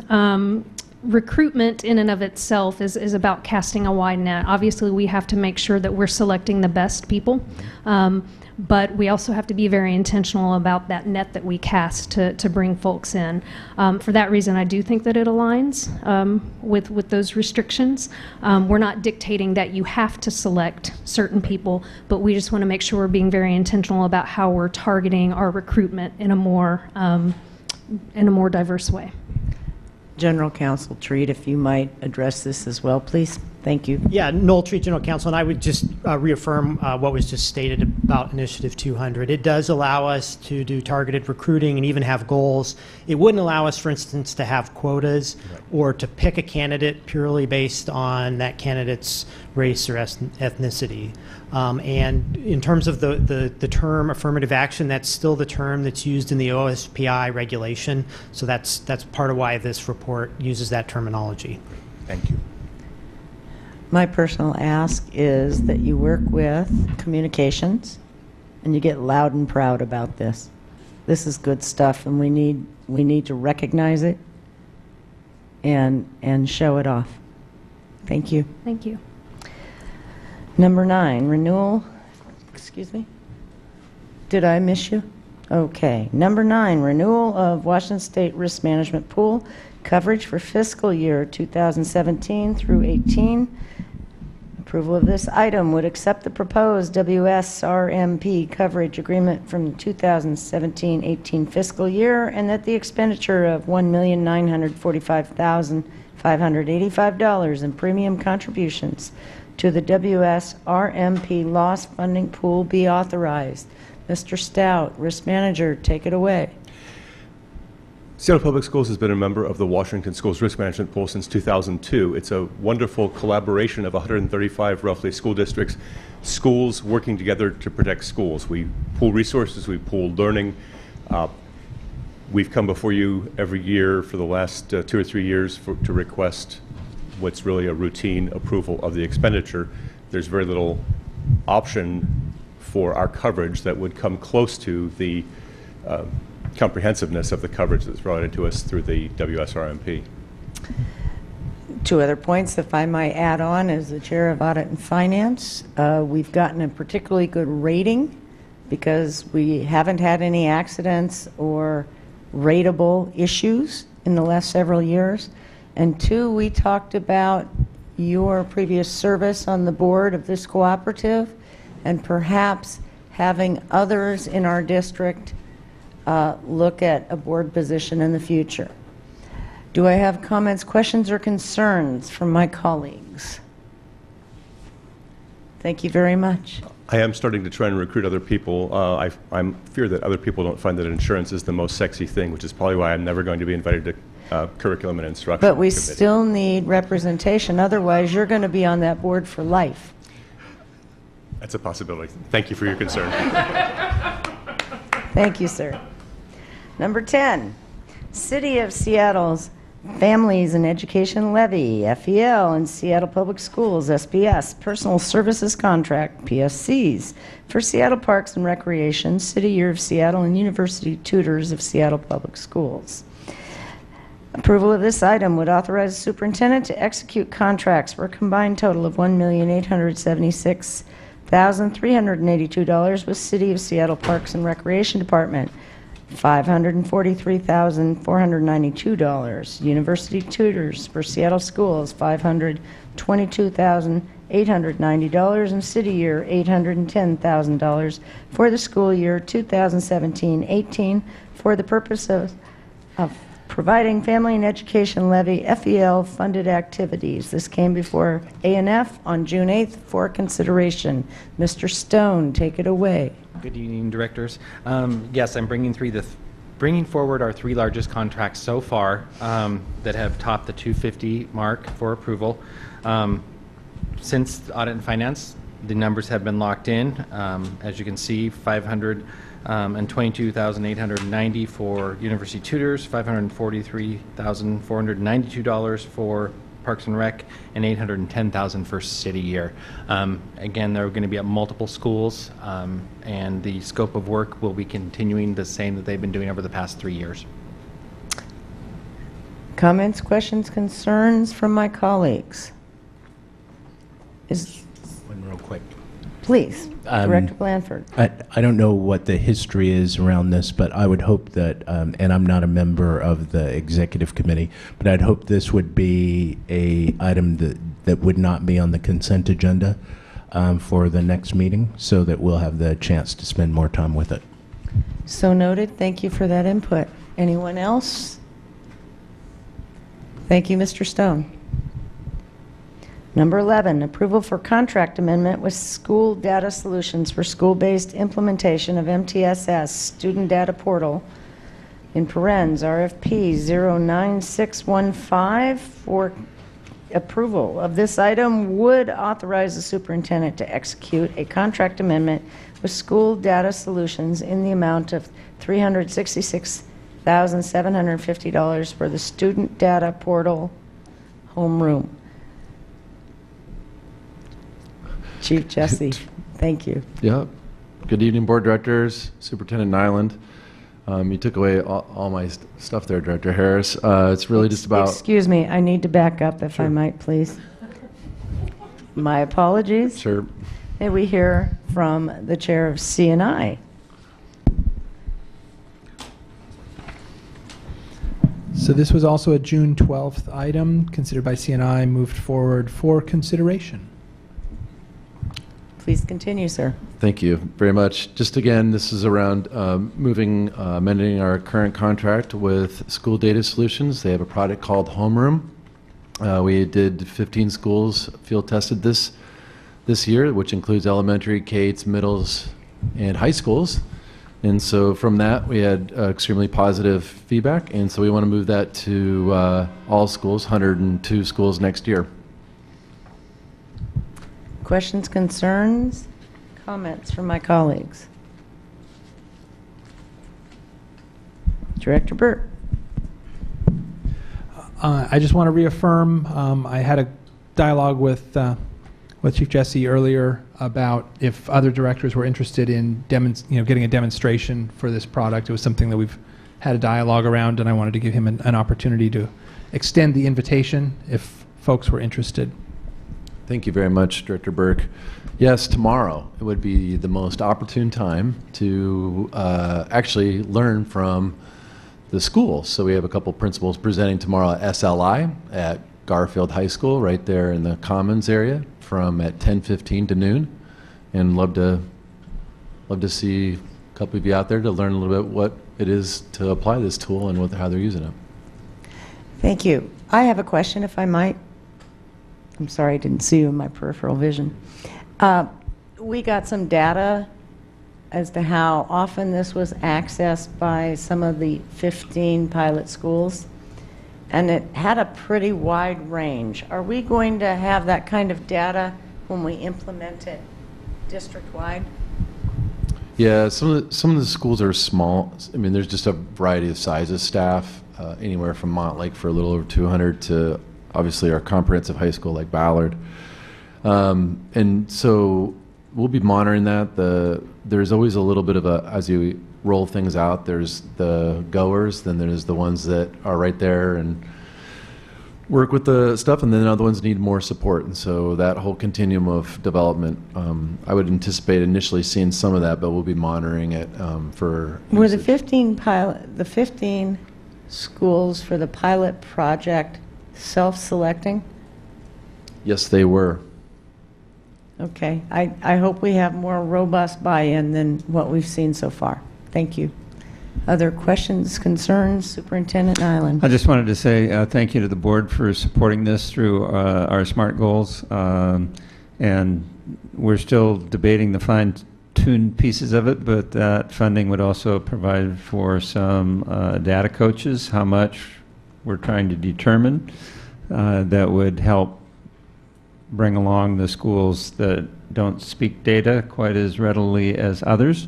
Recruitment in and of itself is about casting a wide net. Obviously, we have to make sure that we're selecting the best people, but we also have to be very intentional about that net that we cast to bring folks in. For that reason, I do think that it aligns with those restrictions. We're not dictating that you have to select certain people, but we just want to make sure we're being very intentional about how we're targeting our recruitment in a more diverse way. General Counsel Treat, if you might address this as well, please. Thank you. Yeah, Noel Treat, General Counsel, and I would just reaffirm what was just stated about Initiative 200. It does allow us to do targeted recruiting and even have goals. It wouldn't allow us, for instance, to have quotas or to pick a candidate purely based on that candidate's race or ethnicity. And in terms of the term affirmative action, that's still the term that's used in the OSPI regulation. So that's part of why this report uses that terminology. Thank you. My personal ask is that you work with communications and you get loud and proud about this. This is good stuff, and we need to recognize it and show it off. Thank you. Thank you. Number 9, renewal. Excuse me? Did I miss you? Okay. Number 9, renewal of Washington State Risk Management Pool coverage for fiscal year 2017 through 18. Approval of this item would accept the proposed WSRMP coverage agreement from the 2017-18 fiscal year, and that the expenditure of $1,945,585 in premium contributions to the WSRMP loss funding pool be authorized. Mr. Stout, Risk Manager, take it away. Seattle Public Schools has been a member of the Washington Schools Risk Management Pool since 2002. It's a wonderful collaboration of 135 roughly school districts, schools working together to protect schools. We pool resources, we pool learning. We've come before you every year for the last 2 or 3 years to request what's really a routine approval of the expenditure. There's very little option for our coverage that would come close to the comprehensiveness of the coverage that's brought into us through the WSRMP. 2 other points, if I might add on, as the Chair of Audit and Finance. We've gotten a particularly good rating because we haven't had any accidents or rateable issues in the last several years. And 2, we talked about your previous service on the board of this cooperative and perhaps having others in our district look at a board position in the future. Do I have comments, questions, or concerns from my colleagues? Thank you very much. I am starting to try and recruit other people. I fear that other people don't find that insurance is the most sexy thing, which is probably why I'm never going to be invited to curriculum and instruction. But we committee. still need representation. Otherwise, you're going to be on that board for life. That's a possibility. Thank you for your concern. Thank you, sir. Number 10, City of Seattle's Families and Education Levy, FEL, and Seattle Public Schools, SBS, Personal Services Contract, PSCs, for Seattle Parks and Recreation, City Year of Seattle, and University Tutors of Seattle Public Schools. Approval of this item would authorize the superintendent to execute contracts for a combined total of $1,876,000 $1,382 was City of Seattle Parks and Recreation Department. $543,492. University tutors for Seattle schools, $522,890, and city year, $810,000 for the school year 2017-18 for the purpose of providing family and education levy FEL funded activities. This came before A&F on June 8th for consideration. Mr. Stone, take it away. Good evening, directors. Yes, I'm bringing forward our 3 largest contracts so far that have topped the 250 mark for approval. Since Audit and Finance, the numbers have been locked in. As you can see, $522,890 for university tutors, $543,492 for Parks and Rec, and $810,000 for city year. Again, they're going to be at multiple schools, and the scope of work will be continuing the same that they've been doing over the past 3 years. Comments, questions, concerns from my colleagues? One real quick. Please, Director Blanford. I don't know what the history is around this, but I would hope that, and I'm not a member of the executive committee, but I'd hope this would be a item that would not be on the consent agenda for the next meeting, so that we'll have the chance to spend more time with it. So noted. Thank you for that input. Anyone else? Thank you, Mr. Stone. Number 11, approval for contract amendment with School Data Solutions for school-based implementation of MTSS Student Data Portal, in parens, RFP 09615 for approval of this item would authorize the superintendent to execute a contract amendment with School Data Solutions in the amount of $366,750 for the Student Data Portal homeroom. Chief Jesse, thank you. Yep. Good evening, board directors, Superintendent Nyland. You took away all my stuff there, Director Harris. It's really just about... Excuse me, I need to back up if I might, please. My apologies. Sure. May we hear from the chair of C&I? So this was also a June 12th item, considered by CNI, moved forward for consideration. Please continue, sir. Thank you very much. Just again, this is around amending our current contract with School Data Solutions. They have a product called Homeroom. We did 15 schools field tested this year, which includes elementary, K-8s, middles, and high schools. And so from that, we had extremely positive feedback. And so we want to move that to all schools, 102 schools next year. Questions, concerns, comments from my colleagues? Director Burt. I just want to reaffirm, I had a dialogue with Chief Jesse earlier about if other directors were interested in getting a demonstration for this product. It was something that we've had a dialogue around, and I wanted to give him an opportunity to extend the invitation if folks were interested. Thank you very much, Director Burke. Yes, tomorrow it would be the most opportune time to actually learn from the schools. So we have a couple principals presenting tomorrow at SLI at Garfield High School, right there in the Commons area, from at 10:15 to noon, and love to see a couple of you out there to learn a little bit what it is to apply this tool and how they're using it. Thank you. I have a question, if I might. I'm sorry I didn't see you in my peripheral vision. We got some data as to how often this was accessed by some of the 15 pilot schools, and it had a pretty wide range. Are we going to have that kind of data when we implement it district-wide? Yeah, some of the schools are small. I mean, there's just a variety of sizes staff, anywhere from Montlake for a little over 200 to obviously our comprehensive high school like Ballard. And so we'll be monitoring that. There's always a little bit of as you roll things out, there's the goers, then there's the ones that are right there and work with the stuff, and then other ones need more support. And so that whole continuum of development, I would anticipate initially seeing some of that, but we'll be monitoring it for. Were the 15 schools for the pilot project self-selecting? Yes, they were. Okay. I hope we have more robust buy-in than what we've seen so far. Thank you. Other questions, concerns, Superintendent Nyland? I just wanted to say thank you to the board for supporting this through our SMART goals. And we're still debating the fine-tuned pieces of it, but that funding would also provide for some data coaches, how much we're trying to determine that would help bring along the schools that don't speak data quite as readily as others.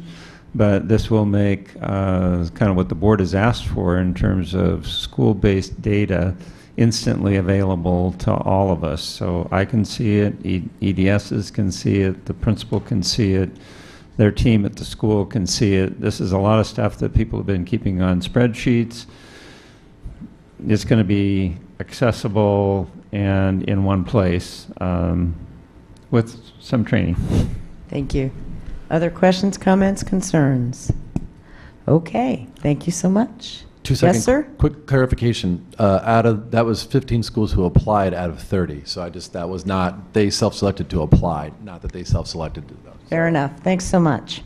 But this will make kind of what the board has asked for in terms of school-based data instantly available to all of us. So I can see it, EDSs can see it, the principal can see it, their team at the school can see it. This is a lot of stuff that people have been keeping on spreadsheets. It's going to be accessible and in one place with some training. Thank you. Other questions, comments, concerns? Okay, thank you so much. 2 seconds. Yes, sir? Quick clarification. That was 15 schools who applied out of 30. So that was not, they self-selected to apply, not that they self-selected to those. Fair enough. Thanks so much.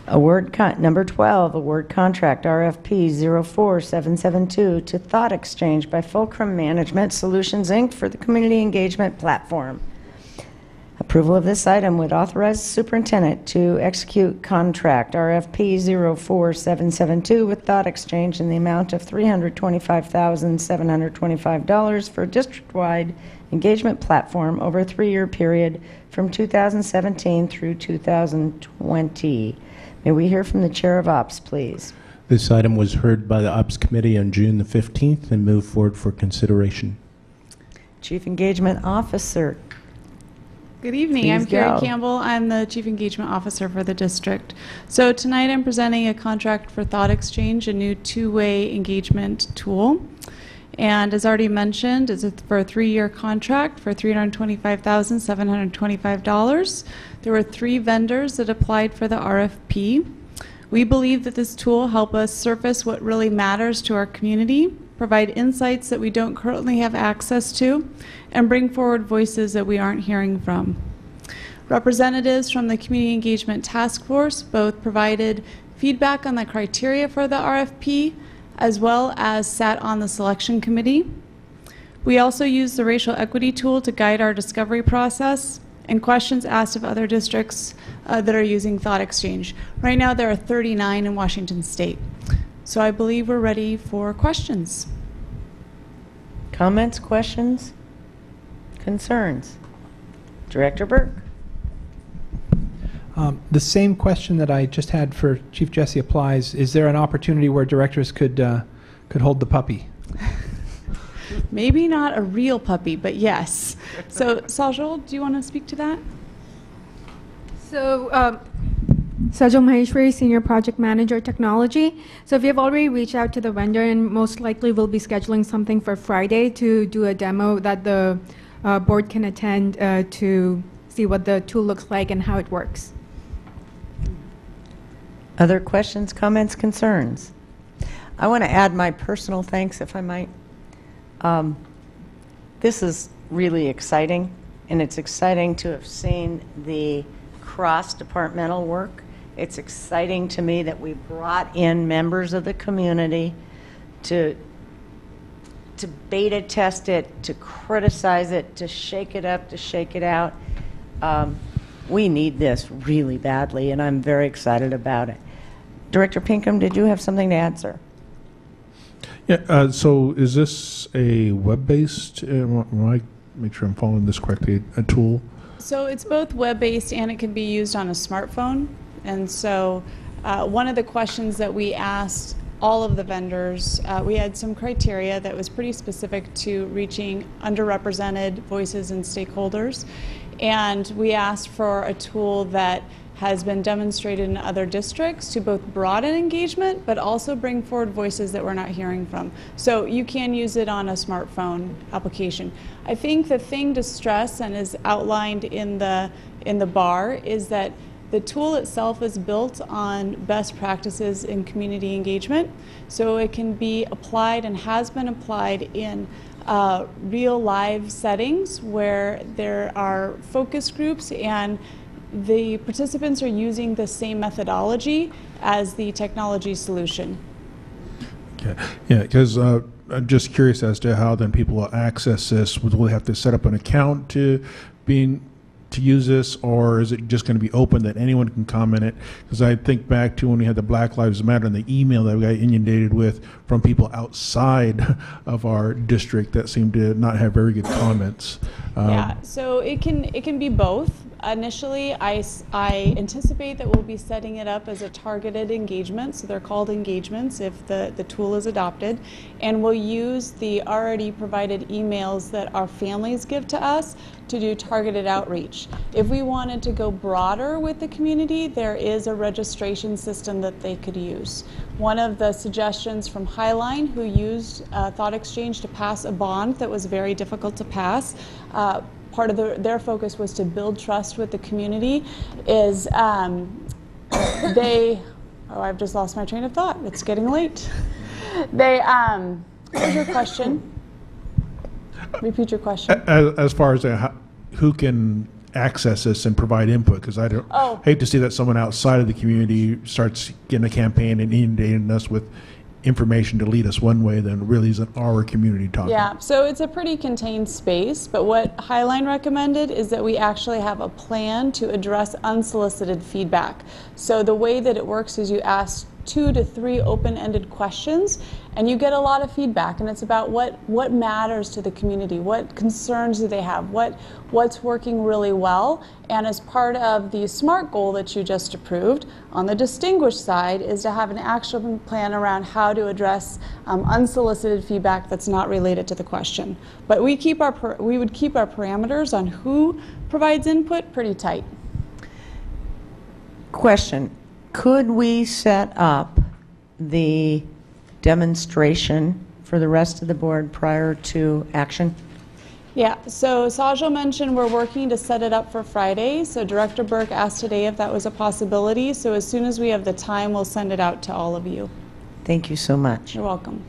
Number 12, award contract RFP 04772 to Thought Exchange by Fulcrum Management Solutions, Inc. for the Community Engagement Platform. Approval of this item would authorize the superintendent to execute contract RFP 04772 with Thought Exchange in the amount of $325,725 for a district-wide engagement platform over a 3-year period from 2017 through 2020. May we hear from the Chair of Ops, please? This item was heard by the Ops Committee on June the 15th and moved forward for consideration. Chief Engagement Officer. Good evening. I'm Carrie Campbell. I'm the Chief Engagement Officer for the district. So tonight I'm presenting a contract for Thought Exchange, a new two-way engagement tool. And as already mentioned, it's for a 3-year contract for $325,725. There were 3 vendors that applied for the RFP. We believe that this tool will help us surface what really matters to our community, provide insights that we don't currently have access to, and bring forward voices that we aren't hearing from. Representatives from the Community Engagement Task Force both provided feedback on the criteria for the RFP, as well as sat on the selection committee. We also used the racial equity tool to guide our discovery process and questions asked of other districts that are using Thought Exchange. Right now there are 39 in Washington State. So I believe we're ready for questions. Comments, questions, concerns? Director Burke. The same question that I just had for Chief Jesse applies. Is there an opportunity where directors could hold the puppy? Maybe not a real puppy, but yes. So Sajal, do you want to speak to that? So Sajal Maheshwari, Senior Project Manager, Technology. So if you have already reached out to the vendor, and most likely we'll be scheduling something for Friday to do a demo that the board can attend to see what the tool looks like and how it works. Other questions, comments, concerns? I want to add my personal thanks, if I might. This is really exciting, and it's exciting to have seen the cross-departmental work. It's exciting to me that we brought in members of the community to beta test it, to criticize it, to shake it up, to shake it out. We need this really badly, and I'm very excited about it. Director Pinkham, did you have something to add, sir? Yeah, so is this a web-based, I make sure I'm following this correctly, a tool? So it's both web-based and it can be used on a smartphone. And so one of the questions that we asked all of the vendors, we had some criteria that was pretty specific to reaching underrepresented voices and stakeholders. And we asked for a tool that has been demonstrated in other districts to both broaden engagement, but also bring forward voices that we're not hearing from. So you can use it on a smartphone application. I think the thing to stress, and is outlined in the bar, is that the tool itself is built on best practices in community engagement, so it can be applied and has been applied in real live settings where there are focus groups and the participants are using the same methodology as the technology solution. Okay. Yeah, because I'm just curious as to how then people will access this. Will they have to set up an account to use this, or is it just going to be open that anyone can comment it? Because I think back to when we had the Black Lives Matter and the email that we got inundated with from people outside of our district that seemed to not have very good comments. Yeah, so it can be both. Initially, I anticipate that we'll be setting it up as a targeted engagement, so they're called engagements if the tool is adopted, and we'll use the already provided emails that our families give to us to do targeted outreach. If we wanted to go broader with the community, there is a registration system that they could use. One of the suggestions from Highline, who used Thought Exchange to pass a bond that was very difficult to pass, part of their focus was to build trust with the community, is I've just lost my train of thought. It's getting late. What was your question? Repeat your question. As far as who can access this and provide input, because I hate to see that someone outside of the community starts getting a campaign and inundating us with information to lead us one way, then really isn't our community talking. Yeah, so it's a pretty contained space, but what Highline recommended is that we actually have a plan to address unsolicited feedback. So the way that it works is you ask 2 to 3 open-ended questions, and you get a lot of feedback, and it's about what matters to the community, what concerns do they have, what's working really well. And as part of the SMART goal that you just approved, on the distinguished side is to have an action plan around how to address unsolicited feedback that's not related to the question. But we would keep our parameters on who provides input pretty tight. Question. Could we set up the demonstration for the rest of the board prior to action? Yeah, so Sajal mentioned we're working to set it up for Friday, so Director Burke asked today if that was a possibility, so as soon as we have the time, we'll send it out to all of you. Thank you so much. You're welcome.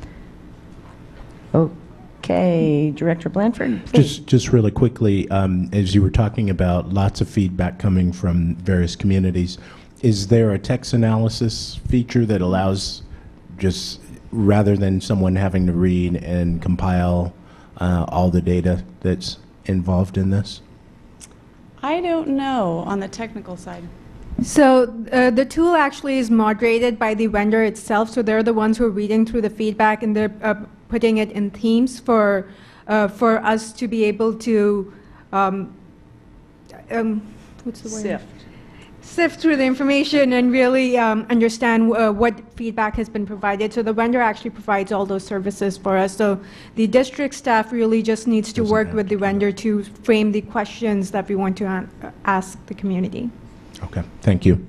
Okay, Director Blanford, please. Just really quickly, as you were talking about lots of feedback coming from various communities, is there a text analysis feature that allows, just rather than someone having to read and compile all the data that's involved in this? I don't know on the technical side. So the tool actually is moderated by the vendor itself, so they're the ones who are reading through the feedback, and they're putting it in themes for us to be able to what's the word? Sift through the information and really understand what feedback has been provided. So the vendor actually provides all those services for us. So the district staff really just needs to work with the vendor to frame the questions that we want to ask the community. Okay, thank you.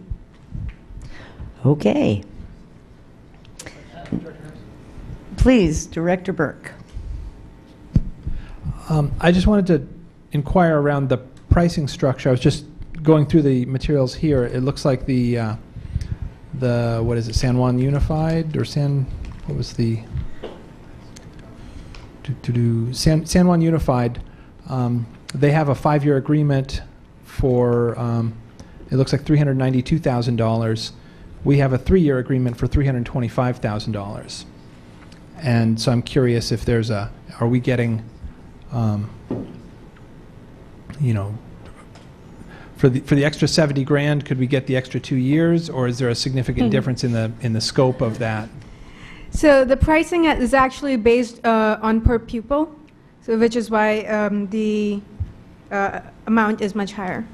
Okay. Please, Director Burke. I just wanted to inquire around the pricing structure. I was just going through the materials here. It looks like the what is it, San Juan Unified, or what was the San Juan Unified, they have a 5-year agreement for it looks like $392,000. We have a 3-year agreement for $325,000. And so I'm curious if there's are we getting you know, for the extra 70 grand, could we get the extra 2 years, or is there a significant difference in the scope of that? So the pricing is actually based on per pupil, so which is why the amount is much higher.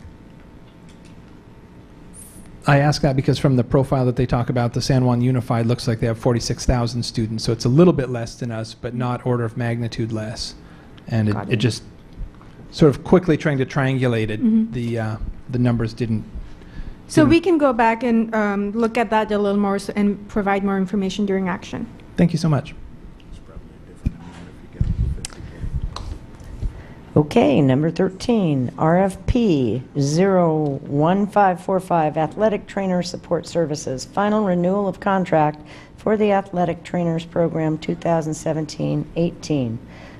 I ask that because from the profile that they talk about, the San Juan Unified looks like they have 46,000 students, so it's a little bit less than us, but not order of magnitude less. And it just sort of quickly trying to triangulate it, the numbers didn't So we can go back and look at that a little more and provide more information during action. Thank you so much. Okay, number 13, RFP 01545, Athletic Trainer Support Services, final renewal of contract for the Athletic Trainers Program 2017-18.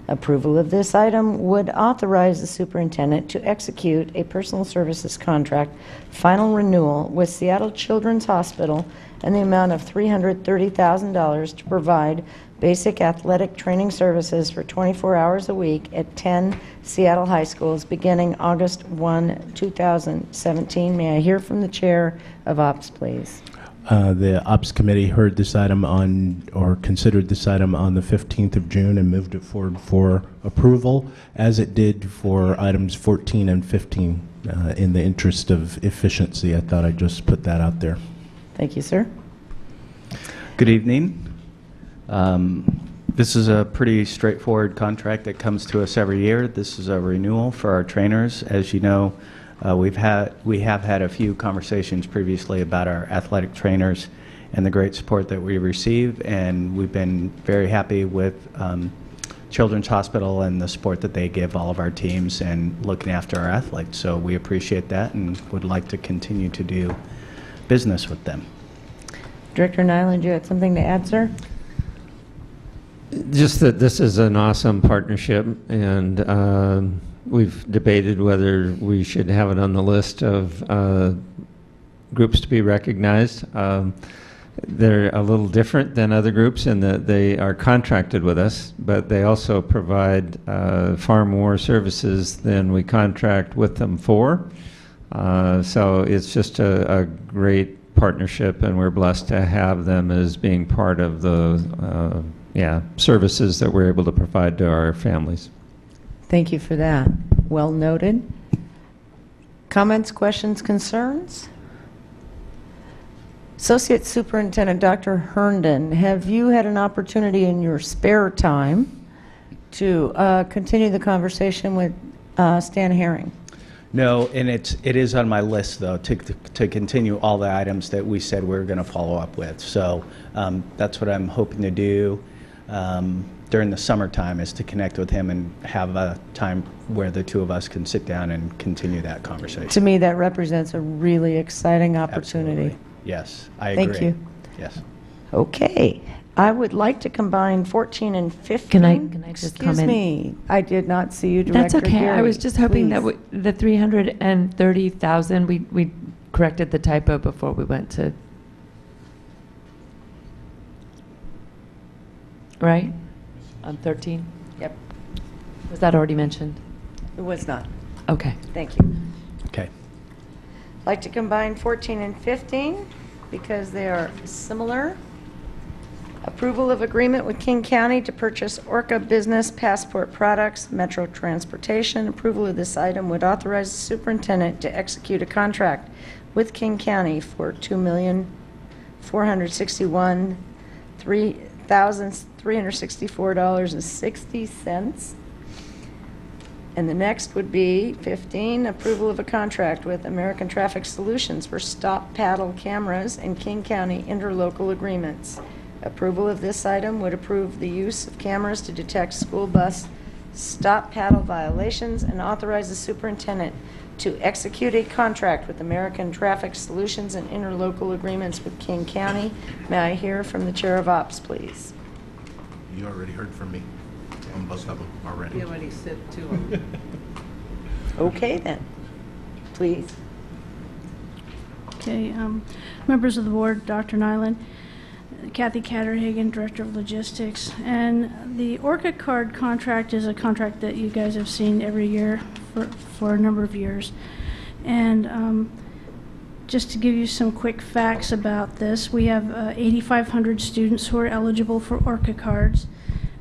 Approval of this item would authorize the superintendent to execute a personal services contract final renewal with Seattle Children's Hospital in the amount of $330,000 to provide basic athletic training services for 24 hours a week at 10 Seattle high schools beginning August 1, 2017. May I hear from the Chair of Ops, please? The Ops Committee heard this item on, or considered this item on the 15th of June and moved it forward for approval, as it did for items 14 and 15. In the interest of efficiency, I thought I'd just put that out there. Thank you, sir. Good evening. This is a pretty straightforward contract that comes to us every year. This is a renewal for our trainers. As you know, we have had a few conversations previously about our athletic trainers and the great support that we receive, and we've been very happy with Children's Hospital and the support that they give all of our teams and looking after our athletes. So we appreciate that and would like to continue to do business with them. Director Nyland, you had something to add, sir? Just that this is an awesome partnership, and we've debated whether we should have it on the list of groups to be recognized. They're a little different than other groups in that they are contracted with us, but they also provide far more services than we contract with them for. So it's just a great partnership, and we're blessed to have them as being part of the services that we're able to provide to our families. Thank you for that. Well noted. Comments, questions, concerns? Associate Superintendent Dr. Herndon, have you had an opportunity in your spare time to continue the conversation with Stan Herring? No, and it is on my list, though, to continue all the items that we said we were going to follow up with. So that's what I'm hoping to do during the summertime, is to connect with him and have a time where the two of us can sit down and continue that conversation. To me, that represents a really exciting opportunity. Absolutely. Yes, I agree. Thank you. Yes. Okay. I would like to combine 14 and 15. Can I just Excuse comment? me. I did not see you, Director That's okay. I Geary. was just hoping that Please. the 330,000, we corrected the typo before we went to, right? On 13? Yep. Was that already mentioned? It was not. Okay. Thank you. Okay. I'd like to combine 14 and 15 because they are similar. Approval of agreement with King County to purchase Orca Business Passport Products, Metro Transportation. Approval of this item would authorize the superintendent to execute a contract with King County for $2,461,364.60. And the next would be 15, approval of a contract with American Traffic Solutions for stop paddle cameras and King County interlocal agreements. Approval of this item would approve the use of cameras to detect school bus stop paddle violations and authorize the superintendent to execute a contract with American Traffic Solutions and interlocal agreements with King County. May I hear from the Chair of Ops, please? You already heard from me on both of them already. He already said to him. Okay, then. Please. Okay, members of the board, Dr. Nyland, Kathy Catterhagen, Director of Logistics, and the Orca card contract is a contract that you guys have seen every year for a number of years. And just to give you some quick facts about this, we have 8,500 students who are eligible for Orca cards.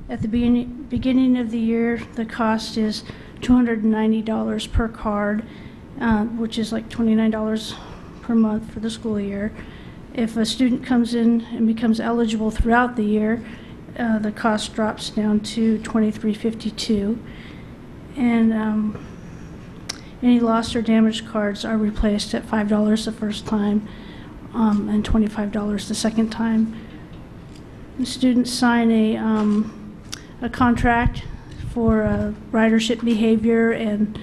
At the beginning of the year, the cost is $290 per card, which is like $29 per month for the school year. If a student comes in and becomes eligible throughout the year, the cost drops down to $23.52. And Any lost or damaged cards are replaced at $5 the first time and $25 the second time. The students sign a contract for ridership behavior and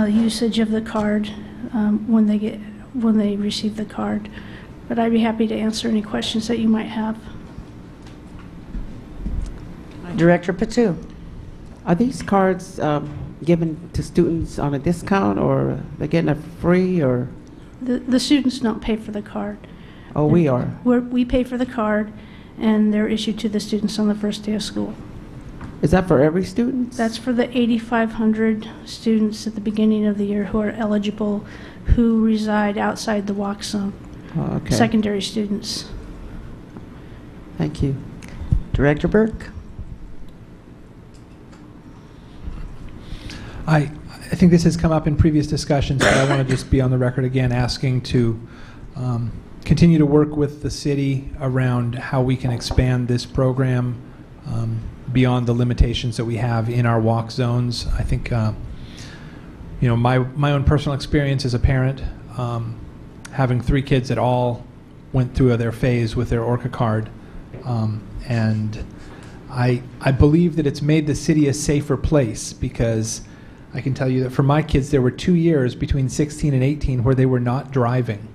usage of the card when they receive the card. But I'd be happy to answer any questions that you might have. Director Patu. Are these cards given to students on a discount, or they're getting it free, or? The students don't pay for the card. Oh, we are. We pay for the card, and they're issued to the students on the first day of school. Is that for every student? That's for the 8,500 students at the beginning of the year who are eligible, who reside outside the walk zone. Oh, okay. Secondary students. Thank you. Director Burke. I think this has come up in previous discussions, but I want to just be on the record again asking to continue to work with the city around how we can expand this program beyond the limitations that we have in our walk zones. I think, you know, my own personal experience as a parent, having 3 kids that all went through their phase with their ORCA card, and I believe that it's made the city a safer place, because I can tell you that for my kids, there were 2 years between 16 and 18 where they were not driving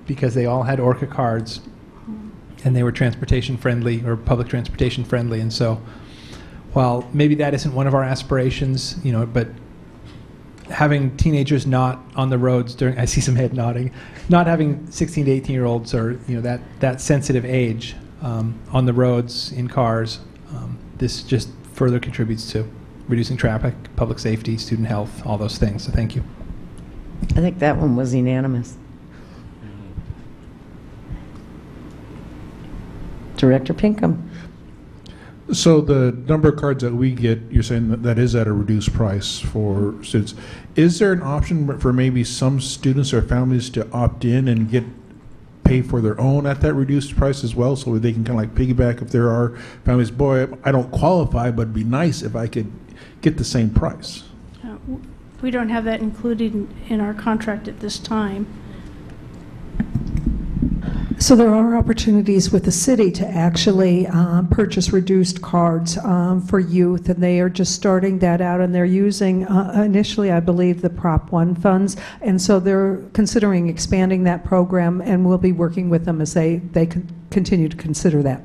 because they all had ORCA cards and they were transportation friendly or public transportation friendly. And so while maybe that isn't one of our aspirations, you know, but having teenagers not on the roads during, I see some head nodding, not having 16 to 18-year-olds or, you know, that sensitive age on the roads in cars, this just further contributes to reducing traffic, public safety, student health, all those things. So thank you. I think that one was unanimous. Director Pinkham. So the number of cards that we get, you're saying that is at a reduced price for students. Is there an option for maybe some students or families to opt in and pay for their own at that reduced price as well, so they can kind of like piggyback if there are families, boy, I don't qualify, but it'd be nice if I could get the same price? We don't have that included in our contract at this time. So there are opportunities with the city to actually purchase reduced cards for youth, and they are just starting that out, and they're using initially, I believe, the Prop 1 funds, and so they're considering expanding that program, and we'll be working with them as they continue to consider that.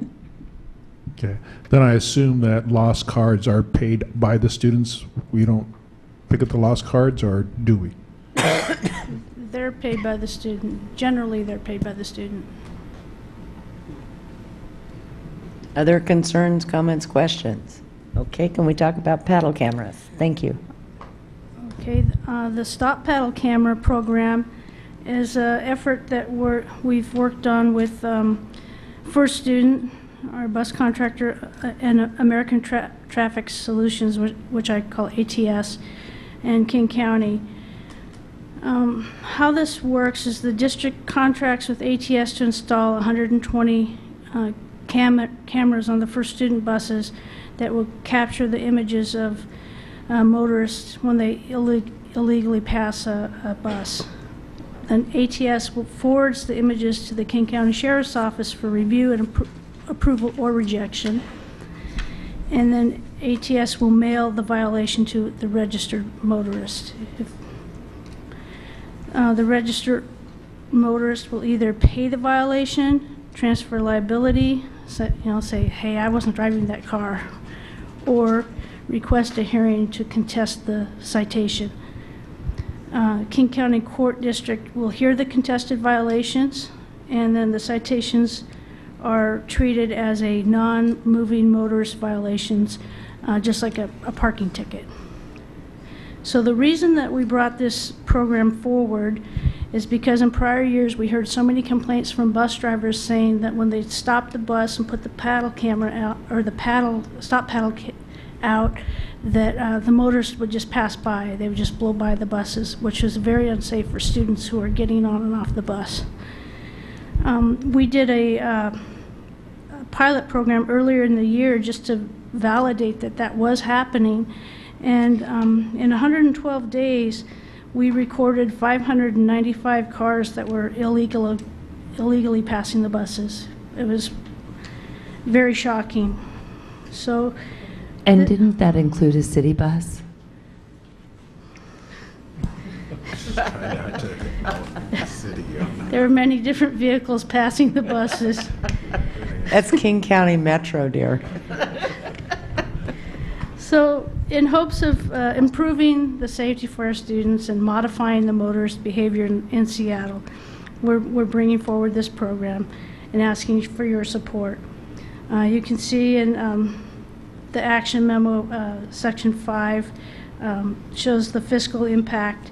Okay. Then I assume that lost cards are paid by the students. We don't pick up the lost cards, or do we? They're paid by the student. Generally, they're paid by the student. Other concerns, comments, questions? Okay, can we talk about paddle cameras? Thank you. Okay, the Stop Paddle Camera program is an effort that we've worked on with First Student, our bus contractor, and American Traffic Solutions, which I call ATS, and King County. How this works is the district contracts with ATS to install 120 cameras on the First Student buses that will capture the images of motorists when they illegally pass a bus. Then ATS forwards the images to the King County Sheriff's Office for review and approval or rejection. And then ATS will mail the violation to the registered motorist. The registered motorist will either pay the violation, transfer liability, say, hey, I wasn't driving that car, or request a hearing to contest the citation. King County Court District will hear the contested violations, and then the citations are treated as a non-moving motorist violations, just like a parking ticket. So the reason that we brought this program forward is because in prior years we heard so many complaints from bus drivers saying that when they stopped the bus and put the paddle camera out, or the stop paddle out, that the motorists would just pass by. They would just blow by the buses, which was very unsafe for students who are getting on and off the bus. We did a pilot program earlier in the year just to validate that that was happening, And in 112 days, we recorded 595 cars that were illegally passing the buses. It was very shocking. So, And didn't that include a city bus? there were many different vehicles passing the buses. That's King County Metro, dear. So, in hopes of improving the safety for our students and modifying the motorist behavior in Seattle, we're bringing forward this program and asking for your support. You can see in the action memo, section 5, shows the fiscal impact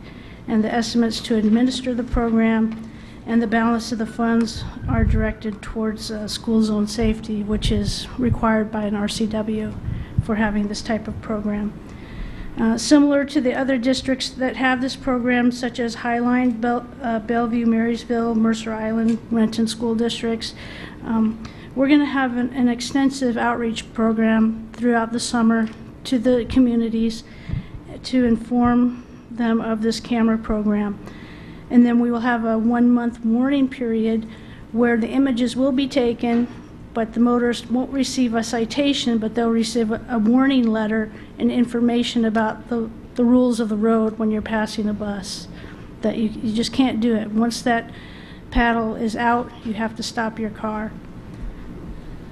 and the estimates to administer the program, and the balance of the funds are directed towards school zone safety, which is required by an RCW for having this type of program. Similar to the other districts that have this program, such as Highline, Bellevue, Marysville, Mercer Island, Renton school districts, we're going to have an extensive outreach program throughout the summer to the communities to inform them of this camera program. And then we will have a 1-month warning period where the images will be taken, but the motorist won't receive a citation, but they'll receive a warning letter and information about the rules of the road when you're passing a bus, that you just can't do it. Once that paddle is out, you have to stop your car.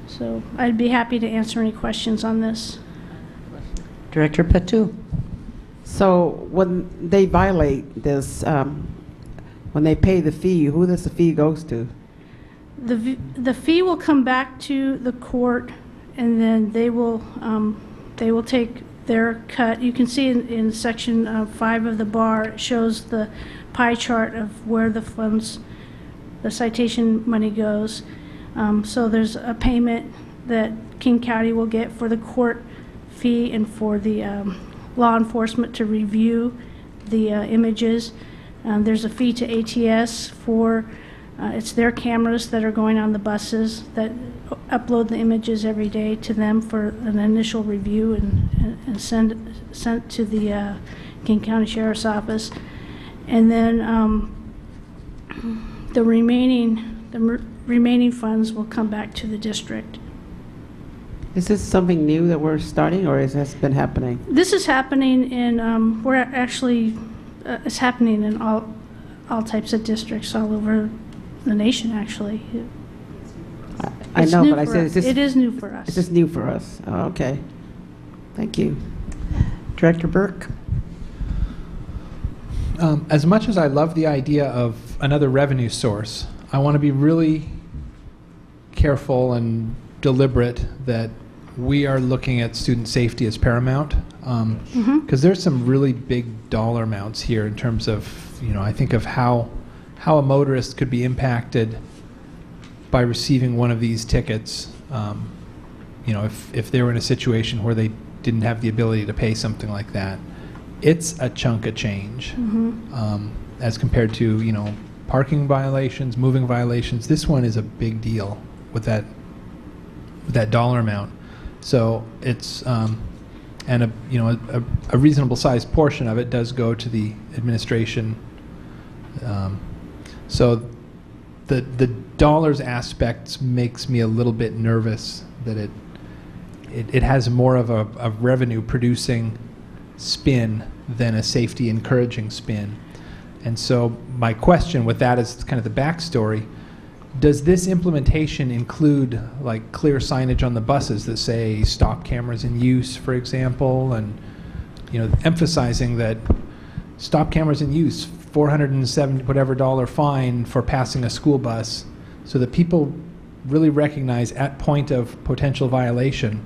So I'd be happy to answer any questions on this. Director Patu. So when they violate this, when they pay the fee, who does the fee goes to? The fee will come back to the court, and then they will take their cut. You can see in section 5 of the bar, it shows the pie chart of where the funds, the citation money goes. So there's a payment that King County will get for the court fee and for the law enforcement to review the images. There's a fee to ATS for it's their cameras that are going on the buses that upload the images every day to them for an initial review and sent to the King County Sheriff's Office. And then the remaining funds will come back to the district. Is this something new that we're starting, or has this been happening? This is happening in, we're actually, it's happening in all types of districts all over the nation, actually. I know, but I said, it is new for us. It's just new for us. Oh, okay. Thank you. Director Burke. As much as I love the idea of another revenue source, I want to be really careful and deliberate that we are looking at student safety as paramount, because there's some really big dollar amounts here in terms of, I think of how a motorist could be impacted by receiving one of these tickets, if they were in a situation where they didn't have the ability to pay something like that. It's a chunk of change as compared to, parking violations, moving violations. This one is a big deal with that dollar amount. So it's, and a reasonable sized portion of it does go to the administration. So the dollars aspect makes me a little bit nervous that it has more of a revenue producing spin than a safety encouraging spin. And so my question with that is kind of the backstory. Does this implementation include like clear signage on the buses that say stop cameras in use, for example, and emphasizing that stop cameras in use, $470 whatever fine for passing a school bus, so that people really recognize at point of potential violation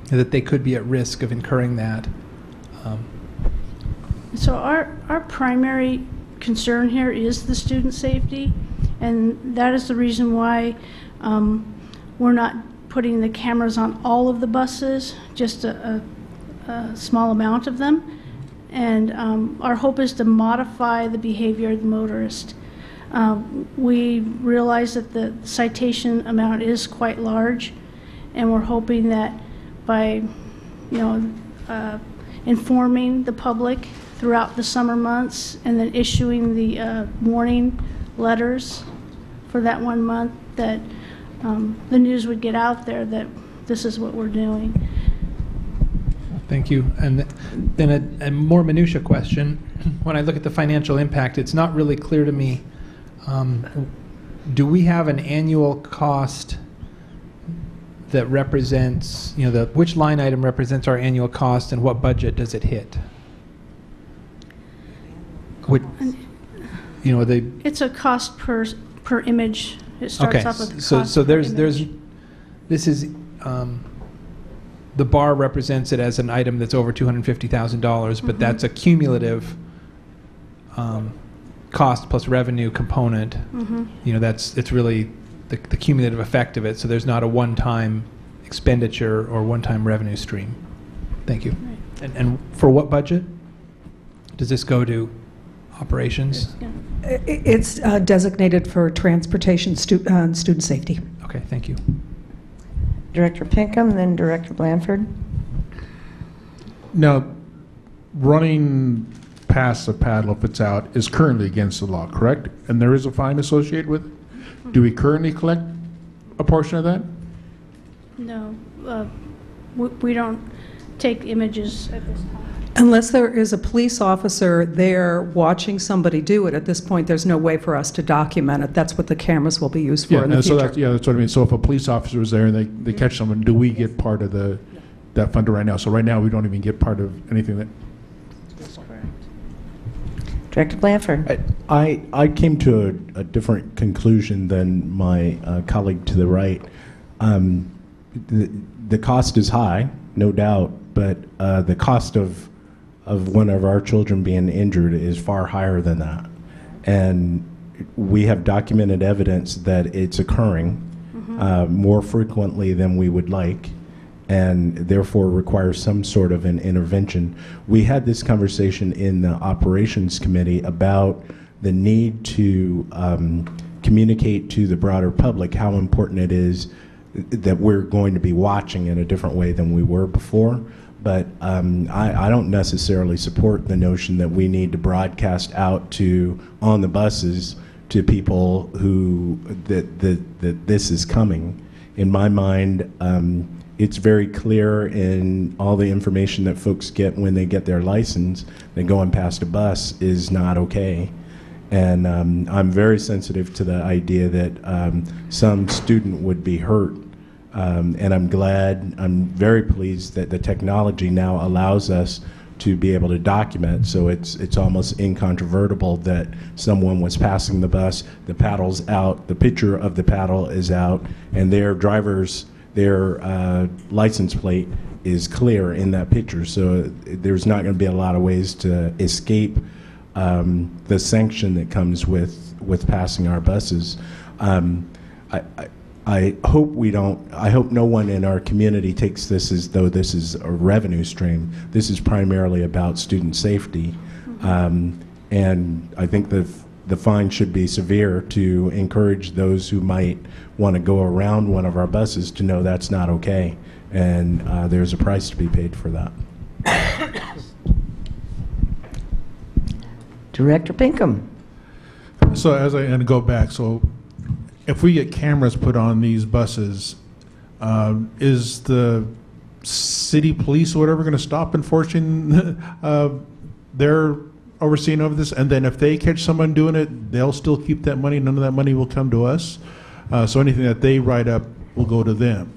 that they could be at risk of incurring that. So our primary concern here is the student safety, and that is the reason why we're not putting the cameras on all of the buses, just a small amount of them. And our hope is to modify the behavior of the motorist. We realize that the citation amount is quite large, and we're hoping that by, informing the public throughout the summer months, and then issuing the warning letters for that 1 month, that the news would get out there that this is what we're doing. Thank you. And then a more minutia question. When I look at the financial impact, it's not really clear to me. Do we have an annual cost that represents, which line item represents our annual cost, and what budget does it hit? It's a cost per image. It starts okay. off with So cost per there's image. this is the bar represents it as an item that's over $250,000, but that's a cumulative cost plus revenue component. It's really the cumulative effect of it. So there's not a one-time expenditure or one-time revenue stream. Thank you. And for what budget does this go to? Operations? It's designated for transportation, student safety. Okay, thank you. Director Pinkham, then Director Blanford. Now, running past the paddle if it's out is currently against the law, correct? And there is a fine associated with it? Do we currently collect a portion of that? No, we don't take images at this time. Unless there is a police officer there watching somebody do it, at this point, there's no way for us to document it. That's what the cameras will be used for in the future. That's what I mean. So if a police officer is there and they catch someone, do we get part of that fund right now? So right now, we don't even get part of anything that... That's correct. Director Blanford. I came to a different conclusion than my colleague to the right. The cost is high, no doubt, but the cost of one of our children being injured is far higher than that. And we have documented evidence that it's occurring more frequently than we would like, and therefore requires some sort of an intervention. We had this conversation in the operations committee about the need to communicate to the broader public how important it is that we're going to be watching in a different way than we were before. But I don't necessarily support the notion that we need to broadcast out on the buses to people that this is coming. In my mind, it's very clear in all the information that folks get when they get their license that going past a bus is not okay. And I'm very sensitive to the idea that some student would be hurt. And I'm very pleased that the technology now allows us to be able to document. So it's almost incontrovertible that someone was passing the bus, the paddle's out, the picture of the paddle is out, and their license plate is clear in that picture. So there's not going to be a lot of ways to escape the sanction that comes with passing our buses. I hope no one in our community takes this as though this is a revenue stream. This is primarily about student safety. And I think the fine should be severe to encourage those who might want to go around one of our buses to know that's not okay. And there's a price to be paid for that. Director Pinkham. So as I go back, so if we get cameras put on these buses, is the city police or whatever going to stop enforcing their overseeing over this? And then if they catch someone doing it, they'll still keep that money. None of that money will come to us. So anything that they write up will go to them.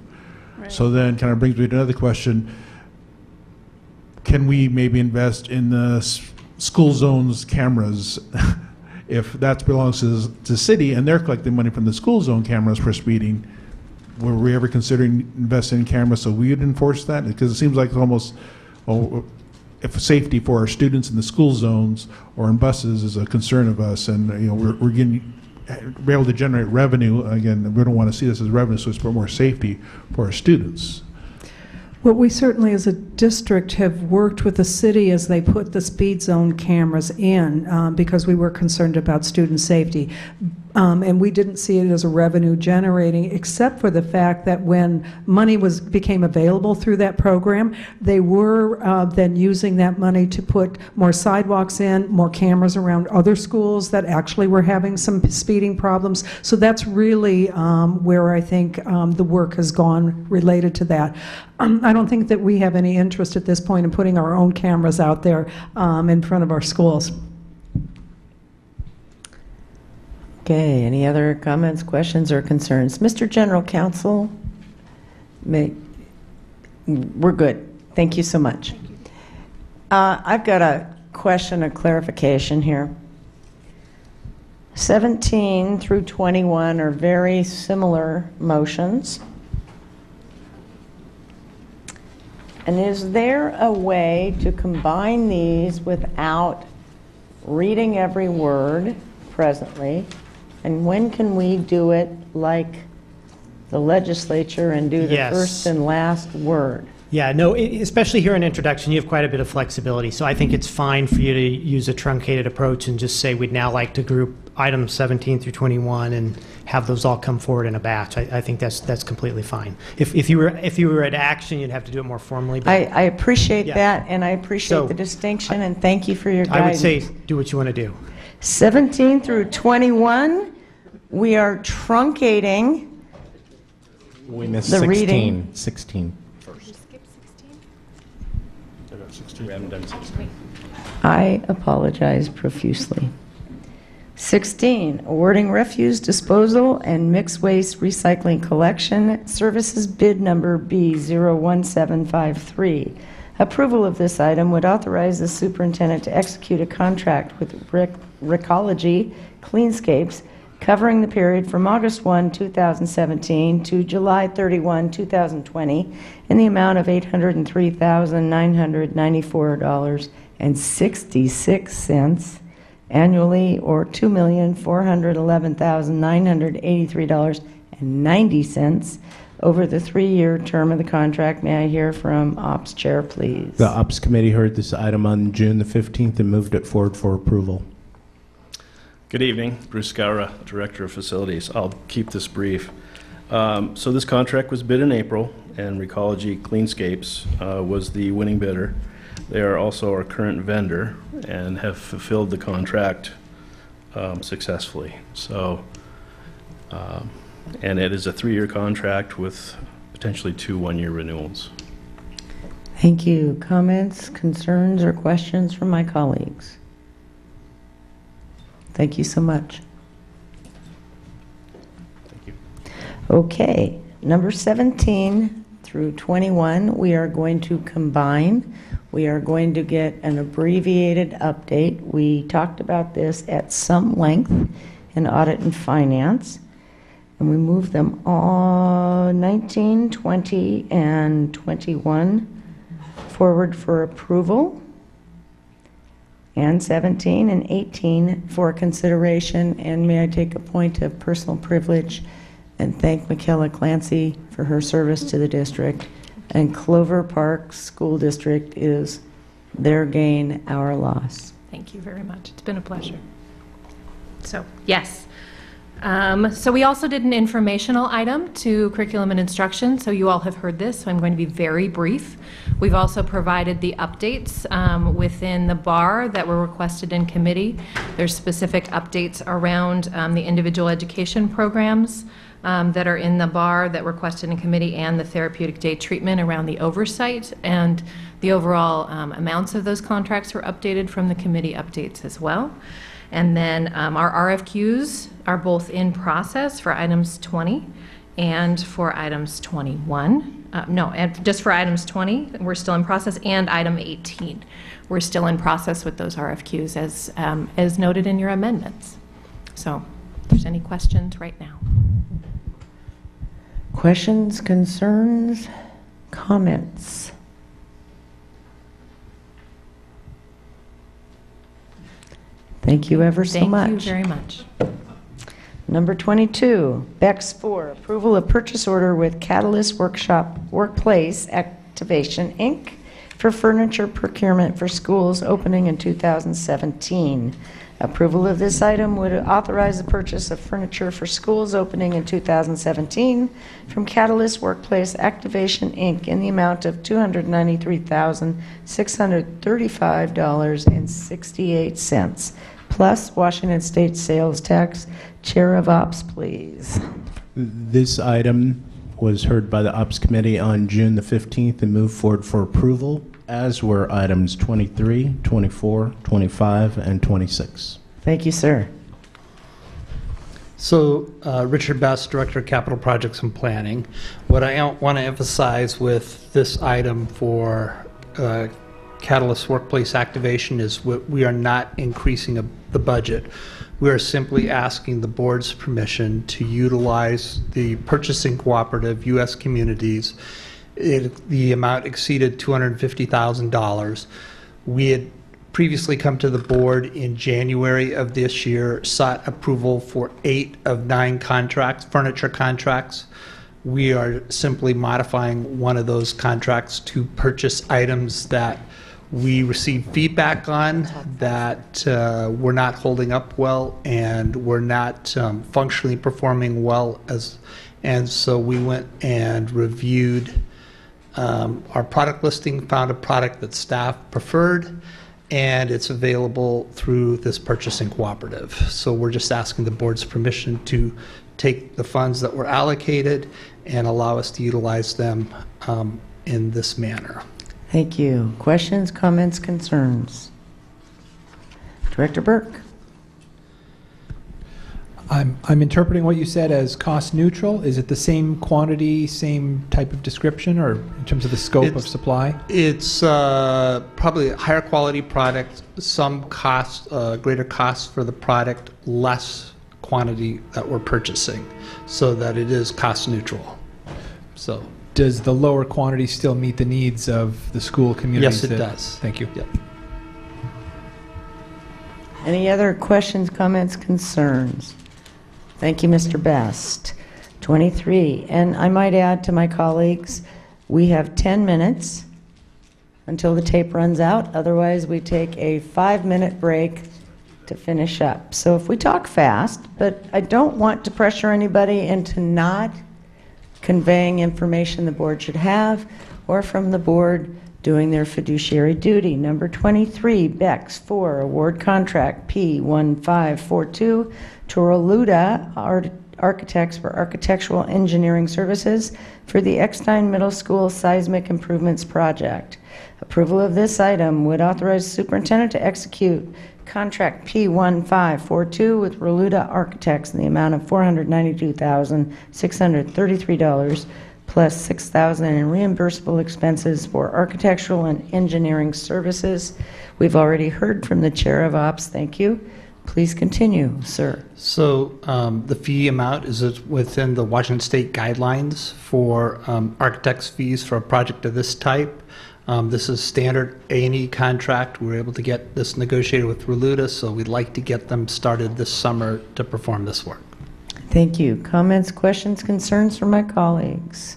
Right. So then kind of brings me to another question. Can we maybe invest in the school zones cameras if that belongs to the city and they're collecting money from the school zone cameras for speeding? Were we ever considering investing in cameras so we would enforce that? Because it seems like almost, if safety for our students in the school zones or in buses is a concern of us, and we're getting be able to generate revenue. Again, we don't want to see this as revenue, so it's for more safety for our students. Well, we certainly as a district have worked with the city as they put the speed zone cameras in because we were concerned about student safety. And we didn't see it as a revenue generating, except for the fact that when money became available through that program, they were then using that money to put more sidewalks in, more cameras around other schools that actually were having some speeding problems. So that's really where I think the work has gone related to that. I don't think that we have any interest at this point in putting our own cameras out there in front of our schools. Okay, any other comments, questions, or concerns? Mr. General Counsel, we're good. Thank you so much. I've got a question, a clarification here. 17 through 21 are very similar motions. And is there a way to combine these without reading every word presently? And when can we do it like the legislature and do the Yes. first and last word? Yeah, no, especially here in introduction, you have quite a bit of flexibility. So I think it's fine for you to use a truncated approach and just say we'd now like to group items 17 through 21 and have those all come forward in a batch. I think that's completely fine. If you were at action, you'd have to do it more formally. But I appreciate Yeah. that, and I appreciate So, the distinction, and thank you for your I would guidance. say do what you want to do. 17 through 21, we are truncating We missed the 16. reading. 16. We haven't done 16. I apologize profusely. 16, awarding refuse disposal and mixed waste recycling collection services bid number B01753. Approval of this item would authorize the superintendent to execute a contract with Recology Cleanscapes covering the period from August 1, 2017 to July 31, 2020 in the amount of $803,994.66 annually, or $2,411,983.90 over the 3-year term of the contract. May I hear from Ops Chair, please? The Ops Committee heard this item on June the 15th and moved it forward for approval. Good evening, Bruce Scoura, Director of Facilities. I'll keep this brief. So this contract was bid in April, and Recology Cleanscapes was the winning bidder. They are also our current vendor and have fulfilled the contract successfully. So, and it is a 3-year contract with potentially 2 one-year renewals. Thank you. Comments, concerns, or questions from my colleagues? Thank you so much. Thank you. Okay, number 17 through 21, we are going to combine. We are going to get an abbreviated update. We talked about this at some length in Audit and Finance, and we moved them all 19, 20, and 21 forward for approval, and 17 and 18 for consideration. And may I take a point of personal privilege and thank Michaela Clancy for her service to the district. And Clover Park School District is their gain, our loss. Thank you very much. It's been a pleasure. So, yes. So we also did an informational item to curriculum and instruction, so you all have heard this, so I'm going to be very brief. We've also provided the updates within the BAR that were requested in committee. There's specific updates around the individual education programs that are in the BAR that were requested in committee, and the therapeutic day treatment around the oversight, and the overall amounts of those contracts were updated from the committee updates as well. And then our RFQs are both in process for items 20 and for items 21. And just for items 20, we're still in process, and item 18. We're still in process with those RFQs as noted in your amendments. So if there's any questions right now. Questions, concerns, comments? Thank you ever so much. Thank you very much. Number 22, BEX 4, approval of purchase order with Catalyst Workplace Activation, Inc. for furniture procurement for schools opening in 2017. Approval of this item would authorize the purchase of furniture for schools opening in 2017 from Catalyst Workplace Activation, Inc. in the amount of $293,635.68, plus Washington State sales tax. Chair of Ops, please. This item was heard by the Ops Committee on June the 15th and moved forward for approval, as were items 23, 24, 25, and 26. Thank you, sir. So, Richard Best, Director of Capital Projects and Planning. What I want to emphasize with this item for Catalyst Workplace Activation is we are not increasing the budget. We are simply asking the board's permission to utilize the purchasing cooperative, U.S. Communities. The amount exceeded $250,000. We had previously come to the board in January of this year, sought approval for 8 of 9 contracts, furniture contracts. We are simply modifying one of those contracts to purchase items that we received feedback on that were not holding up well and were not functionally performing well, and so we went and reviewed our product listing, found a product that staff preferred, and it's available through this purchasing cooperative. So we're just asking the board's permission to take the funds that were allocated and allow us to utilize them in this manner. Thank you. Questions, comments, concerns? Director Burke. I'm interpreting what you said as cost neutral. Is it the same quantity, same type of description, or in terms of the scope of supply? It's probably a higher quality product, some cost, greater cost for the product, less quantity that we're purchasing, so that it is cost neutral. So. Does the lower quantity still meet the needs of the school communities? Yes, it does. Thank you. Yep. Any other questions, comments, concerns? Thank you, Mr. Best. 23, and I might add to my colleagues, we have 10 minutes until the tape runs out. Otherwise, we take a 5-minute break to finish up. So if we talk fast, but I don't want to pressure anybody into not conveying information the board should have, or from the board doing their fiduciary duty. Number 23, BEX 4, award contract P1542 to Reluda Architects for architectural engineering services for the Eckstein Middle School Seismic Improvements Project. Approval of this item would authorize the superintendent to execute contract P1542 with Reluda Architects in the amount of $492,633 plus $6,000 in reimbursable expenses for architectural and engineering services. We've already heard from the Chair of Ops. Thank you. Please continue, sir. So the fee amount is within the Washington State guidelines for architects' fees for a project of this type. This is standard A&E contract. We were able to get this negotiated with Reluda, so we'd like to get them started this summer to perform this work. Thank you. Comments, questions, concerns from my colleagues?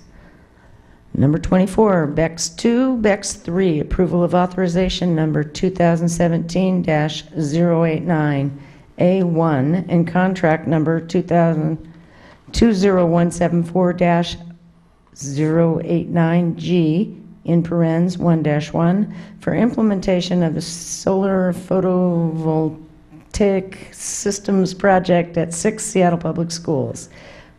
Number 24, BEX 2, BEX 3, approval of authorization number 2017-089A1 and contract number 20174-089G in parens 1-1 for implementation of the solar photovoltaic systems project at 6 Seattle Public Schools.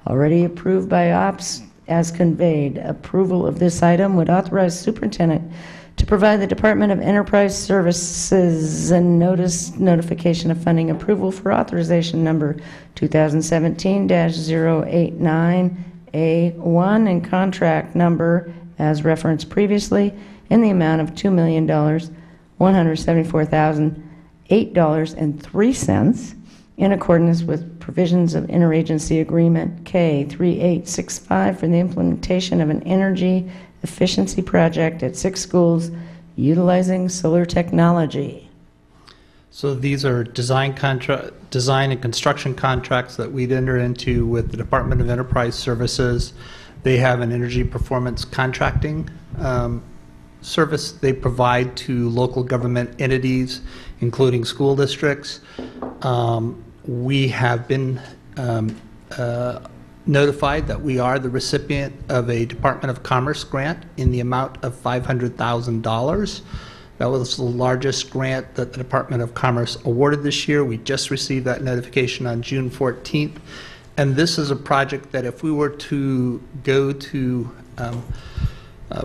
Already approved by Ops as conveyed. Approval of this item would authorize the superintendent to provide the Department of Enterprise Services a notification of funding approval for authorization number 2017-089A1 and contract number as referenced previously in the amount of $2,174,008.03 in accordance with provisions of Interagency Agreement K3865 for the implementation of an energy efficiency project at 6 schools utilizing solar technology. So these are design and construction contracts that we'd enter into with the Department of Enterprise Services. They have an energy performance contracting service they provide to local government entities, including school districts. We have been notified that we are the recipient of a Department of Commerce grant in the amount of $500,000. That was the largest grant that the Department of Commerce awarded this year. We just received that notification on June 14th. And this is a project that if we were to go to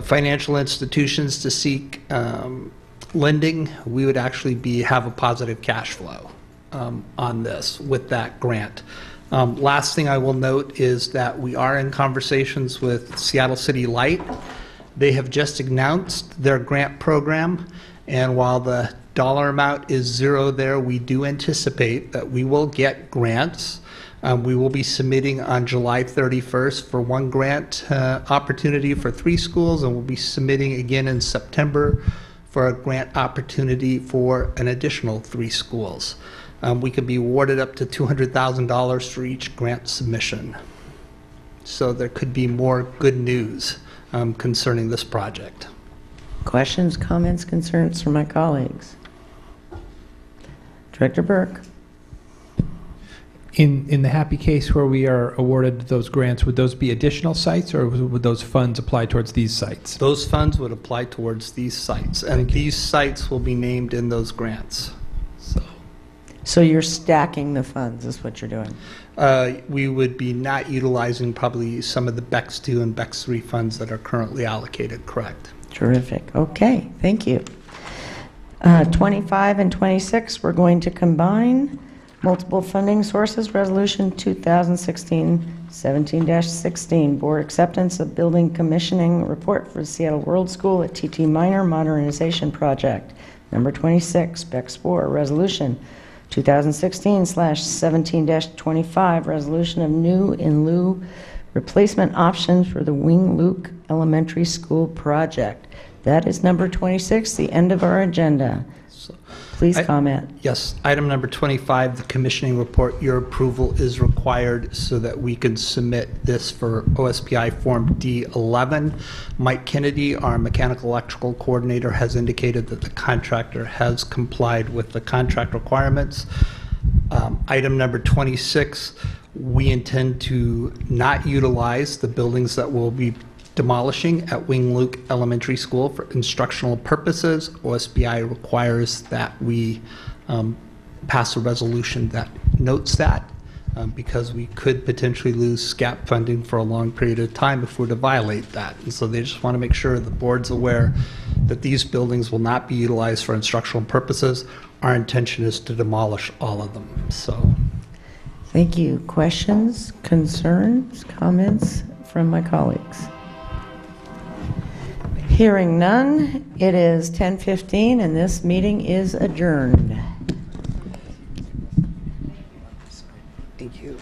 financial institutions to seek lending, we would actually have a positive cash flow on this with that grant. Last thing I will note is that we are in conversations with Seattle City Light. They have just announced their grant program, and while the dollar amount is zero there, we do anticipate that we will get grants. We will be submitting on July 31st for one grant opportunity for 3 schools, and we'll be submitting again in September for a grant opportunity for an additional 3 schools. We could be awarded up to $200,000 for each grant submission. So there could be more good news concerning this project. Questions, comments, concerns from my colleagues? Director Burke. In the happy case where we are awarded those grants, would those be additional sites, or would those funds apply towards these sites? Those funds would apply towards these sites, and these sites will be named in those grants. So you're stacking the funds is what you're doing? We would be not utilizing probably some of the BEX 2 and BEX 3 funds that are currently allocated, correct? Terrific. Okay, thank you. 25 and 26, we're going to combine. Multiple funding sources, Resolution 2016-17-16, Board Acceptance of Building Commissioning Report for Seattle World School at TT Minor Modernization Project. Number 26, BEX 4, Resolution 2016/17-25, Resolution of New in Lieu Replacement Options for the Wing Luke Elementary School Project. That is number 26, the end of our agenda. Please comment. Yes. Item number 25, the commissioning report. Your approval is required so that we can submit this for OSPI Form D11. Mike Kennedy, our mechanical electrical coordinator, has indicated that the contractor has complied with the contract requirements. Item number 26, we intend to not utilize the buildings that will be demolishing at Wing Luke Elementary School for instructional purposes. OSBI requires that we pass a resolution that notes that because we could potentially lose SCAP funding for a long period of time if we're to violate that. And so they just want to make sure the board's aware that these buildings will not be utilized for instructional purposes. Our intention is to demolish all of them. So, thank you. Questions, concerns, comments from my colleagues? Hearing none, it is 10:15 and this meeting is adjourned. Thank you.